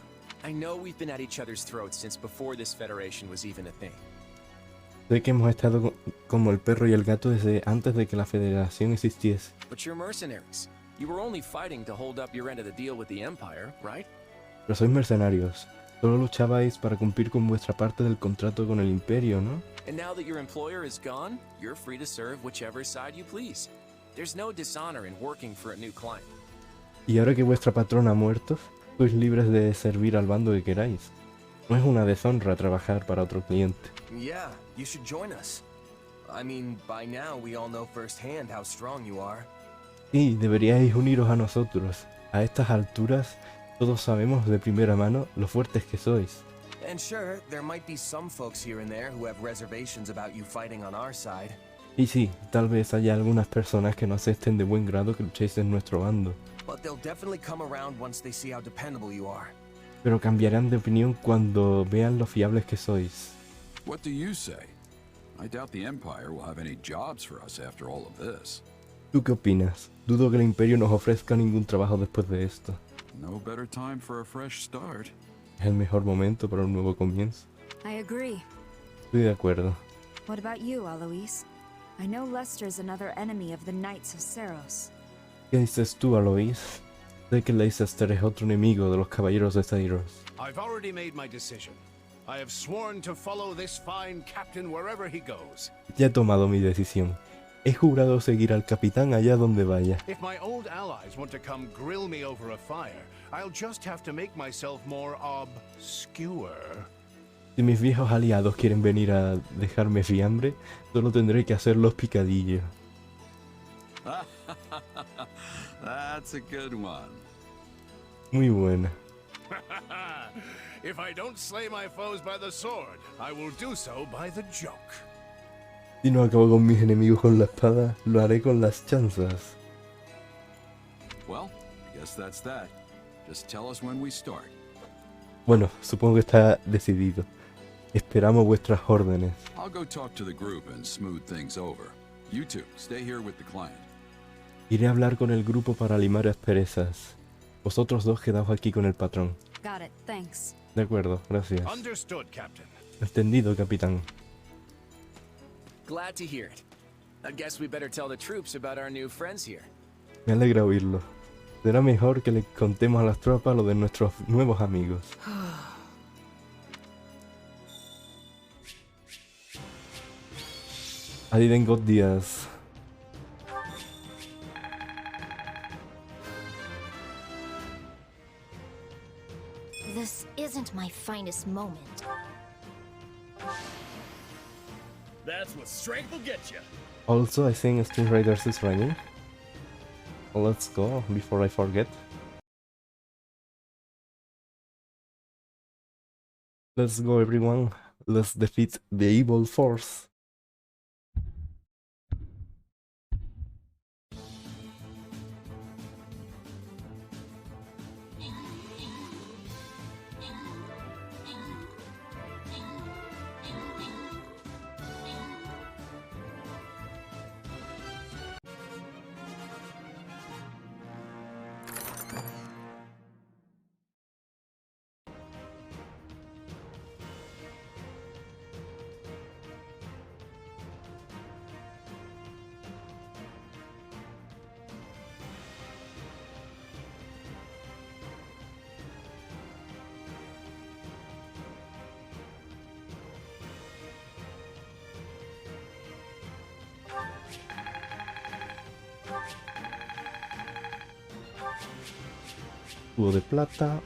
I know we've been at each other's throats since before this federation was even a thing. Sé que hemos estado como el perro y el gato desde antes de que la Federación existiese. But you're mercenaries. You were only fighting to hold up your end of the deal with the Empire, right? Pero sois mercenarios. Solo luchabais para cumplir con vuestra parte del contrato con el Imperio, ¿no? And now that your employer is gone, you're free to serve whichever side you please. There's no dishonor in working for a new client. Y ahora que vuestra patrona ha muerto, sois libres de servir al bando que queráis. No es una deshonra trabajar para otro cliente. Yeah, you should join us. I mean, by now we all know firsthand how strong you are. Sí, deberíais uniros a nosotros. A estas alturas, todos sabemos de primera mano lo fuertes que sois. And sure, there might be some folks here and there who have reservations about you fighting on our side. Y sí, tal vez haya algunas personas que no acepten de buen grado que luchéis en nuestro bando. But they'll definitely come around once they see how dependable you are. Pero cambiarán de opinión cuando vean lo fiables que sois. What do you say? I doubt the Empire will have any jobs for us after all of this. ¿Tú qué opinas? Dudo que el Imperio nos ofrezca ningún trabajo después de esto. No better time for a fresh start. Es el mejor momento para un nuevo comienzo. I agree. Estoy de acuerdo. What about you, Alois? I know Leicester's another enemy of the Knights of Seros. ¿Qué dices tú, Alois? Sé que Leicester es otro enemigo de los caballeros de Seros. I've already made my decision. I have sworn to follow this fine captain wherever he goes. Ya he tomado mi decisión. He jurado seguir al capitán allá donde vaya. If my old allies want to come grill me over a fire, I'll just have to make myself more obscure. Si mis viejos aliados quieren venir a dejarme fiambre, solo tendré que hacerlos picadillo. That's a good one. Muy buena. If I don't slay my foes by the sword, I will do so by the joke. Si no acabo con mis enemigos con la espada, lo haré con las chanzas. Well, I guess that's that. Just tell us when we start. Bueno, supongo que está decidido. Esperamos vuestras órdenes. I'll go talk to the group and smooth things over. You two, stay here with the client. Iré a hablar con el grupo para limar asperezas. Vosotros dos quedaos aquí con el patrón. Got it, thanks. De acuerdo, gracias. Understood, Captain. Entendido, capitán. Glad to hear it. I guess we better tell the troops about our new friends here. Me alegra oírlo. Será mejor que le contemos a las tropas lo de nuestros nuevos amigos. I didn't got días. This isn't my finest moment. That's what strength will get you. Also, I think Stream Raiders is running. Let's go before I forget. Let's go, everyone. Let's defeat the evil force. Cubo de plata.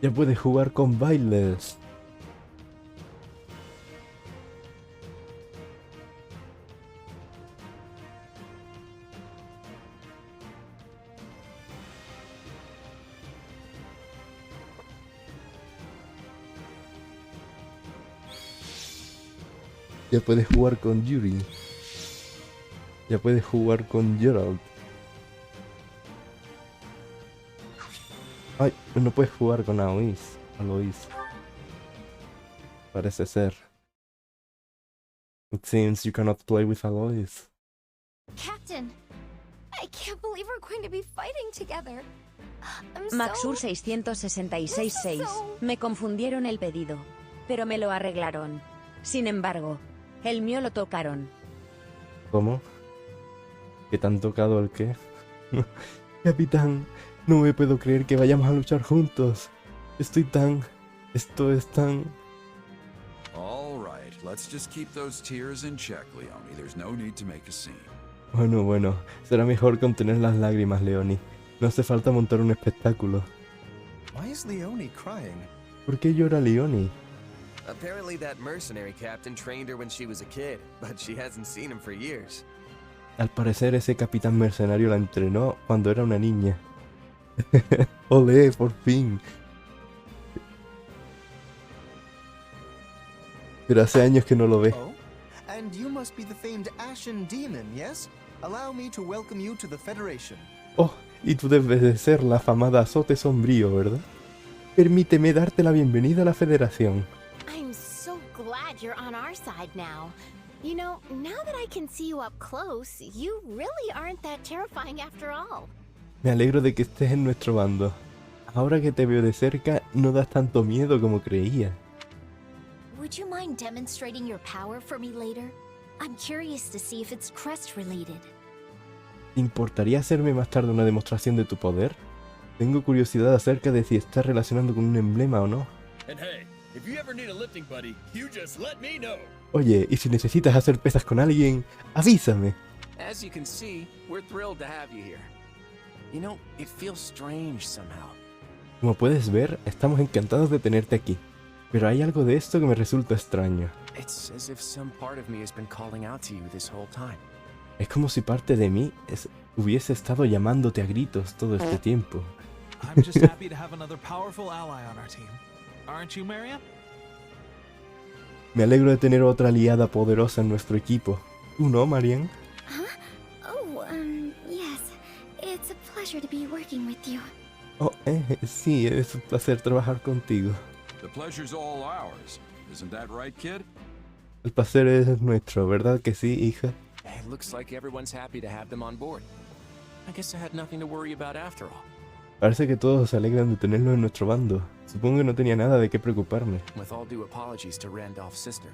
Ya puedes jugar con bailes. Ya puedes jugar con Yuri. Ya puedes jugar con Gerald. Ay, no puedes jugar con Alois. Parece ser. It seems you cannot play with Alois. Captain, I can't believe we're going to be fighting together. Maxur 666.6. Me confundieron el pedido, pero me lo arreglaron. Sin embargo, el mío lo tocaron. ¿Cómo? ¿Qué te han tocado el qué? Capitán, no me puedo creer que vayamos a luchar juntos. Esto es tan... All right, let's just keep those tears in check, Leone. There's no need to make a scene. Bueno, será mejor contener las lágrimas, Leone. No hace falta montar un espectáculo. Why is Leone crying? ¿Por qué llora Leone? Apparently that mercenary captain trained her when she was a kid, but she hasn't seen him for years. Al parecer ese capitán mercenario la entrenó cuando era una niña. Olé, por fin. Pero hace años que no lo ve. Oh, and you must be the famed Ashen Demon, yes? Allow me to welcome you to the Federation. Oh, y tú debes de ser la afamada Azote Sombrío, ¿verdad? Permíteme darte la bienvenida a la Federación. I'm so glad you're on our side now. You know, now that I can see you up close, you really aren't that terrifying after all. Me alegro de que estés en nuestro bando. Ahora que te veo de cerca, no das tanto miedo como creía. Would you mind demonstrating your power for me later? I'm curious to see if it's crest related. ¿Te importaría hacerme más tarde una demostración de tu poder? Tengo curiosidad acerca de si estás relacionando con un emblema o no. And hey, if you ever need a lifting buddy, you just let me know. Oye, y si necesitas hacer pesas con alguien, avísame. As you can see, we're thrilled to have you here. You know, it feels strange somehow. Como puedes ver, estamos encantados de tenerte aquí. Pero hay algo de esto que me resulta extraño. It's as if some part of me has been calling out to you this whole time. Es como si parte de mí hubiese estado llamándote a gritos todo este tiempo. I'm just happy to have another powerful ally on our team. Aren't you, Marian? Me alegro de tener otra aliada poderosa en nuestro equipo. ¿Tú no, Marian? Oh, yes. It's a pleasure to be working with you. Oh, sí, es un placer trabajar contigo. The pleasure's all ours. Isn't that right, kid? El placer es nuestro, ¿verdad que sí, hija? It looks like everyone's happy to have them on board. I guess I had nothing to worry about after all. Parece que todos se alegran de tenerlo en nuestro bando. Supongo que no tenía nada de qué preocuparme. With all due apologies to Randolph's sister,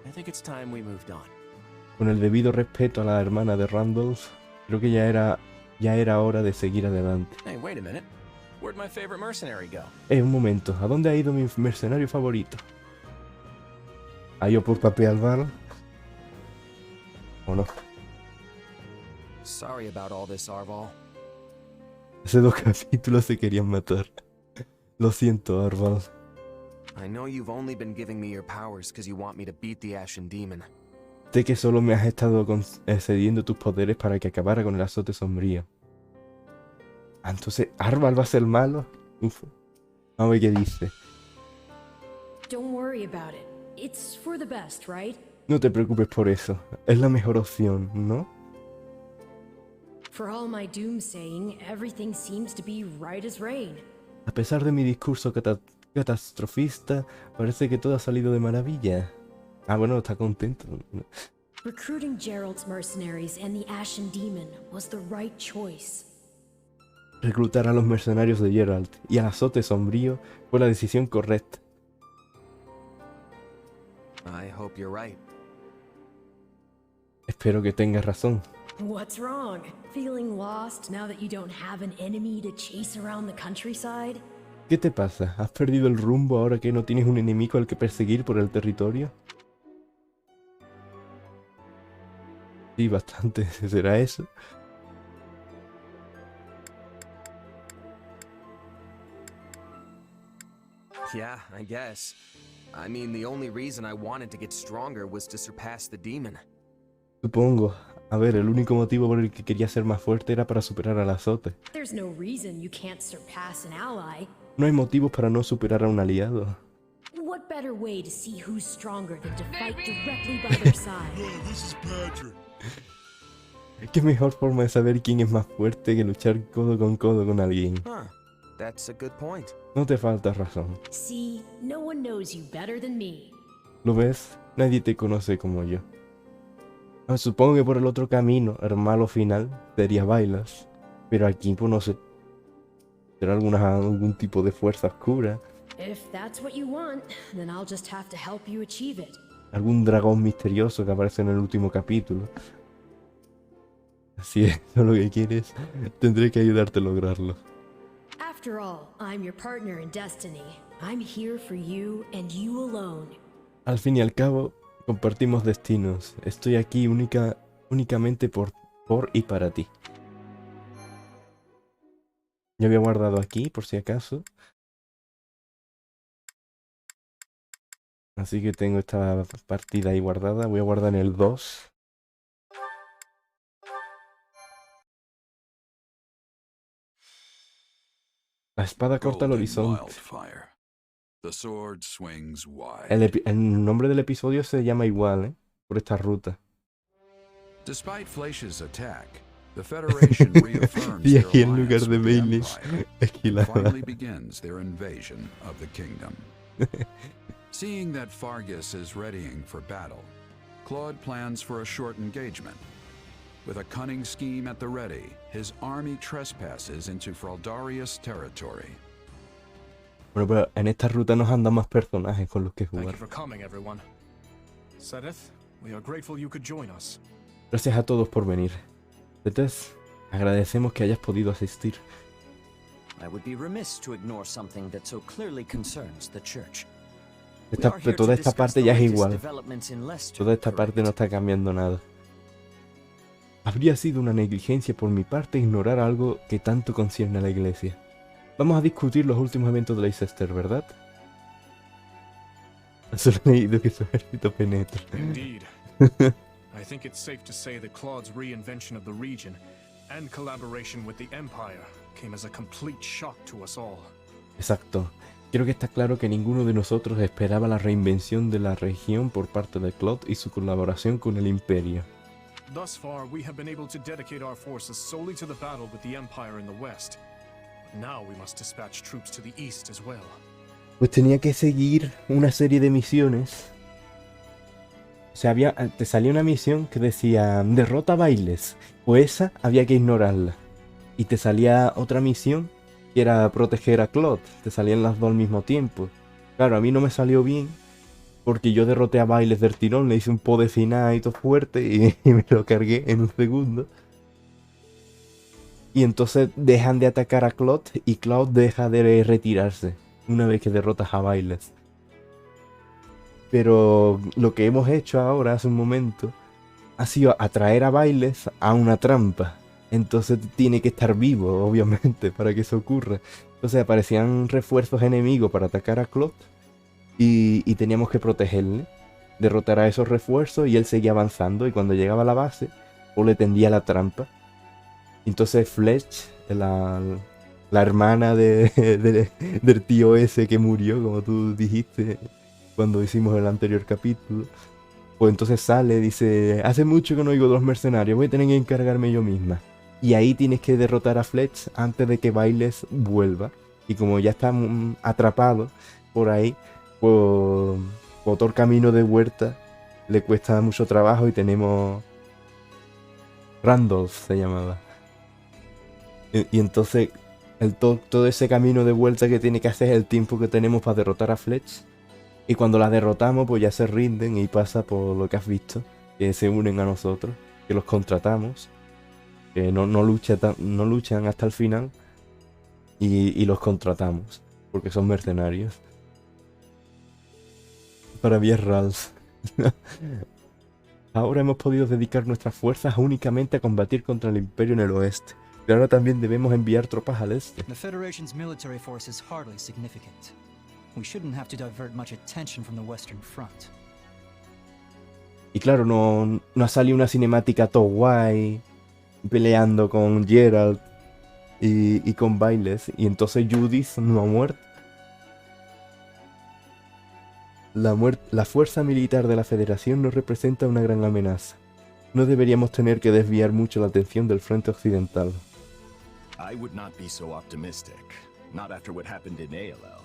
I think it's time we moved on. Con el debido respeto a la hermana de Randolph, creo que ya era hora de seguir adelante. Hey, wait a minute. Where'd my favorite mercenary go? Un momento, ¿a dónde ha ido mi mercenario favorito? ¿Ha ido por papel al ¿o no? Sorry about all this, Arval. Hace 2 capítulos se querían matar. Lo siento, Arval. I know you've only been giving me your powers because you want me to beat the Ashen Demon. Sé que solo me has estado cediendo tus poderes para que acabara con el azote sombrío. Entonces, ¿Arval va a ser malo? Uf. Vamos a ver qué dice. Don't worry about it. It's for the best, right? No te preocupes por eso. Es la mejor opción, ¿no? For all my doomsaying, everything seems to be right as rain. A pesar de mi discurso catastrofista, parece que todo ha salido de maravilla. Ah, bueno, está contento. Recruiting Gerald's mercenaries and the Ashen Demon was the right choice. Reclutar a los mercenarios de Gerald y al azote sombrío fue la decisión correcta. I hope you're right. Espero que tengas razón. What's wrong? Feeling lost now that you don't have an enemy to chase around the countryside? ¿Qué te pasa? ¿Has perdido el rumbo ahora que no tienes un enemigo al que perseguir por el territorio? Sí, bastante. ¿Será eso? Yeah, I guess. I mean, the only reason I wanted to get stronger was to surpass the demon. Supongo. A ver, el único motivo por el que quería ser más fuerte era para superar al azote. There's no reason you can't surpass an ally. No hay motivos para no superar a un aliado. What better way to see who's stronger than to fight directly by their side? This is Patrick. ¿Qué mejor forma de saber quién es más fuerte que luchar codo con alguien? Huh. That's a good point. No te falta razón. See, no one knows you better than me. ¿Lo ves? Nadie te conoce como yo. Supongo que por el otro camino, el malo final, sería bailas. Pero aquí, pues no sé. ¿Será algún tipo de fuerza oscura? If that's what you want, then I'll just have to help you achieve it. ¿Algún dragón misterioso que aparece en el último capítulo? Si eso es lo que quieres, tendré que ayudarte a lograrlo. After all, I'm your partner in destiny. I'm here for you and you alone. Al fin y al cabo, compartimos destinos. Estoy aquí únicamente por y para ti. Yo había guardado aquí, por si acaso. Así que tengo esta partida ahí guardada. Voy a guardar en el 2. La espada corta el horizonte. El nombre del episodio se llama igual, ¿eh? Por esta ruta. Despite Fleish's attack, the Federation reaffirms Y their aquí en lugar alliance de with the Baileys, Empire esquilada. and finally begins their invasion of the kingdom. Seeing that Fargus is readying for battle, Claude plans for a short engagement. With a cunning scheme at the ready, his army trespasses into Fraldarius territory. Bueno, pero en esta ruta nos andan más personajes con los que Thank jugar. you for coming, everyone. Sedith, we are grateful you could join us. Gracias a todos por venir. Entonces, agradecemos que hayas podido asistir. I would be remiss to ignore something that so clearly concerns the church. Toda esta parte ya es igual. Toda esta parte no está cambiando nada. Habría sido una negligencia por mi parte ignorar algo que tanto concierne a la iglesia. Vamos a discutir los últimos eventos de Leicester, ¿verdad? Solo he leído que su ejército penetra. Indeed. I think it's safe to say that Claude's reinvention of the region and collaboration with the Empire came as a complete shock to us all. Exacto. Creo que está claro que ninguno de nosotros esperaba la reinvención de la región por parte de Claude y su colaboración con el Imperio. Thus far, we have been able to dedicate our forces solely to the battle with the Empire in the west. But now we must dispatch troops to the east as well. Pues tenía que seguir una serie de misiones. O sea, te salía una misión que decía derrota Bailes. Pues esa había que ignorarla. Y te salía otra misión que era proteger a Claude. Te salían las dos al mismo tiempo. Claro, a mí no me salió bien. Porque yo derroté a Bailes del tirón, le hice un po de final y todo fuerte y me lo cargué en un segundo. Y entonces dejan de atacar a Claude y Claude deja de retirarse una vez que derrotas a Bailes. Pero lo que hemos hecho ahora, hace un momento, ha sido atraer a Bailes a una trampa. Entonces tiene que estar vivo, obviamente, para que eso ocurra. Entonces aparecían refuerzos enemigos para atacar a Claude. Y teníamos que protegerle, derrotar a esos refuerzos y él seguía avanzando y cuando llegaba a la base, pues le tendía la trampa. Entonces Fletch, la hermana del tío ese que murió, como tú dijiste cuando hicimos el anterior capítulo, pues entonces sale, dice, hace mucho que no oigo de los mercenarios, voy a tener que encargarme yo misma. Y ahí tienes que derrotar a Fletch antes de que Bailes vuelva. Y como ya está atrapado por ahí, pues todo el camino de vuelta le cuesta mucho trabajo y tenemos... Randolph se llamaba. Y entonces todo ese camino de vuelta que tiene que hacer es el tiempo que tenemos para derrotar a Fletch. Y cuando la derrotamos pues ya se rinden y pasa por lo que has visto. Que se unen a nosotros, que los contratamos. que no luchan hasta el final y los contratamos, porque son mercenarios. Para Ralph. Ahora hemos podido dedicar nuestras fuerzas únicamente a combatir contra el Imperio en el oeste, pero ahora también debemos enviar tropas al este. The Federation's military force is hardly significant. We shouldn't have to divert much attention from the Western Front. Y claro, no ha salido una cinemática todo guay, peleando con Geralt y con Bailes, y entonces Judith no ha muerto. La fuerza militar de la Federación no representa una gran amenaza. No deberíamos tener que desviar mucho la atención del frente occidental. I would not be so optimistic, not after what happened in ALL.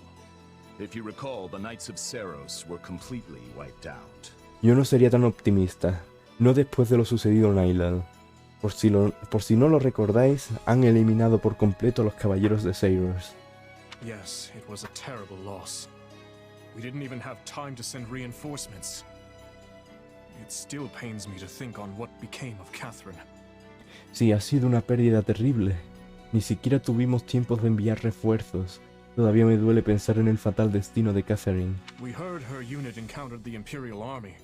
If you recall, the Knights of Seros were completely wiped out. Yo no sería tan optimista, no después de lo sucedido en Island. Por si no lo recordáis, han eliminado por completo a los caballeros de Seros. Yes, it was a terrible loss. We didn't even have time to send reinforcements. It still pains me to think on what became of Catherine. Sí, ha sido una pérdida terrible. Ni siquiera tuvimos tiempo de enviar refuerzos. Todavía me duele pensar en el fatal destino de Catherine. We heard her unit encountered the Imperial Army,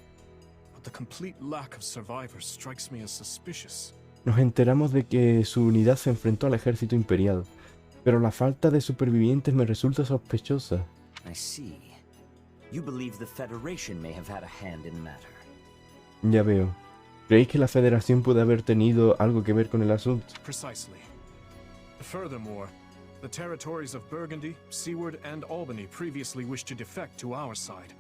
but the complete lack of survivors strikes me as suspicious. Nos enteramos de que su unidad se enfrentó al ejército imperial, pero la falta de supervivientes me resulta sospechosa. I see. You believe the Federation may have had a hand in the matter. Ya veo. ¿Creéis que la Federación puede haber tenido algo que ver con el asunto? Precisely. Furthermore, the territories of Burgundy, Seward, and Albany previously wished to defect to our side,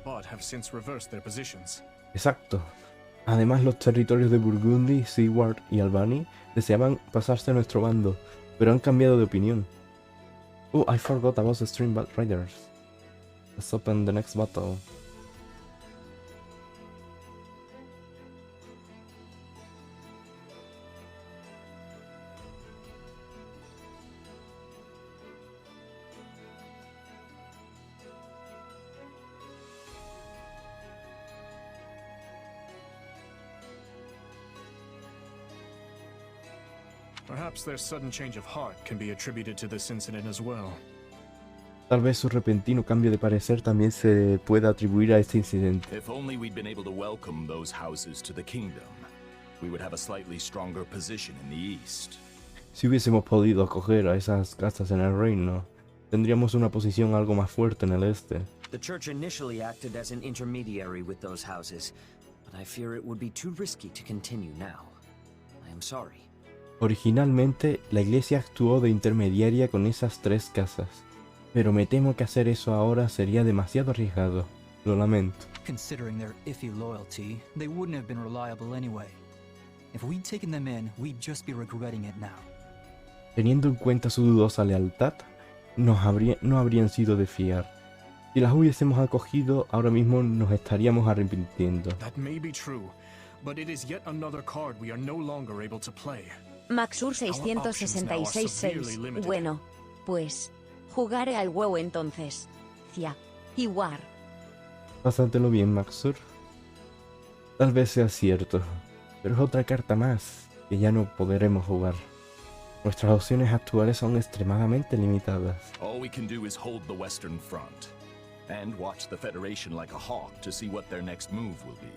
but have since reversed their positions. Exacto. Además, los territorios de Burgundy, Seward y Albany deseaban pasarse a nuestro bando, pero han cambiado de opinión. Oh, I forgot about the Stream Riders. Let's open the next battle. Perhaps their sudden change of heart can be attributed to this incident as well. Tal vez su repentino cambio de parecer también se pueda atribuir a este incidente. If only we'd been able to welcome those houses to the kingdom, we would have a slightly stronger position in the east. Si hubiésemos podido acoger a esas casas en el reino, tendríamos una posición algo más fuerte en el este. The church initially acted as an intermediary with those houses, but I fear it would be too risky to continue now. I am sorry. Originalmente, la iglesia actuó de intermediaria con esas tres casas, pero me temo que hacer eso ahora sería demasiado arriesgado. Lo lamento. Considering their iffy loyalty, they wouldn't have been reliable anyway. If we'd taken them in, we'd just be regretting it now. Teniendo en cuenta su dudosa lealtad, no habrían sido de fiar. Si las hubiésemos acogido, ahora mismo nos estaríamos arrepintiendo. That may be true, but it is yet another card we are no longer able to play. Maxur 666-6. Bueno, pues jugaré al huevo entonces. Cia. Y War. Pásatelo bien, Maxur. Tal vez sea cierto, pero es otra carta más que ya no podremos jugar. Nuestras opciones actuales son extremadamente limitadas. All we can do is hold the Western Front and watch the Federation like a hawk to see what their next move will be.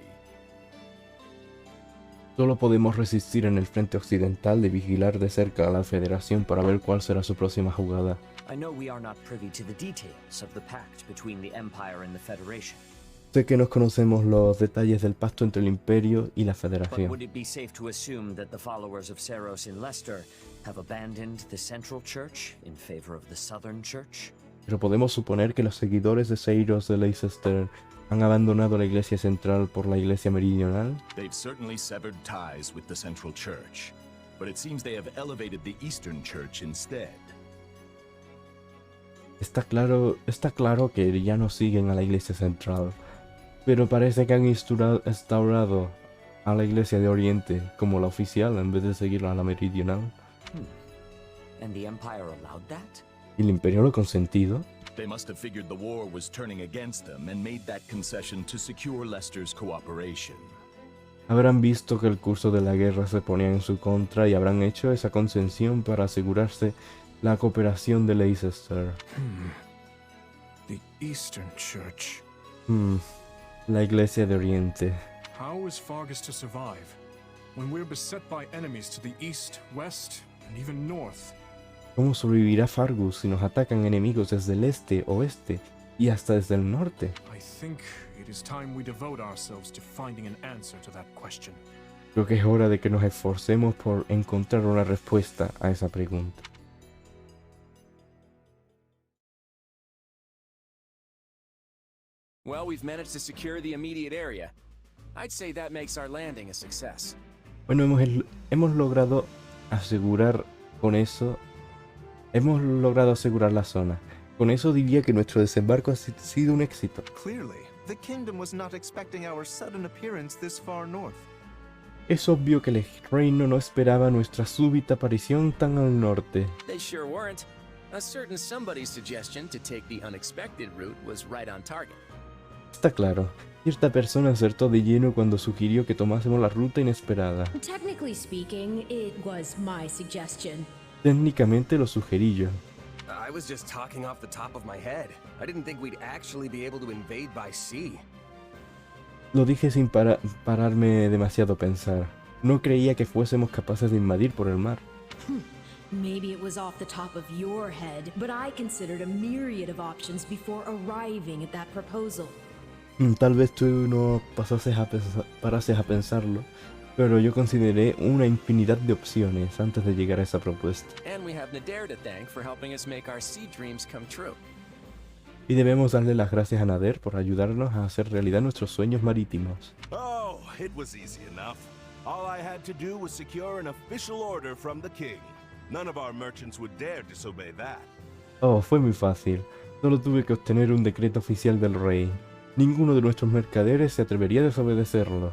Solo podemos resistir en el frente occidental de vigilar de cerca a la Federación para ver cuál será su próxima jugada. I know we are not privy to the details of the pact between the Empire and the Federation. Sé que no conocemos los detalles del pacto entre el Imperio y la But Federación. would it be safe to assume that the followers of Seros in Leicester have abandoned the Central Church in favor of the Southern Church? Pero podemos suponer que los seguidores de Seiros de Leicester han abandonado la iglesia central por la iglesia meridional. They've certainly severed ties with the Central Church, but it seems they have elevated the Eastern Church instead. Está claro que ya no siguen a la iglesia central, pero parece que han instaurado a la iglesia de Oriente como la oficial en vez de seguir a la meridional. And the Empire allowed that? ¿Y el Imperio lo ha consentido? They must have figured the war was turning against them and made that concession to secure Leicester's cooperation. Habrán visto que el curso de la guerra se ponía en su contra y habrán hecho esa concesión para asegurarse la cooperación de Leicester. The Eastern Church. La Iglesia de Oriente. How is Fargus to survive when we're beset by enemies to the east, west, and even north? ¿Cómo sobrevivirá Fargus si nos atacan enemigos desde el este, oeste y hasta desde el norte? I think it is time we devote ourselves to finding an answer to that question. Creo que es hora de que nos esforcemos por encontrar una respuesta a esa pregunta. Well, we've managed to secure the immediate area. I'd say that makes our landing a success. Bueno, hemos logrado asegurar con eso. Hemos logrado asegurar la zona. Con eso diría que nuestro desembarco ha sido un éxito. Clearly, the kingdom was not expecting our sudden appearance this far north. Es obvio que el reino no esperaba nuestra súbita aparición tan al norte. They sure weren't. A certain somebody's suggestion to take the unexpected route was right on target. Está claro, cierta persona acertó de lleno cuando sugirió que tomásemos la ruta inesperada. Technically speaking, it was my suggestion. Técnicamente lo sugerí yo. I was just talking off the top of my head. I didn't think we'd actually be able to invade by sea. Lo dije sin pararme demasiado a pensar. No creía que fuésemos capaces de invadir por el mar. Maybe it was off the top of your head, but I considered a myriad of options before arriving at that proposal. Tal vez tú no parases a pensarlo, pero yo consideré una infinidad de opciones antes de llegar a esa propuesta. And we have Nader to thank for helping us make our sea dreams come true. Y debemos darle las gracias a Nader por ayudarnos a hacer realidad nuestros sueños marítimos. Oh, it was easy enough. All I had to do was secure an official order from the king. None of our merchants would dare disobey that. Oh, fue muy fácil. Solo tuve que obtener un decreto oficial del rey. Ninguno de nuestros mercaderes se atrevería a desobedecerlo.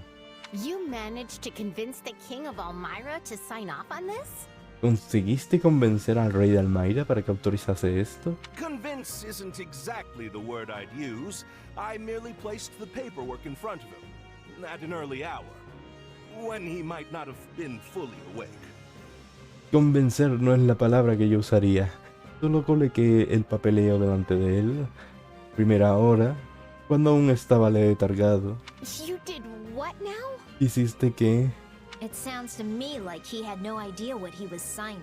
You managed to convince the king of Almyra to sign off on this? ¿Conseguiste convencer al rey de Almyra para que autorizase esto? Convince isn't exactly the word I'd use. I merely placed the paperwork in front of him, at an early hour, when he might not have been fully awake. Convencer no es la palabra que yo usaría. Solo coloqué el papeleo delante de él, primera hora, cuando aún estaba letargado. You did what now? ¿Hiciste qué? It sounds to me like he had no idea what he was signing.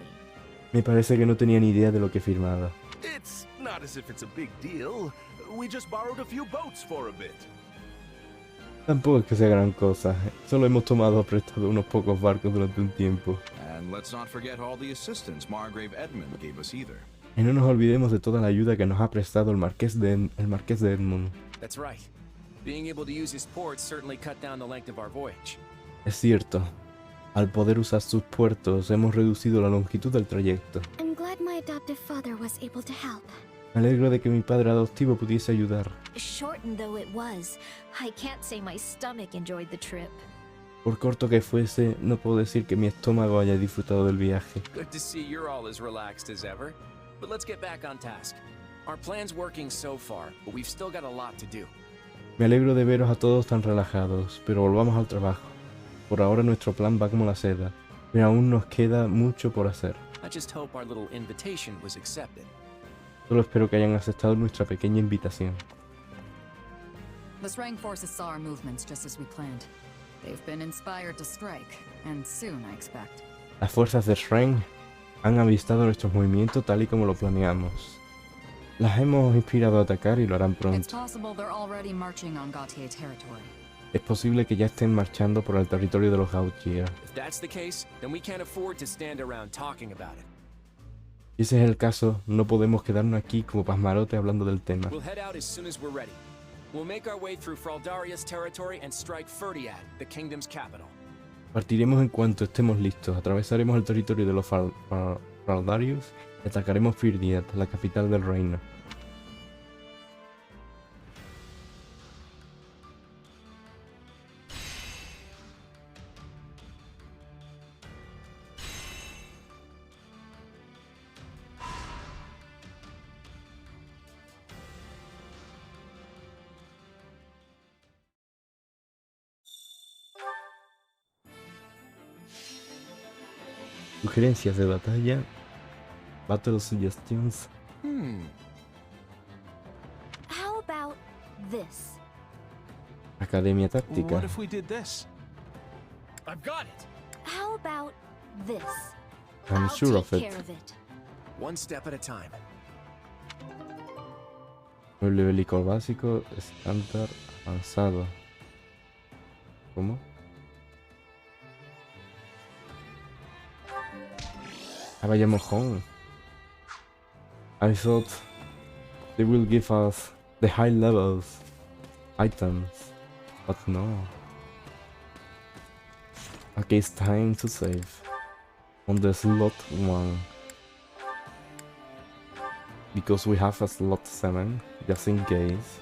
Me parece que no tenía ni idea de lo que firmaba. It's not as if it's a big deal. We just borrowed a few boats for a bit. Tampoco es que sea gran cosa. Solo hemos tomado prestado unos pocos barcos durante un tiempo. And let's not forget all the assistance Margrave Edmund gave us either. Y no nos olvidemos de toda la ayuda que nos ha prestado el Marqués de Edmund. That's right. Being able to use his ports certainly cut down the length of our voyage. Es cierto. Al poder usar sus puertos, hemos reducido la longitud del trayecto. I'm glad my adoptive father was able to help. Me alegro de que mi padre adoptivo pudiese ayudar. Shortened though it was, I can't say my stomach enjoyed the trip. Por corto que fuese, no puedo decir que mi estómago haya disfrutado del viaje. Good to see you're all as relaxed as ever. But let's get back on task. Our plan's working so far, but we've still got a lot to do. Me alegro de veros a todos tan relajados, pero volvamos al trabajo. Por ahora nuestro plan va como la seda, pero aún nos queda mucho por hacer. I just hope our little invitation was accepted. Solo espero que hayan aceptado nuestra pequeña invitación. The Srang forces saw our movements just as we planned. They've been inspired to strike, and soon, I expect. Las fuerzas de Srang han avistado nuestros movimientos tal y como lo planeamos. Las hemos inspirado a atacar y lo harán It's pronto. possible they're already marching on Gautier territory. Es posible que ya estén marchando por el territorio de los Gautier. If that's the case, then we can't afford to stand around talking about it. Si ese es el caso, no podemos quedarnos aquí como pasmarote hablando del tema. We'll head out as soon as we're ready. We'll make our way through Fraldaria's territory and strike Ferdiad, the kingdom's capital. Partiremos en cuanto estemos listos, atravesaremos el territorio de los Fraldarius y atacaremos Firdiad, la capital del reino. Sugerencias de batalla. Battle suggestions. How about this? Academia táctica. What if we did this? I've got it. How about this? I'm I'll sure of take it. care of it. One step at a time. Mueble bélico básico, estándar, avanzado. ¿Cómo? Ah, vaya mojón. I thought they will give us the high levels items, but no. Okay, it's time to save on the slot 1. Because we have a slot 7, just in case.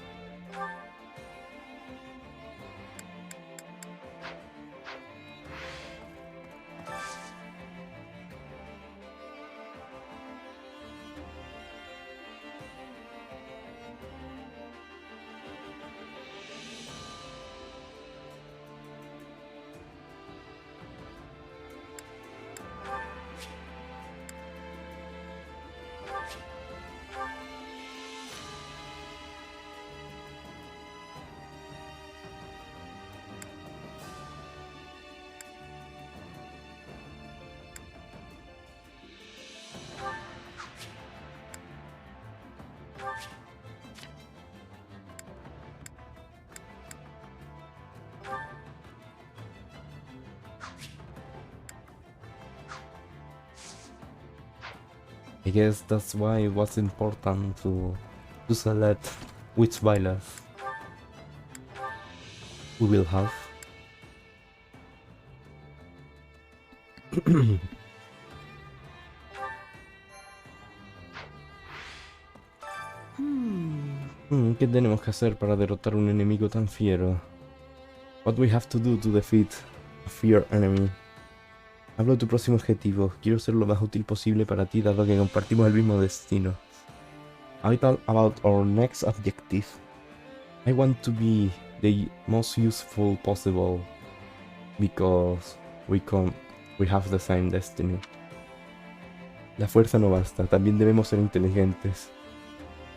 I guess that's why it was important to select which bailers we will have. ¿Qué tenemos que hacer para derrotar un enemigo tan fiero? What we have to do to defeat a feared enemy. Hablo de tu próximo objetivo. Quiero ser lo más útil posible para ti, dado que compartimos el mismo destino. I talk about our next objective. I want to be the most useful possible, because we have the same destiny. La fuerza no basta, también debemos ser inteligentes.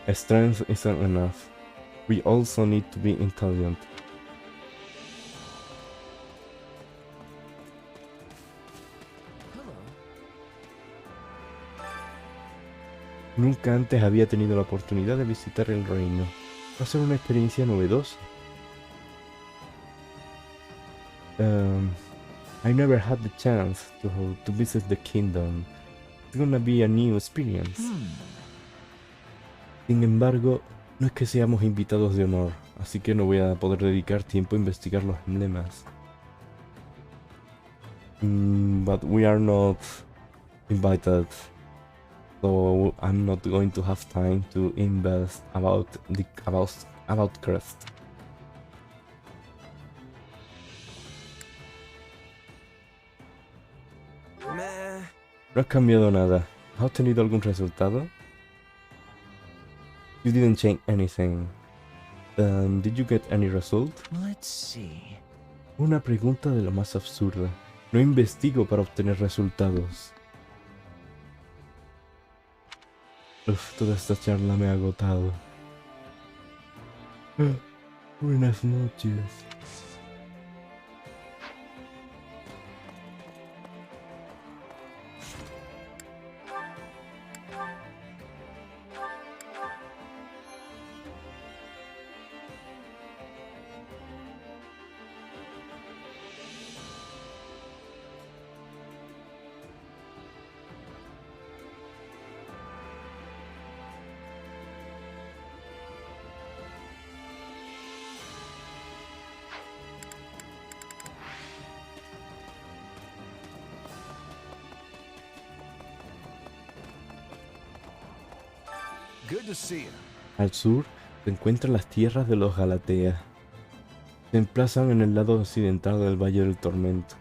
Strength isn't enough. We also need to be intelligent. Nunca antes había tenido la oportunidad de visitar el reino. Va a ser una experiencia novedosa. I never had the chance to visit the kingdom. It's gonna be a new experience. Sin embargo, no es que seamos invitados de honor, así que no voy a poder dedicar tiempo a investigar los emblemas. But we are not invited. So I'm not going to have time to invest about Crest. No has cambiado nada. ¿Has obtenido algún resultado? You didn't change anything. Did you get any result? Let's see. Una pregunta de lo más absurda. No investigo para obtener resultados. Toda esta charla me ha agotado. Buenas noches. Good to see you. Al sur se encuentran las tierras de los Galatea. Se emplazan en el lado occidental del Valle del Tormento.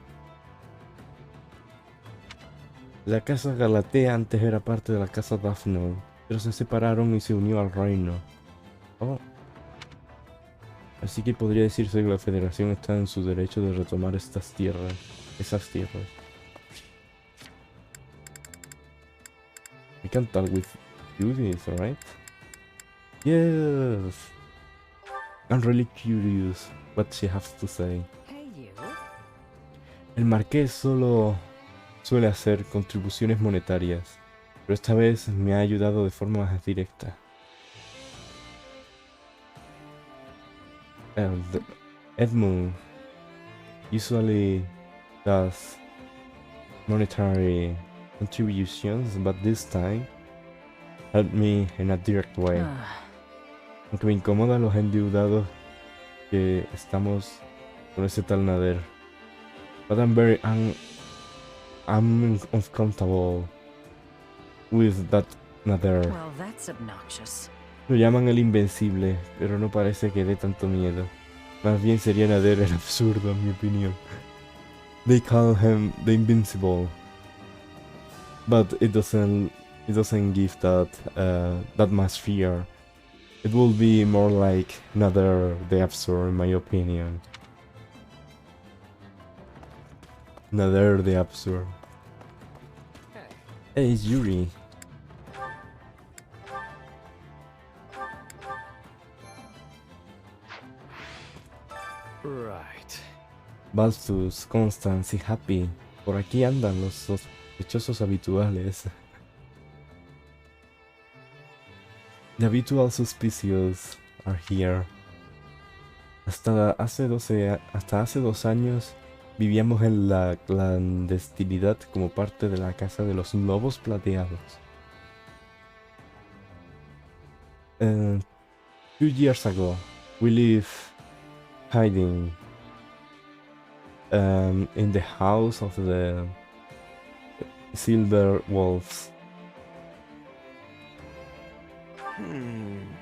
La casa Galatea antes era parte de la casa Daphne, pero se separaron y se unió al reino. Oh. Así que podría decirse que la Federación está en su derecho de retomar esas tierras. can talk with Judith, right? Yes. I'm really curious what she has to say. Hey, you. El marqués solo suele hacer contribuciones monetarias, pero esta vez me ha ayudado de forma más directa. Edmund usually does monetary contributions, but this time helped me in a direct way. Aunque me incomodan los endeudados que estamos con ese tal Nader. But I'm uncomfortable with that Nader. Well, that's obnoxious. Lo llaman el Invencible, pero no parece que dé tanto miedo. Más bien sería Nader el absurdo, en mi opinión. They call him the Invincible, but it doesn't give that much fear. It will be more like Nader the Absurd, in my opinion. Nader the Absurd. Hey, it's Yuri. Right. Balthus, Constance y Happy. Por aquí andan los sospechosos habituales. The habitual suspicious are here. Hasta hace 2 años vivíamos en la clandestinidad como parte de la casa de los lobos plateados. 2 years ago, we live hiding in the house of the Silver Wolves.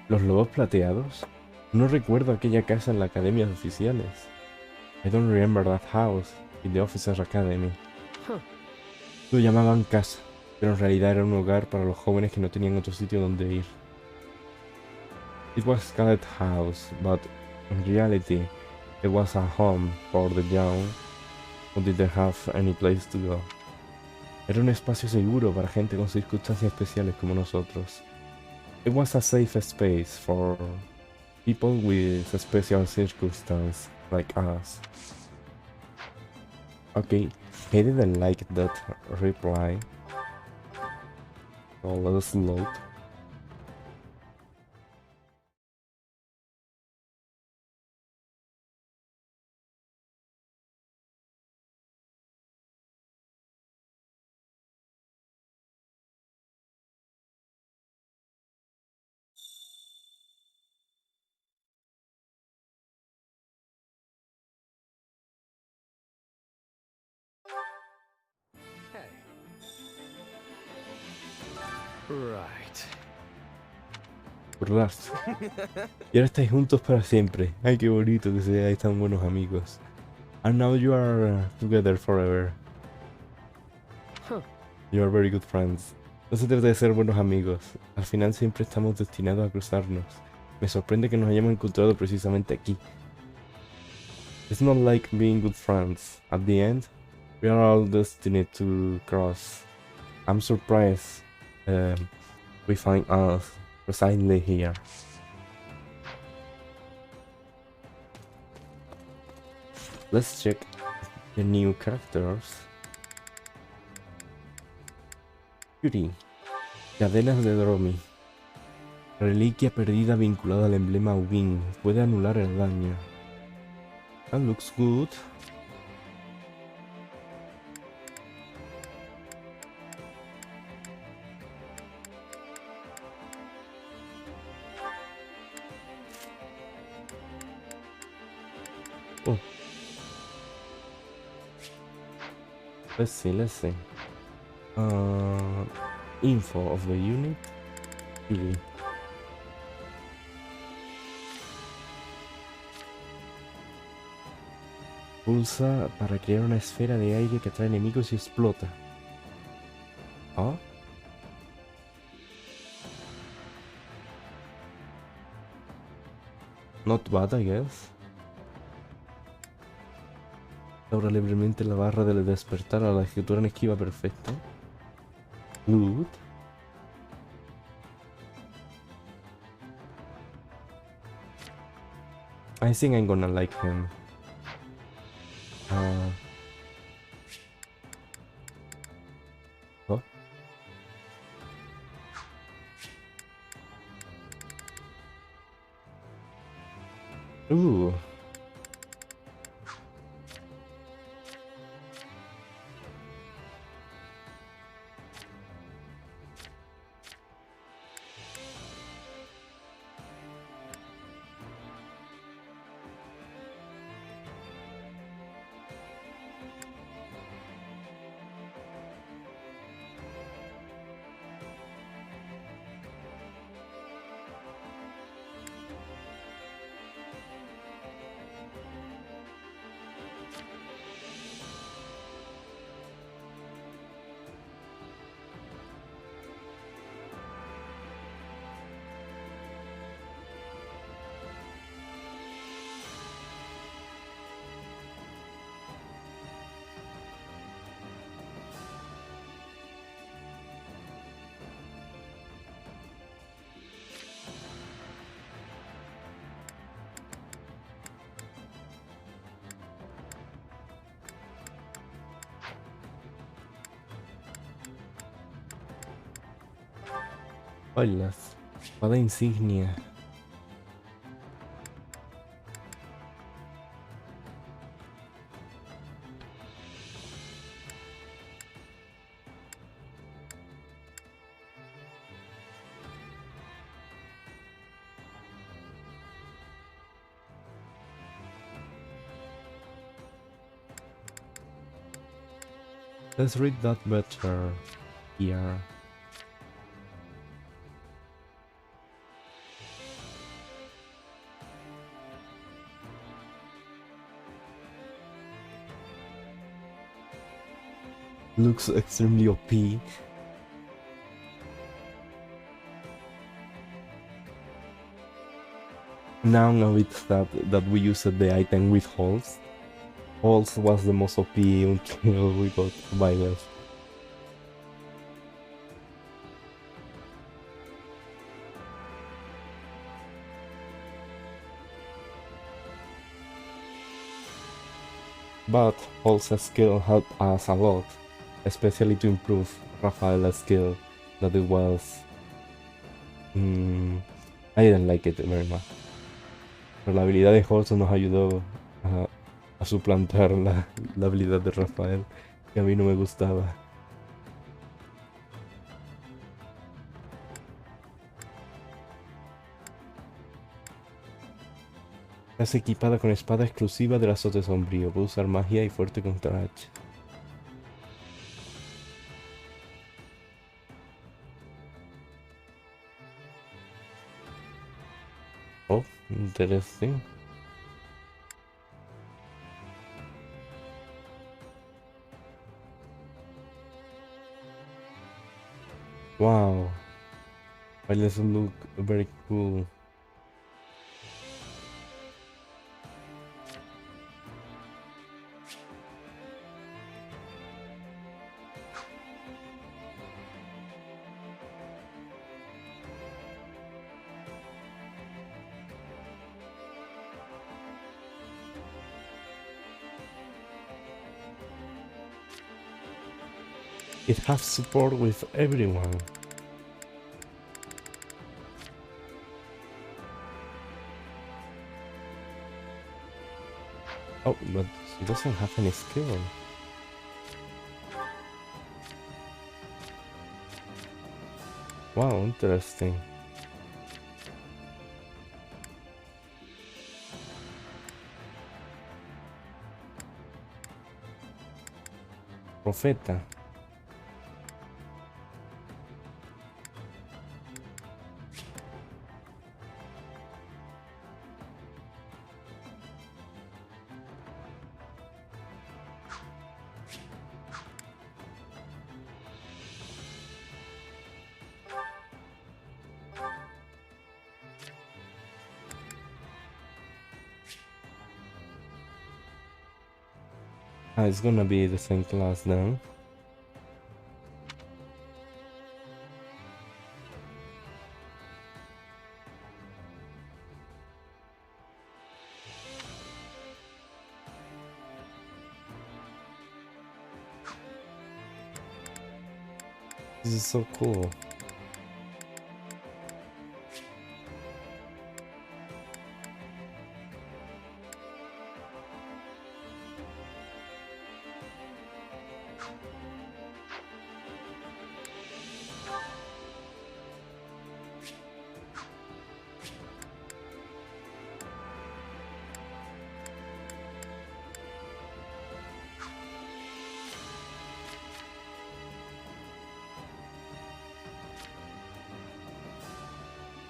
¿Los lobos plateados? No recuerdo aquella casa en la academia de oficiales. I don't remember that house in the Officers Academy. Lo llamaban casa, pero en realidad era un hogar para los jóvenes que no tenían otro sitio donde ir. It was called house, but in reality it was a home for the young who didn't have any place to go. Era un espacio seguro para gente con circunstancias especiales como nosotros. It was a safe space for people with special circumstances like us. Okay, I didn't like that reply. So let's load. Right. Burlarse. Y ahora estáis juntos para siempre. Ay, qué bonito que seáis tan buenos amigos. And now you are together forever. You are very good friends. No se trata de ser buenos amigos. Al final siempre estamos destinados a cruzarnos. Me sorprende que nos hayamos encontrado precisamente aquí. It's not like being good friends. At the end, we are all destined to cross. I'm surprised we find us precisely here. Let's check the new characters. Yuri. Cadenas de Dromi. Reliquia perdida vinculada al emblema Wing. Puede anular el daño. That looks good. Oh. Let's see. Info of the unit. Yuri. Pulsa para crear una esfera de aire que atrae enemigos y explota. ¿Ah? Not bad, I guess. Ahora libremente la barra del despertar a la ejecutura en esquiva perfecta. Good. I think I'm gonna like him. Oh. Ooh. Hola, espada insignia. Let's read that better here. Looks extremely OP. Now I'm a bit sad that we used the item with holes. Holes was the most OP until we got Violet. But Holt's skill helped us a lot, especially to improve Rafaela's skill, that it was... I didn't like it very much. Pero la habilidad de Holt nos ayudó a suplantar la habilidad de Rafael, que a mí no me gustaba. Es equipada con espada exclusiva del azote sombrío. Puede usar magia y fuerte contra H. Oh, interesting. Wow. Let's look very cool. It has support with everyone. Oh, but she doesn't have any skill. Wow, interesting. Profeta. Ah, it's gonna be the same class then. This is so cool.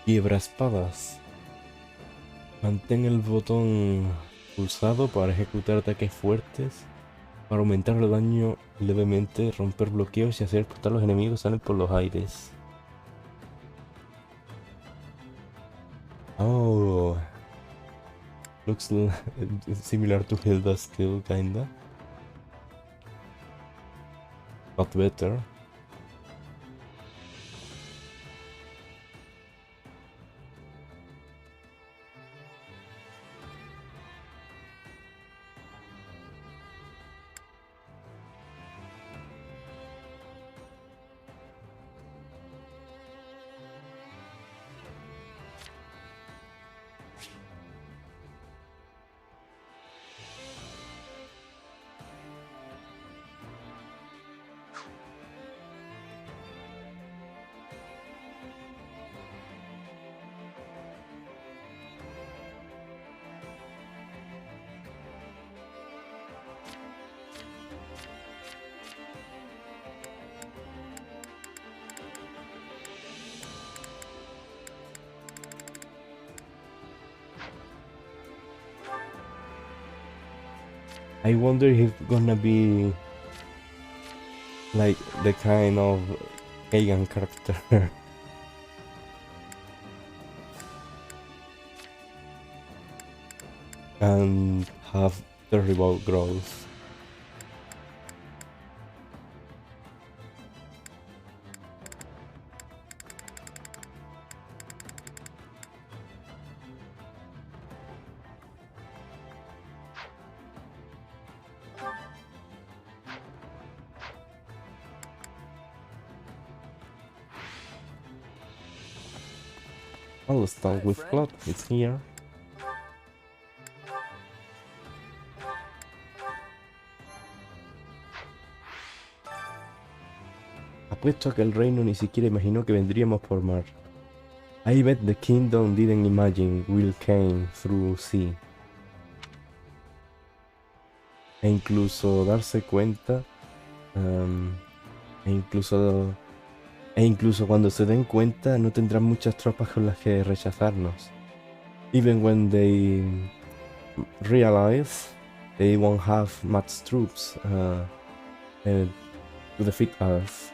Quiebra espadas. Mantén el botón pulsado para ejecutar ataques fuertes, para aumentar el daño levemente, romper bloqueos y hacer explotar los enemigos que salen por los aires. Oh, looks similar to Hilda's skill, kinda, but better. I wonder if it's gonna be like the kind of Kagan character. And have terrible growth. I'll start with Claude, it's here. Apuesto a que el reino ni siquiera imaginó que vendríamos por mar. I bet the kingdom didn't imagine we'll came through sea. E incluso darse cuenta, e incluso cuando se den cuenta no tendrán muchas tropas con las que rechazarnos. Even when they realize they won't have much troops to defeat us.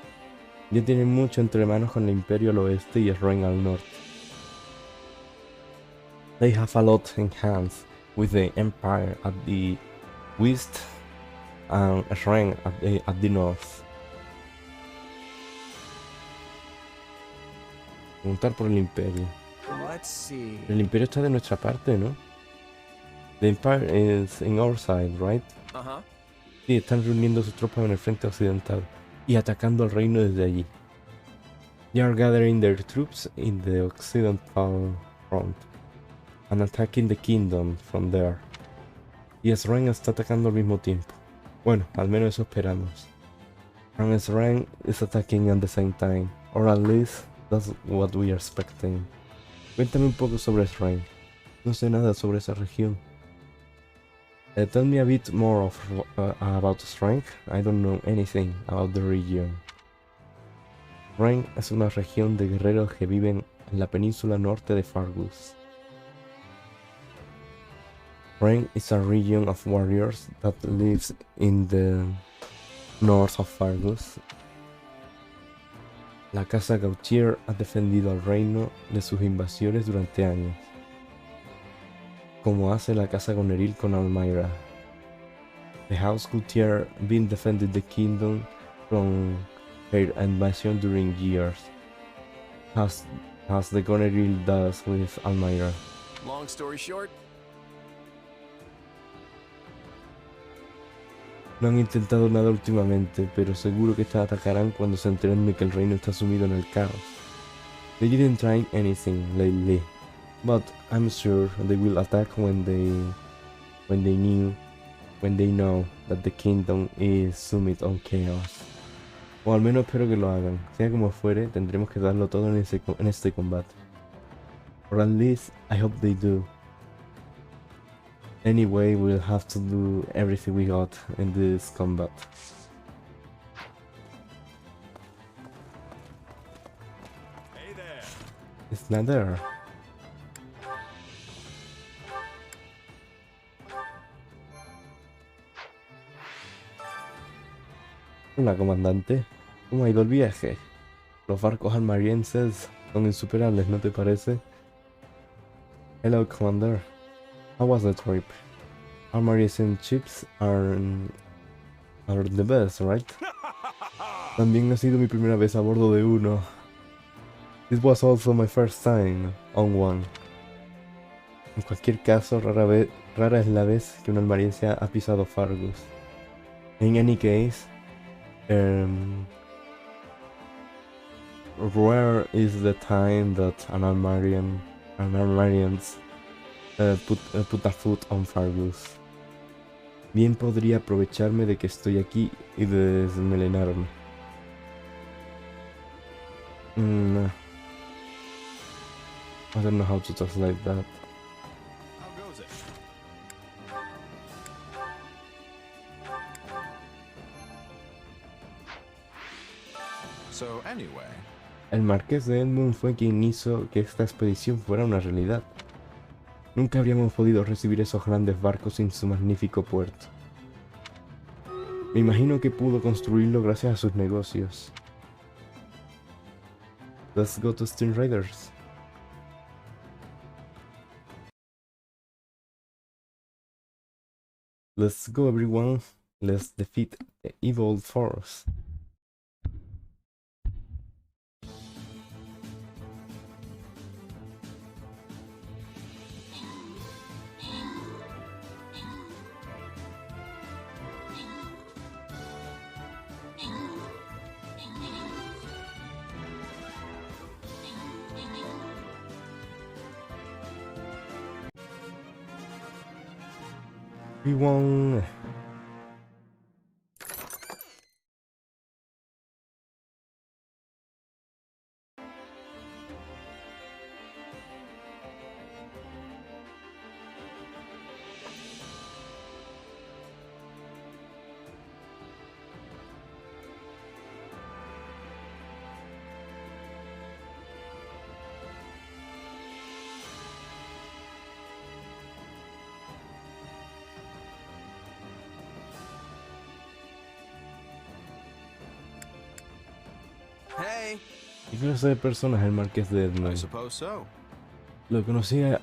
Ya tienen mucho entre manos con el Imperio al oeste y el Reign al norte. They have a lot in hands with the Empire at the west and Reign at the north. Preguntar por el Imperio. El Imperio está de nuestra parte, ¿no? The Empire is in our side, right? Sí, están reuniendo sus tropas en el frente occidental y atacando al reino desde allí. They are gathering their troops in the occidental front and attacking the kingdom from there. Y Sren está atacando al mismo tiempo. Bueno, al menos eso esperamos. And Sren is attacking at the same time, or at least that's what we are expecting. Cuéntame un poco sobre Sren. No sé nada sobre esa región. Tell me a bit more about Sren. I don't know anything about the region. Sren es una región de guerreros que viven en la península norte de Fargus. Sren is a region of warriors that lives in the north of Fargus. La casa Gautier ha defendido al reino de sus invasiones durante años, como hace la casa Goneril con Almyra. The house Gautier been defended the kingdom from her invasion during years, as the Goneril does with Almyra. Long story short, No han intentado nada últimamente, pero seguro que te atacarán cuando se enteren de que el reino está sumido en el caos. They didn't try anything lately, but I'm sure they will attack when they know that the kingdom is summed on chaos. O al menos espero que lo hagan. Sea como fuere, tendremos que darlo todo en este combate. Or at least, I hope they do. Anyway, we'll have to do everything we got in this combat. Hey there. It's not there. Hola, comandante. ¿Cómo ha ido el viaje? Los barcos almarienses son insuperables, ¿no te parece? Hello, Commander. How was the trip? Almarian ships are the best, right? También ha sido mi primera vez a bordo de uno. This was also my first time on one. En cualquier caso, rara es la vez que un almariense ha pisado Fargus. In any case, rare is the time that an Almarians put a foot on Fargus. Bien podría aprovecharme de que estoy aquí y desmelenarme. I don't know how to translate that. How goes it? So anyway. El marqués de Emblem fue quien hizo que esta expedición fuera una realidad. Nunca habríamos podido recibir esos grandes barcos sin su magnífico puerto. Me imagino que pudo construirlo gracias a sus negocios. Let's go to Steam Raiders. Let's go, everyone. Let's defeat the evil force. We won. Hey. ¿Qué clase de persona es el marqués de Edmund? I suppose so. Lo conocía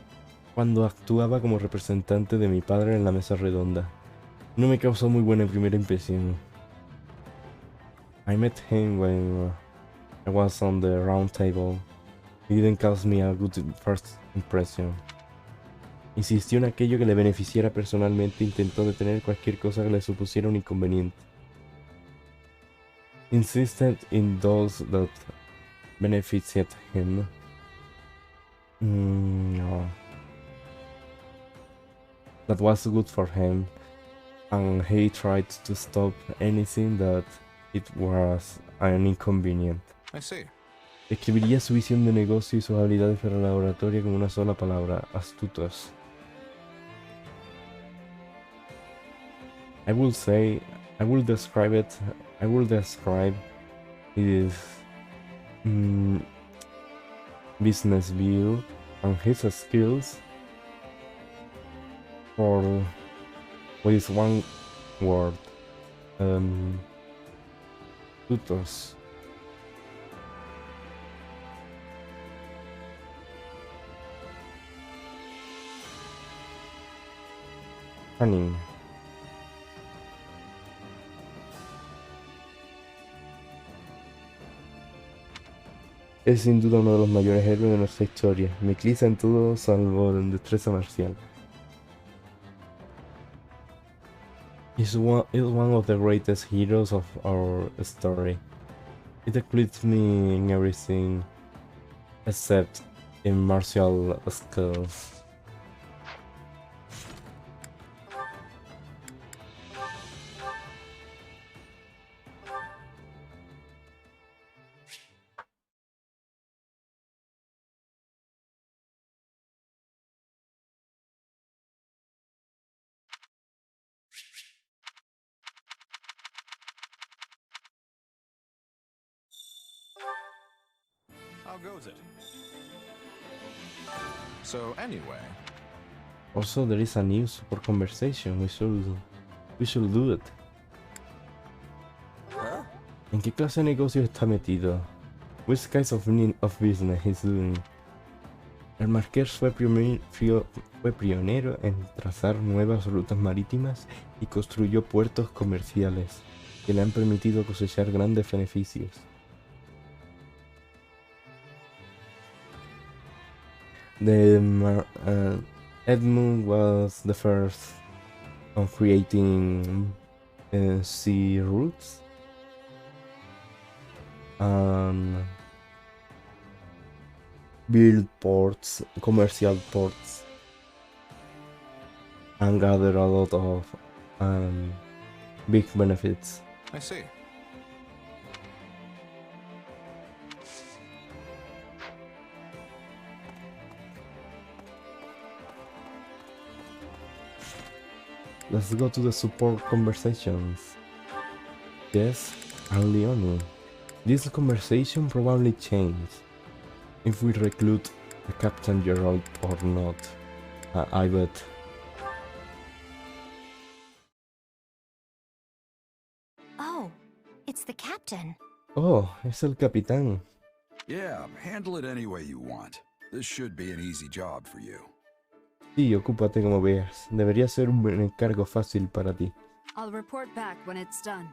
cuando actuaba como representante de mi padre en la mesa redonda. No me causó muy buena primera impresión. I met him when I was on the round table. He didn't cause me a good first impression. Insistió en aquello que le beneficiara personalmente e intentó detener cualquier cosa que le supusiera un inconveniente. Insisted in those that benefited him. No. That was good for him, and he tried to stop anything that it was an inconvenient. I see. Escribiría su visión de negocio y sus habilidades para la oratoria con una sola palabra: astutos. I will describe his business view and his skills with one word: tutos. Cunning. Es sin duda uno de los mayores héroes de nuestra historia. Me eclipsa en todo salvo en destreza marcial. is one of the greatest heroes of our story. It eclipsed me in everything except in martial skills. How goes it? So anyway. Also, there is a new support conversation. We should do it. ¿En qué clase de negocio está metido? Which kinds of business he's doing? El Marqués fue pionero en trazar nuevas rutas marítimas y construyó puertos comerciales que le han permitido cosechar grandes beneficios. Edmund was the first on creating sea routes and build ports, commercial ports, and gather a lot of big benefits. I see. Let's go to the support conversations. Yes, and Leonie. This conversation probably changed if we recruit the Captain Gerald or not. I bet. Oh, it's the captain. Oh, es el capitán. Yeah, handle it any way you want. This should be an easy job for you. Sí, ocúpate como veas. Debería ser un encargo fácil para ti. I'll report back when it's done.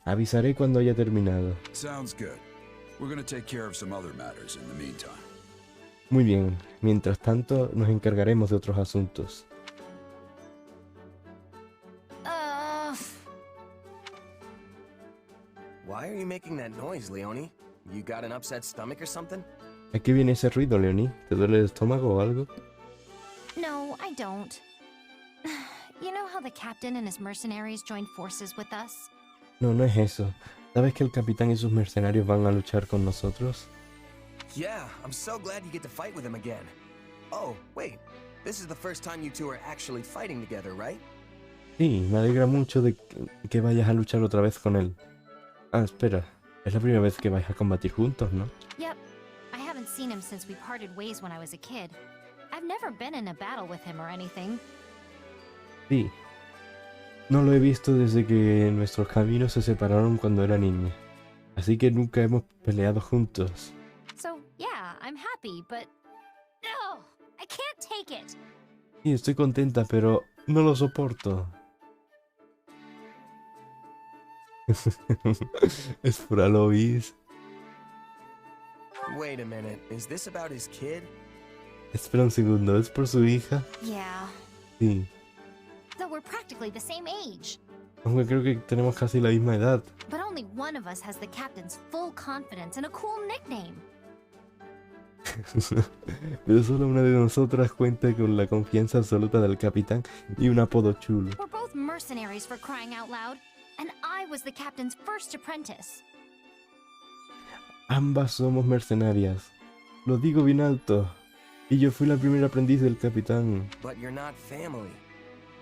Avisaré cuando haya terminado. Sounds good. We're gonna take care of some other matters in the meantime. Muy bien. Mientras tanto, nos encargaremos de otros asuntos. Why are you making that noise, Leonie? You got an upset stomach or something? ¿A qué viene ese ruido, Leonie? ¿Te duele el estómago o algo? No, I don't. You know how the captain and his mercenaries joined forces with us? No, no es eso. ¿Sabes que el capitán y sus mercenarios van a luchar con nosotros? Yeah, I'm so glad you get to fight with him again. Oh, wait. This is the first time you two are actually fighting together, right? Sí, me alegra mucho de que vayas a luchar otra vez con él. Ah, espera. Es la primera vez que vais a combatir juntos, ¿no? Yep. I haven't seen him since we parted ways when I was a kid. I've never been in a battle with him or anything. Sí. No lo he visto desde que nuestros caminos se separaron cuando era niña. Así que nunca hemos peleado juntos. So, yeah, I'm happy, but... No! I can't take it! Sí, estoy contenta, pero no lo soporto. Es pura lobbies. Wait a minute, is this about his kid? Espera un segundo, ¿es por su hija? Yeah. Sí. Though we're practically the same age. Aunque creo que tenemos casi la misma edad. But only one of us has the captain's full confidence and a cool nickname. Pero solo una de nosotras cuenta con la confianza absoluta del capitán y un apodo chulo. We're both mercenaries for crying out loud, and I was the captain's first apprentice. Ambas somos mercenarias. Lo digo bien alto. Y yo fui la primera aprendiz del capitán. But you're not family.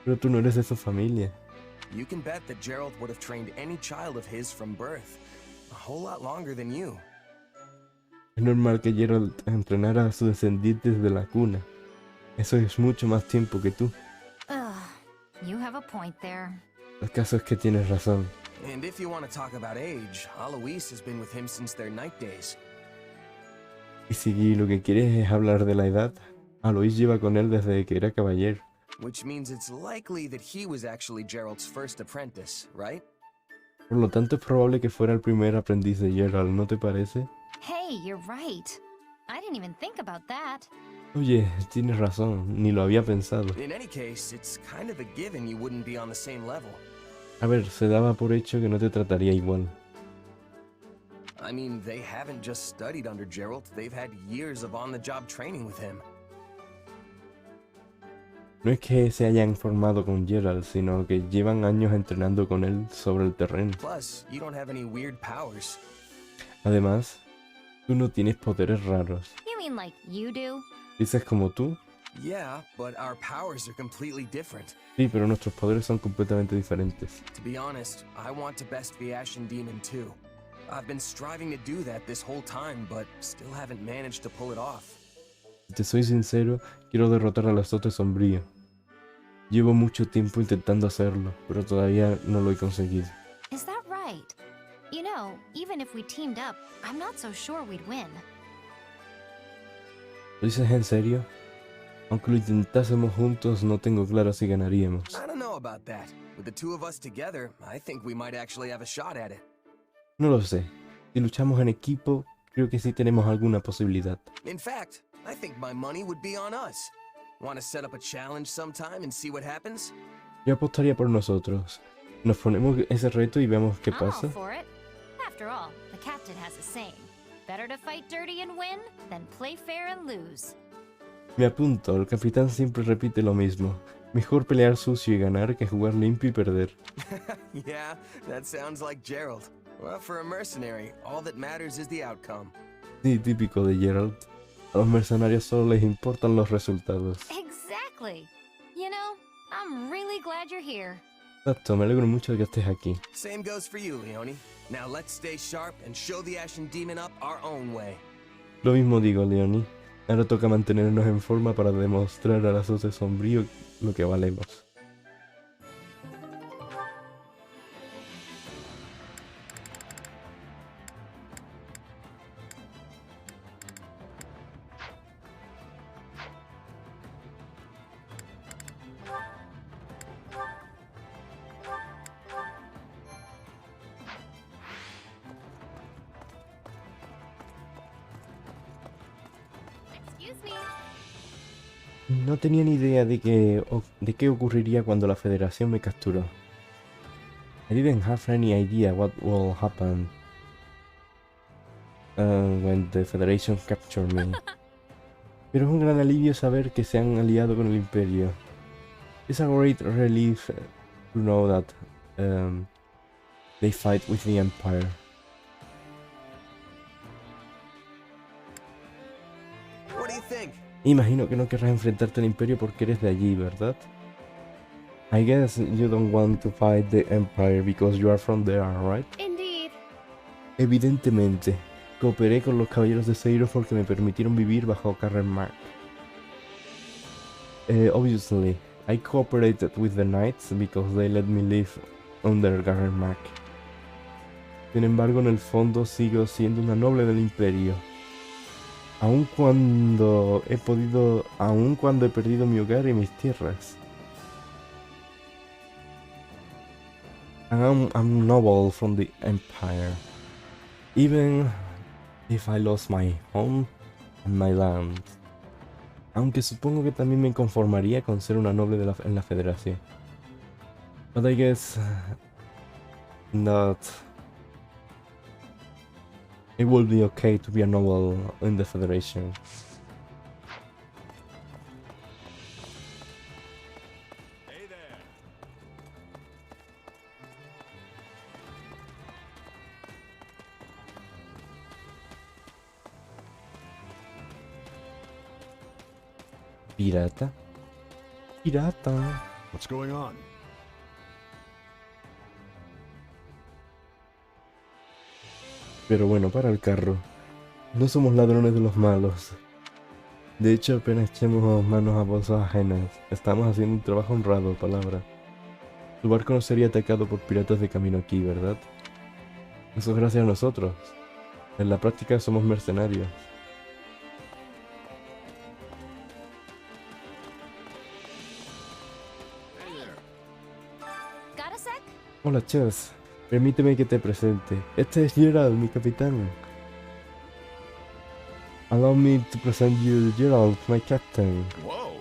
Pero tú no eres de su familia. You can bet that Gerald would have trained any child of his from birth. A whole lot longer than you. Es normal que Gerald entrenara a sus descendientes de la cuna. Eso es mucho más tiempo que tú. You have a point there. El caso es que tienes razón. And if you want to talk about age, Alois has been with him since their night days. Y si lo que quieres es hablar de la edad, Alois lleva con él desde que era caballero. Which means it's likely that he was actually Gerald's first apprentice, right? Por lo tanto, es probable que fuera el primer aprendiz de Gerald, ¿no te parece? Hey, you're right. I didn't even think about that. Oye, tienes razón, ni lo había pensado. In any case, it's kind of a given you wouldn't be on the same level. A ver, se daba por hecho que no te trataría igual. I mean, they haven't just studied under Gerald, they've had years of on-the-job training with him. No es que se hayan formado con Gerald, sino que llevan años entrenando con él sobre el terreno. Plus, you don't have any weird powers. Además, tú no tienes poderes raros. You mean like you do? ¿Dices como tú? Yeah, but our powers are completely different. Sí, pero nuestros poderes son completamente diferentes. To be honest, I want to best the Ashen Demon too. I've been striving to do that this whole time, but still haven't managed to pull it off. Si te soy sincero, quiero derrotar al azote sombrío. Llevo mucho tiempo intentando hacerlo, pero todavía no lo he conseguido. Is that right? You know, even if we teamed up, I'm not so sure we'd win. ¿Lo dices en serio? Aunque lo intentásemos juntos, no tengo claro si ganaríamos. I don't know about that. With the two of us together, I think we might actually have a shot at it. No lo sé. Si luchamos en equipo, creo que sí tenemos alguna posibilidad. In fact, I think my money would be on us. Want to set up a challenge sometime and see what happens? Yo apostaría por nosotros. Nos ponemos ese reto y vemos qué I'm all pasa. for it. After all, the captain has a saying. Better to fight dirty and win than play fair and lose. Me apunto, el capitán siempre repite lo mismo. Mejor pelear sucio y ganar que jugar limpio y perder. Yeah, that sounds like Gerald. Well, for a mercenary, all that matters is the outcome. Sí, típico de Gerald. A los mercenarios solo les importan los resultados. Exactly. You know, I'm really glad you're here. Exacto, me alegro mucho de que estés aquí. Same goes for you, Leone. Now let's stay sharp and show the Ashen Demon up our own way. Lo mismo digo, Leonie. Ahora toca mantenernos en forma para demostrar al azote sombrío lo que valemos. No tenía ni idea de qué ocurriría cuando la Federación me capturó. I didn't have any idea what will happen when the Federation captured me. Pero es un gran alivio saber que se han aliado con el Imperio. It's a great relief to know that they fight with the Empire. What do you think? Imagino que no querrás enfrentarte al Imperio porque eres de allí, ¿verdad? I guess you don't want to fight the Empire because you are from there, right? Indeed. Evidentemente, cooperé con los caballeros de Seiros porque me permitieron vivir bajo Kerolink. Obviously, I cooperated with the Knights because they let me live under Kerolink. Sin embargo, en el fondo sigo siendo una noble del Imperio. Aun cuando he perdido mi hogar y mis tierras. I'm noble from the Empire. Even if I lost my home and my land. Aunque supongo que también me conformaría con ser una noble en la Federación. But I guess that it will be okay to be a noble in the Federation. Hey there. Pirata. Pirata. What's going on? Pero bueno, para el carro. No somos ladrones de los malos. De hecho, apenas echemos manos a bolsas ajenas. Estamos haciendo un trabajo honrado, palabra. Tu barco no sería atacado por piratas de camino aquí, ¿verdad? Eso es gracias a nosotros. En la práctica somos mercenarios. Got a sec? Hola, Chess. Permíteme que te presente. Este es Gerald, mi capitán. Allow me to present you Gerald, my captain. Whoa.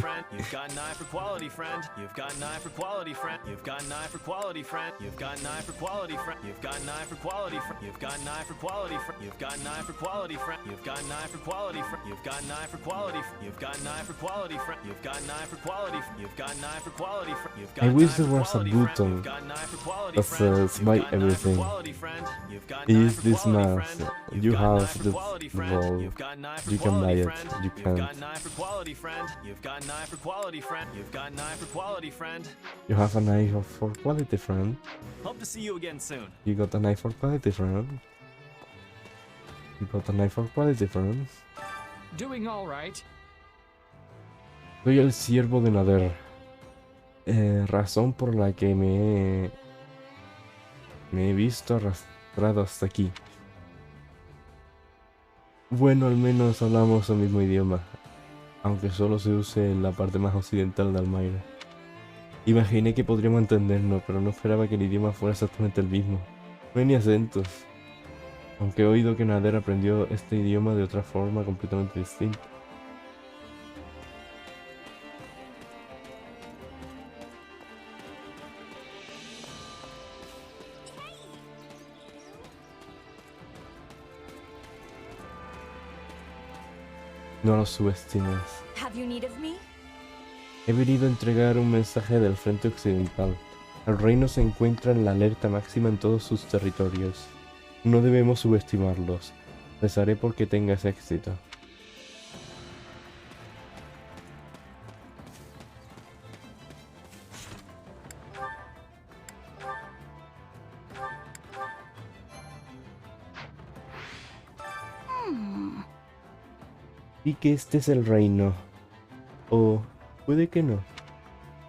friend. You've got an eye for quality, friend. You've got an eye for quality, friend. You've got an eye for quality, friend. You've got an eye for quality, friend. You've got an eye for quality, friend. You've got an eye for quality, friend. You've got an eye for quality, friend. You've got an eye for quality, friend. You've got an eye for quality, friend. You've got an eye for quality, friend. You've got an eye for quality, friend. You've got an eye for quality, friend. You've got I an wish eye there for was a quality, friend. button You've got an eye for quality, that friend. says buy everything. Is this mask? You have the ball. You can buy it. You You've got can't. an eye for quality, friend. You've got an eye for quality, friend. You've got an eye for quality, friend. You have an eye for quality, friend. Hope to see you again soon. You got an eye for quality, friend. You got an eye for quality, friend. Doing all right. Soy el siervo de Nader. Razón por la que me he visto arrastrado hasta aquí. Bueno, al menos hablamos el mismo idioma, aunque solo se use en la parte más occidental de Almaira. Imaginé que podríamos entendernos, pero no esperaba que el idioma fuera exactamente el mismo. No hay ni acentos, aunque he oído que Nader aprendió este idioma de otra forma completamente distinta. No lo subestimes. Have you need of me? He venido a entregar un mensaje del frente occidental. El reino se encuentra en la alerta máxima en todos sus territorios. No debemos subestimarlos. Rezaré porque tengas éxito. Y que este es el reino. O puede que no.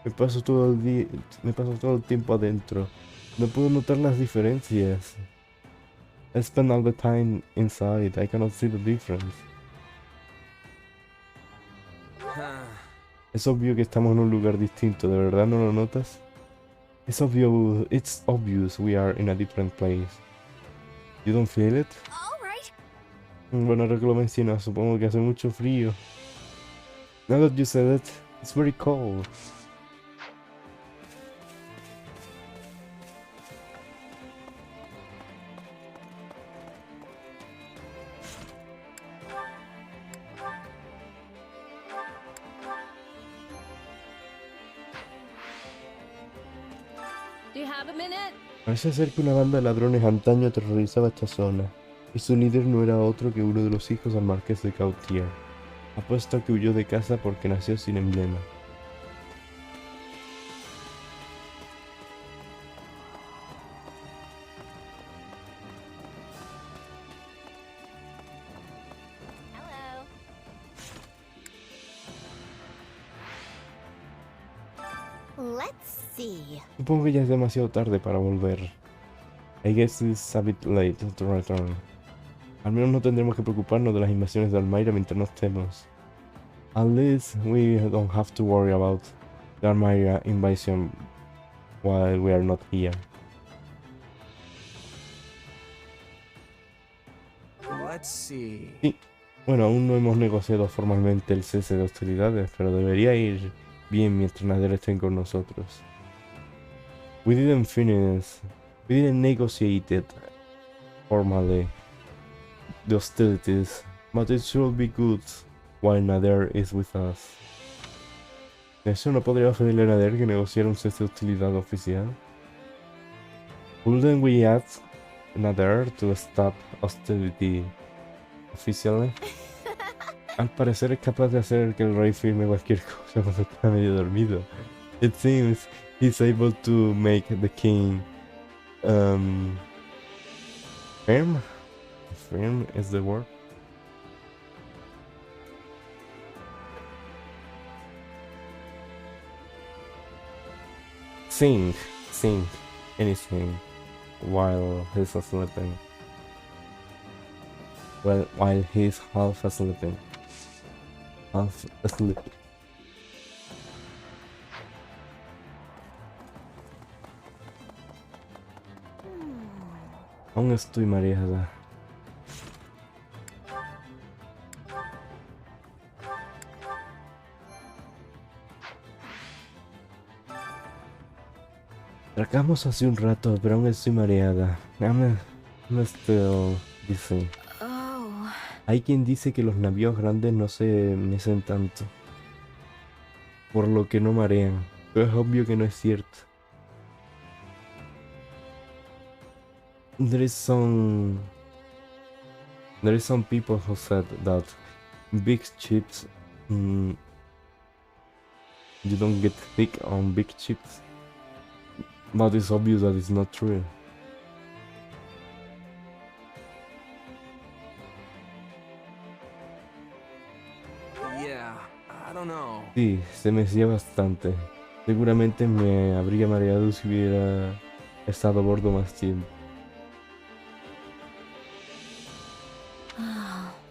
Me paso todo el tiempo adentro. No puedo notar las diferencias. I spend all the time inside. I cannot see the difference. Es obvio que estamos en un lugar distinto. ¿De verdad no lo notas? It's obvious we are in a different place. You don't feel it? Bueno, ahora que lo mencionas, supongo que hace mucho frío. Now that you said it, it's very cold. Do you have a minute? Parece ser que una banda de ladrones antaño aterrorizaba esta zona, y su líder no era otro que uno de los hijos del marqués de Gautier. Apuesto a que huyó de casa porque nació sin emblema. Let's see. Supongo que ya es demasiado tarde para volver. I guess it's a bit late to return. Al menos no tendremos que preocuparnos de las invasiones de Almaira mientras no estemos. At least we don't have to worry about the Almaira invasion while we are not here. Let's see. Sí. Bueno, aún no hemos negociado formalmente el cese de hostilidades, pero debería ir bien mientras Nader estén con nosotros. We didn't negotiate it formally, the hostilities, but it should be good while Nader is with us. ¿Eso no podría pedirle a Nader que negociara un cese de hostilidad oficial? Wouldn't we ask Nader to stop hostility officially? Al parecer es capaz de hacer que el rey firme cualquier cosa cuando está medio dormido. It seems he's able to make the king firm? Firm is the word. Sing anything while he's sleeping. Well, while he's half asleep. Aún estoy mareada. Tracamos hace un rato, pero aún estoy mareada. I'm still dizzy. Oh. Hay quien dice que los navíos grandes no se mecen tanto, por lo que no marean, pero es obvio que no es cierto. There is some people who said that big ships, you don't get thick on big ships, but it's obvious that it's not true. Yeah, I don't know. Sí, se mecía bastante. Seguramente me habría mareado si hubiera estado a bordo más tiempo.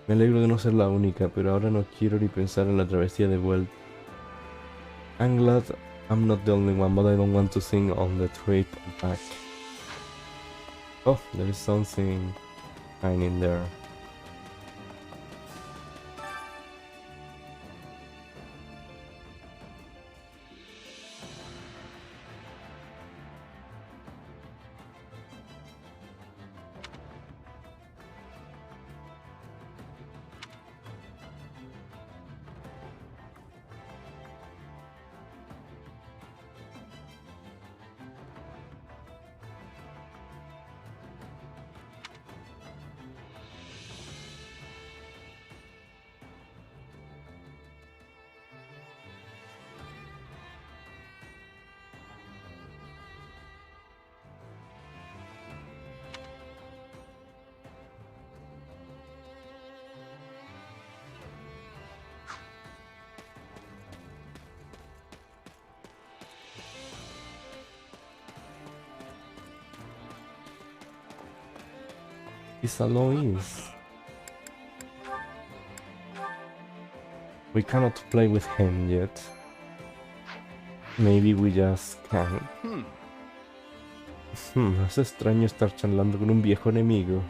Me alegro de no ser la única, pero ahora no quiero ni pensar en la travesía de vuelta. I'm glad I'm not the only one, but I don't want to sing on the trip back. Oh, there is something fine in there. It's Alois. We cannot play with him yet. Maybe we just can't. Es extraño estar charlando con un viejo enemigo.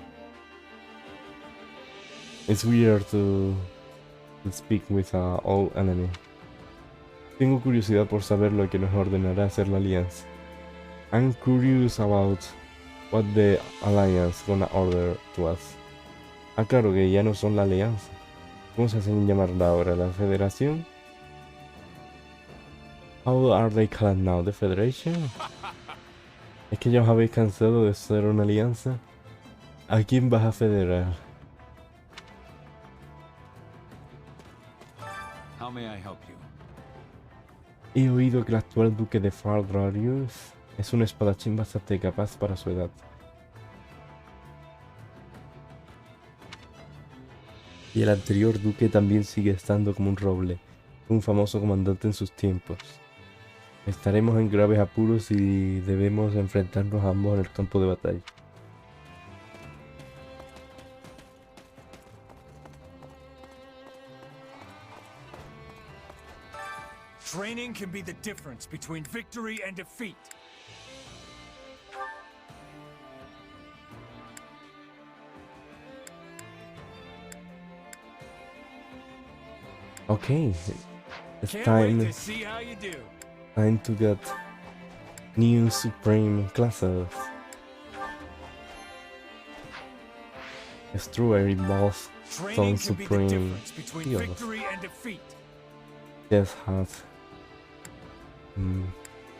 It's weird to speak with an old enemy. Tengo curiosidad por saber lo que nos ordenará hacer la alianza. I'm curious about what the alliance gonna order to us. Ah, claro que ya no son la alianza. ¿Cómo se hacen llamarla ahora? ¿La Federación? How are they called now? ¿The Federation? ¿Es que ya os habéis cansado de ser una alianza? ¿A quién vas a federar? How may I help you? He oído que el actual duque de Fardrarius es un espadachín bastante capaz para su edad. Y el anterior duque también sigue estando como un roble, un famoso comandante en sus tiempos. Estaremos en graves apuros y debemos enfrentarnos a ambos en el campo de batalla. Training can be the difference between victory and defeat. Okay, it's Can't time. wait to see how you do. Time to get new supreme classes. Strawberry balls, some Training can be the supreme difference between heals. victory and defeat. Death hat.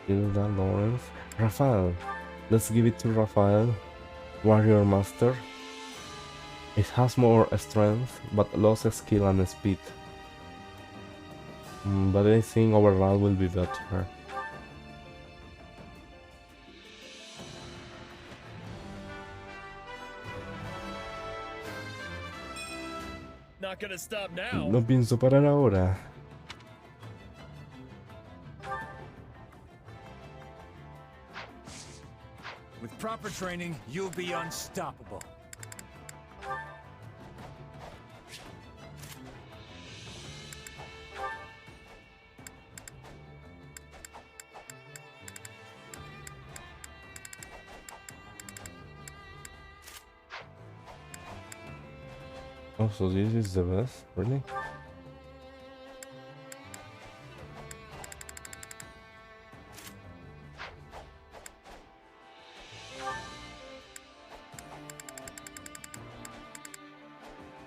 Hilda Lawrence. Rafael. Let's give it to Rafael. Warrior Master. It has more strength, but lost skill and speed. But I think overall will be better. Not gonna stop now. No pienso parar ahora. With proper training, you'll be unstoppable. Oh, so this is the best? Really?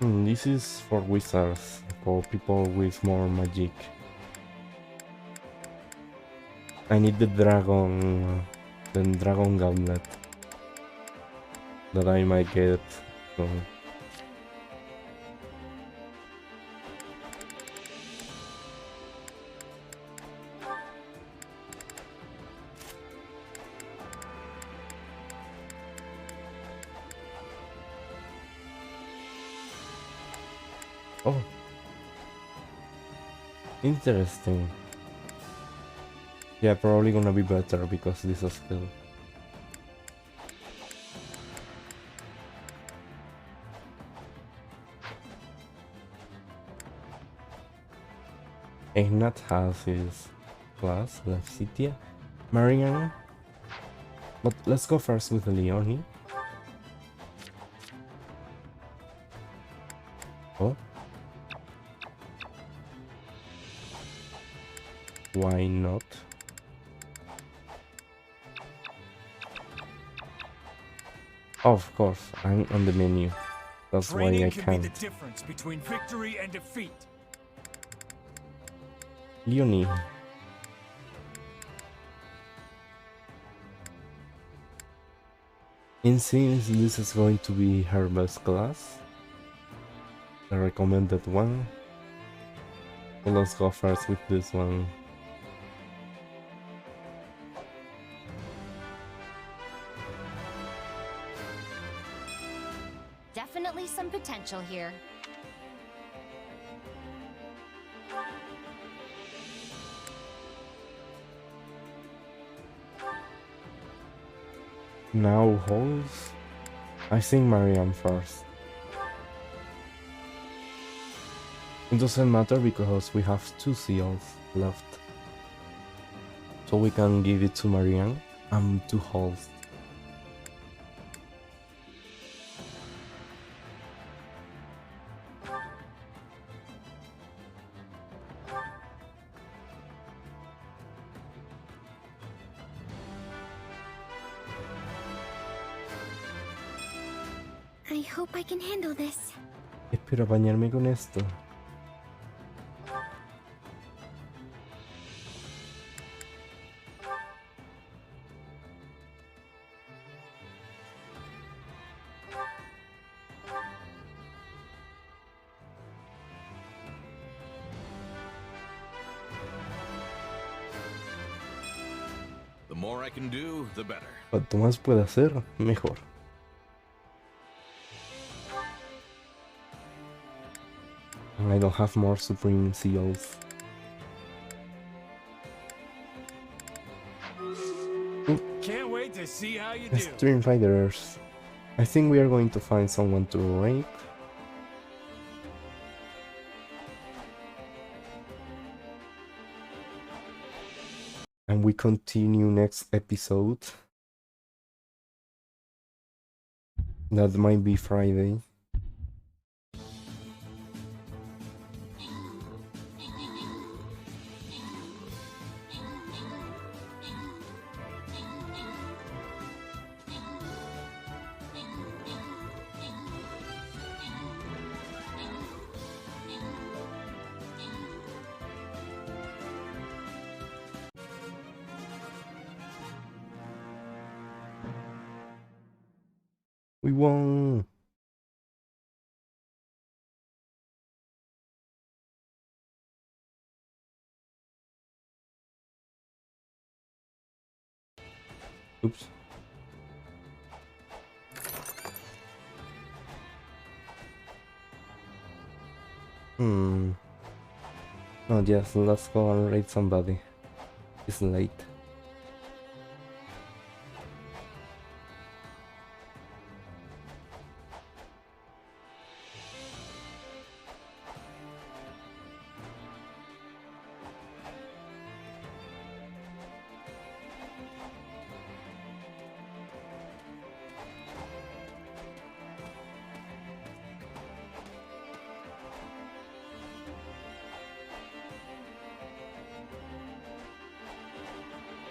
This is for wizards, for people with more magic. I need the dragon gauntlet that I might get. So. Oh, interesting. Yeah, probably gonna be better because this is skill. Ignat has his class, Lefsitia, Marian. But let's go first with Leonie. Oh. Why not? Of course, I'm on the menu. That's why I Training can can't. be the difference between victory and defeat. Leonie. And since this is going to be her best class, the recommended one, so let's go first with this one. Definitely some potential here. Now holds. I think Marianne first. It doesn't matter because we have 2 seals left. So we can give it to Marianne and 2 holds. I hope I can handle this. Espero bañarme con esto. The more I can do, the better. Cuanto más pueda hacer, mejor. And I don't have more Supreme Seals. Can't wait to see how you do. Stream Fighters. I think we are going to find someone to rape. And we continue next episode. That might be Friday. We won! Oops. No, yes, let's go and raid somebody. It's late.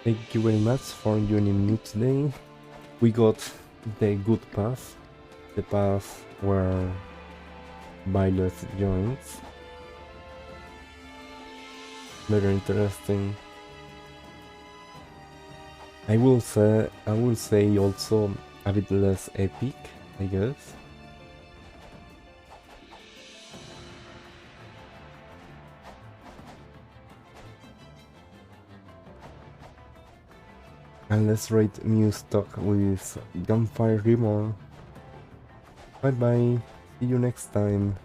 Thank you very much for joining me today. We got the good path, the path where Violet joints. Very interesting. I will say also a bit less epic, I guess. And let's rate Muse Talk with Gunfire Reborn. Bye bye, see you next time.